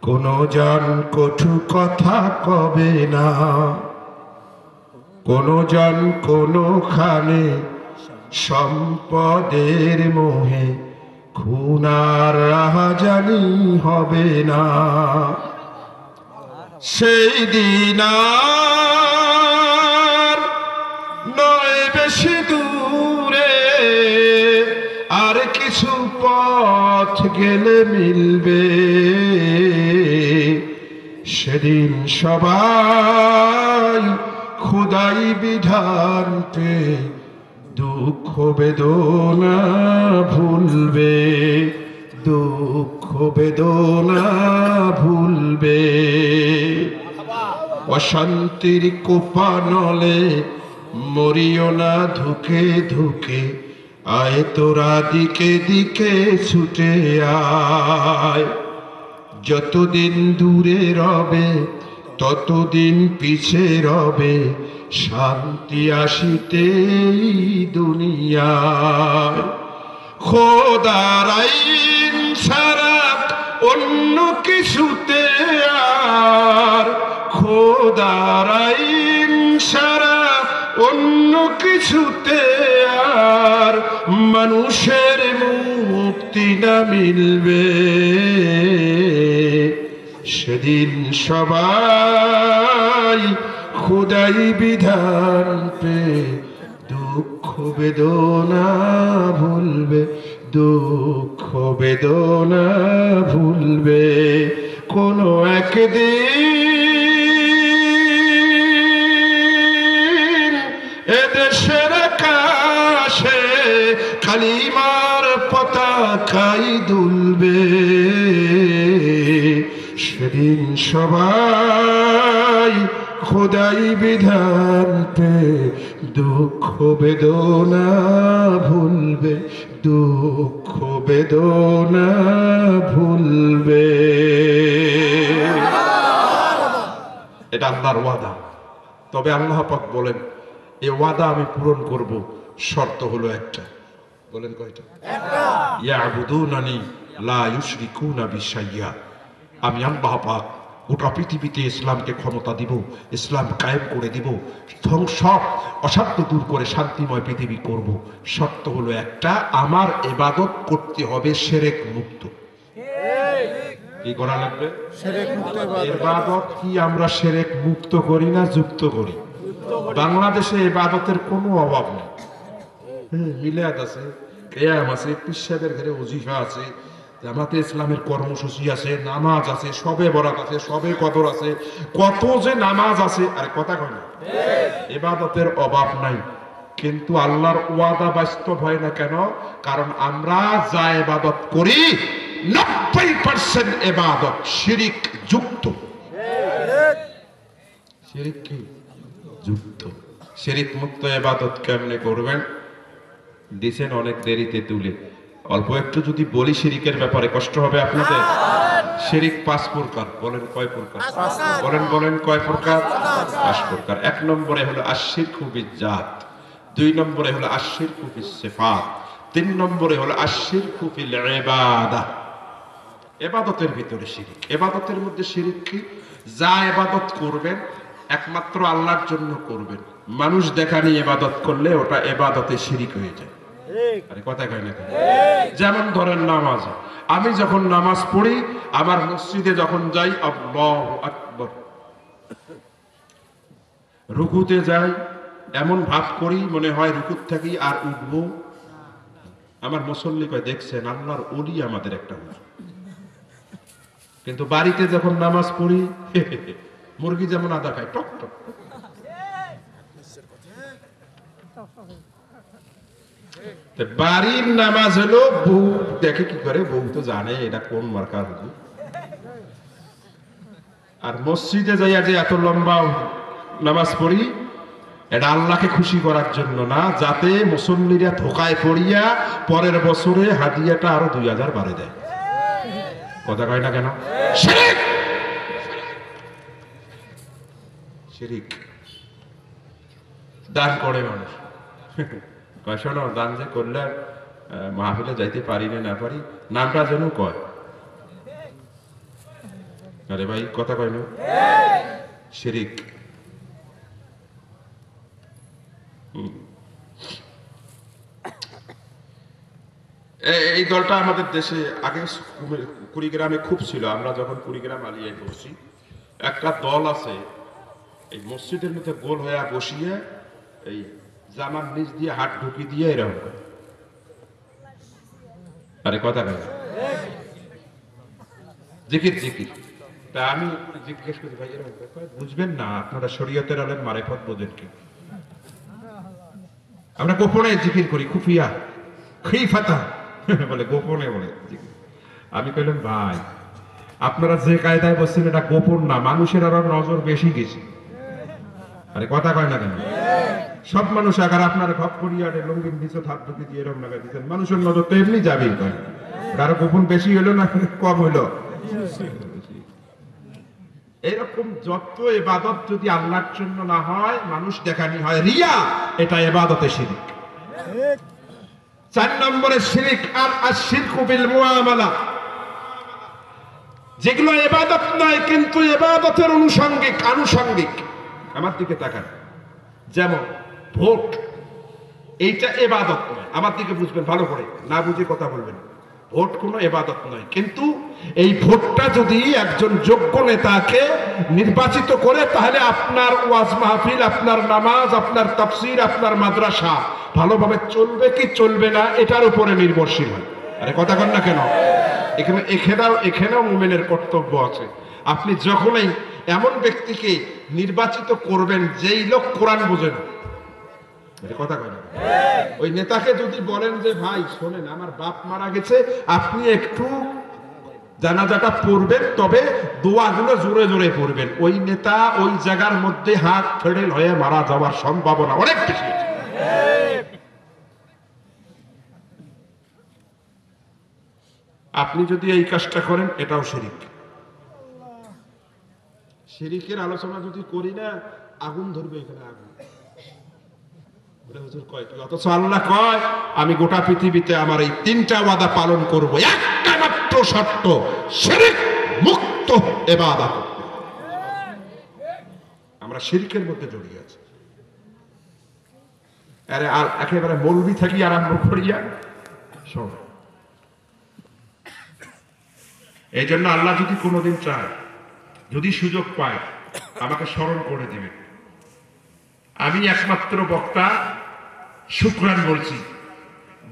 কোনো জন কটু কথা কবে না, কোনো জন কোনোখানে সম্পদের মোহে খুনার রাহাজানি হবে না। সেই দিন আর নয় বেশি দূরে, আর কিছু পথ গেলে মিলবে, সেদিন সবাই খোদাই বিধান পেয়ে দুঃখ বেদনা ভুলবে, দুঃখ বেদনা ভুলবে। অশান্তির কোপানলে মরিও না ধুকে ধুকে, আয় তোরা দিকে দিকে ছুটে আয়। যতদিন দূরে রবে ততদিন পিছে রবে, শান্তি আসিতেই দুনিয়ায়। খোদার আইন ছাড়া অন্য কিছুতে আর, খোদার আইন ছাড়া অন্য কিছুতে আর মানুষের মুক্তি না মিলবে, সেদিন সবাই খোদাই বিধান পে দুঃখ বেদনা ভুলবে, দুঃখ বেদনা ভুলবে কোনো একদিন। এদেশের আকাশে কালিমার পতাকাই দুলবে, সেদিন সবাই খোদাই বিধান পে দুঃখ বেদনা ভুলবে, দুঃখ বেদনা ভুলবে। এটা আল্লাহর ওয়াদা। তবে আল্লাহ পাক বলেন এই ওয়াদা আমি পূরণ করব, শর্ত হলো একটা। বলেন কয়টা? ইয়াবুদুনানি লা ইউশরিকুনা বিশাইয়া। আমি আল্লাহ পাক গোটা পৃথিবীতে ইসলামকে ক্ষমতা দিব, ইসলাম কায়েম করে দিব, ধ্বংস অশান্তি দূর করে শান্তিময় পৃথিবী করব। শর্ত হলো একটা, আমার ইবাদত করতে হবে শিরক মুক্ত। কি করা লাগবে? ইবাদত কি আমরা শিরক মুক্ত করি না যুক্ত করি? বাংলাদেশে ইবাদতের কোনো অভাব নেই। মিলাদ আছে, কিয়াম আছে, পীর সাহেবের ঘরে ওজিফা আছে, জামাতে ইসলামের কর্মসূচি আছে, নামাজ আছে, সবে বরাত আছে, সবে কদর আছে, কত যে নামাজ আছে। আর কথা কয় না, ইবাদতের অভাব নাই। কিন্তু আল্লাহর ওয়াদা বাস্তব হয় না কেন? কারণ আমরা যা ইবাদত করি 90% ইবাদত শিরিক যুক্ত। শিরিক কি যুক্ত? শিরিক মুক্ত ইবাদত কেমনে করবেন? দিছেন অনেক দেরিতে তুলে, অল্প একটু যদি বলি শিরিকের ব্যাপারে কষ্ট হবে আপনাদের। শিরিক 5 প্রকার। বলেন কয় প্রকার? বলেন কয় প্রকার? 5 প্রকার। 1 নম্বরে হলো আশিরকু বিজ্জাত, 2 নম্বরে হলো আশিরকু ফিস সিফাত, 3 নম্বরে হলো আশিরকু ফিল ইবাদাহ। ইবাদতের ভিতরে শিরিক। ইবাদতের মধ্যে শিরিক কি? যা ইবাদত করবেন একমাত্র আল্লাহর জন্য করবেন, মানুষ দেখানি ইবাদত করলে ওটা ইবাদতে শিরিক হয়ে যায়। আরে কথা কয় না? যেমন ধরেন নামাজ, আমি যখন নামাজ পড়ি, আমার মসজিদে যখন যাই আল্লাহু আকবার, রুকুতে যাই, এমন ভাব করি মনে হয় রুকুত থাকি আর উঠবো। আমার মুসল্লি কয় দেখছেন আল্লাহর ওলি আমাদের একটা হুজুর। কিন্তু বাড়িতে যখন নামাজ পড়ি মুরগি যেমন আদা খায় টক টক। বাড়ির নামাজ হলো বউ দেখে কি করে, বউ তো জানে এটা কোন মার্কার হুজুর। আর মসজিদে যাইয়া যে এত লম্বা নামাজ পড়ি, এটা আল্লাহকে খুশি করার জন্য না, যাতে মুসল্লিরা ধোকায় পড়িয়া পরের বছরে হাদিয়াটা আরো 2000 বাড়ে দেয়। কথা কয় না কেন? শিরিক। শিরিক। দান করে মানুষ কয় শোনো, দান যে করলে মাহফিলে যাইতে পারি না পারি, নামটা যেন কয়। আরে ভাই কথা কয় না? শিরিক। এই দলটা আমাদের দেশে আগে কুড়িগ্রামে খুব ছিল। আমরা যখন কুড়িগ্রাম আলিয়ায় পড়ছি, একটা দল আছে এই মসজিদের মধ্যে গোল হয়ে বসিয়ে এই জামার নিচ দিয়ে হাত ঢুকি দিয়ে এরকম করে। আরে কথা কয় না? জিকির জিকির। তা আমি জিজ্ঞেস করি ভাই এরকম বুঝবেন না, আপনারা শরীয়তের আলেম মারেফত বোঝেন কি? আমরা গোপনে জিকির করি, খুফিয়া খিফাতা বলে, গোপনে বলে জিকির। আমি কইলাম ভাই আপনারা যে কায়দায় বলছেন এটা গোপন না, মানুষের আরো নজর বেশি গেছে। আরে কথা কয় না কেন? সব মানুষ আগার আপনার ঘপ করিয়া লঙ্গিন দিচ্ছে, হাত ঢুকি দিয়ে এরকম লাগাই দিচ্ছেন, মানুষের নজর তো এমনি যাবেই। আরো গোপন বেশি হইলো না কম হইলো? এরকম যত ইবাদত যদি আল্লাহর জন্য না হয়, মানুষ দেখানি হয়, রিয়া, এটা ইবাদতে শিরিক। 4 নম্বরে শিরিক আর আশিরকু বিল মুআমালা, যেগুলো ইবাদত নয় কিন্তু ইবাদতের আনুষঙ্গিক। আমার দিকে তাকান, যেমন ভোট, এইটা ইবাদত নয়। আমার দিকে বুঝবেন ভালো করে, না বুঝে কথা বলবেন। ভোট কোনো ইবাদত নয়, কিন্তু এই ভোটটা যদি একজন যোগ্য নেতাকে নির্বাচিত করে, তাহলে আপনার ওয়াজ মাহফিল, আপনার নামাজ, আপনার তাফসীর, আপনার মাদ্রাসা ভালোভাবে চলবে কি চলবে না এটার উপরে নির্ভরশীল হয়। আরে কথা কন না কেন? এখানেও মুমিনের কর্তব্য আছে। আপনি যখনই এমন ব্যক্তিকে নির্বাচিত করবেন যেই লোক কোরআন বোঝে না, কথা কয় না, ওই নেতাকে যদি বলেন যে ভাই শোনেন আমার বাপ মারা গেছে, আপনি একটু জানাজাটা পড়বেন, তবে দোয়াগুলো জোরে জোরে পড়বেন, ওই নেতা ওই জায়গার মধ্যে হাত ফেডেল হয়ে মারা যাওয়ার সম্ভাবনা অনেক বেশি আছে। আপনি যদি এই কাজটা করেন এটাও শিরিক। শিরিকের আলোচনা যদি করি না, আগুন ধরবে এখানে, আগুন। অথচ আল্লাহ কয় আমি গোটা পৃথিবীতে আমার এই 3টা ওয়াদা পালন করব, একটা মাত্র শর্ত, শিরক মুক্ত ইবাদত। আমরা শিরকের মধ্যে জড়িয়ে আছি। আরে আর একেবারে মৌলবি থাকি আরম্ভ করিয়া শোন। এই জন্য আল্লাহ যদি কোনোদিন চায়, যদি সুযোগ পায়, আমাকে স্মরণ করে দিবেন। আমি একমাত্র বক্তা, শুকরান বলছি,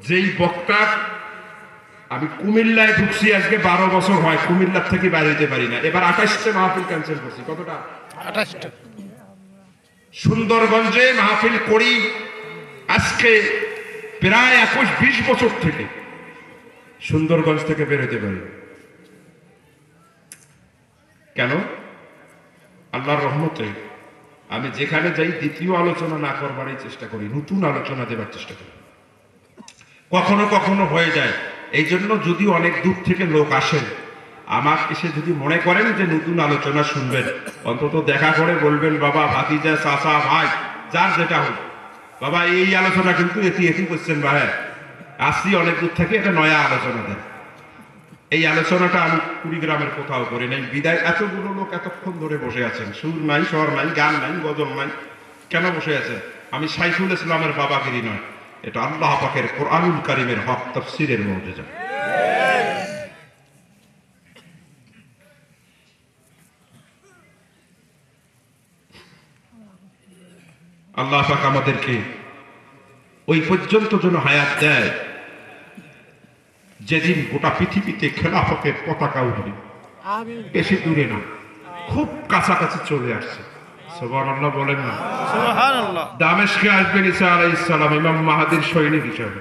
যেই বক্তা, আমি কুমিল্লায় ঢুকছি আজকে 12 বছর হয়, কুমিল্লার থেকে বাইরে হইতে পারি না। এবার 28টা মাহফিল ক্যান্সেল করছি। কতটা? 28টা। সুন্দরগঞ্জে মাহফিল করি আজকে প্রায় 21-20 বছর থেকে, সুন্দরগঞ্জ থেকে বের হইতে পারি। কেন? আল্লাহর রহমতে আমি যেখানে যাই দ্বিতীয় আলোচনা না করবারই চেষ্টা করি, নতুন আলোচনা দেবার চেষ্টা করি। কখনো কখনো হয়ে যায়। এই জন্য যদি অনেক দূর থেকে লোক আসেন, আমার এসে যদি মনে করেন যে নতুন আলোচনা শুনবেন, অন্তত দেখা করে বলবেন, বাবা, ভাতিজা, চাচা, ভাই, যার যেটা হোক, বাবা এই আলোচনা কিন্তু এটি করছেন ভাই, আসছি অনেক দূর থেকে, এটা নয়া আলোচনা দেন। এই আলোচনাটা আমি কুড়িগ্রামের কোথাও করি নাই, বিদায় এতগুলো লোক এতক্ষণ ধরে বসে আছেন, সুর নাই, স্বর নাই, গান নাই, গজল নাই, কেন বসে আছেন? আমি সাইফুল ইসলামের বাবাগিরি নয়, এটা আল্লাহ পাকের কোরআনুল কারীমের হক তাফসীরের মুজিজা। আল্লাহ পাক আমাদেরকে ওই পর্যন্ত যেন হায়াত দেয় যেদিন গোটা পৃথিবীতে খেলাফতের পতাকা উঠবে। বেশি দূরে না, খুব কাছাকাছি চলে আসছে। সুবহানাল্লাহ বলেন না? সুবহানাল্লাহ। দামেশকে আসবেন ঈসা আলাইহিস সালাম ইমাম মাহদীর সৈনিক হিসাবে।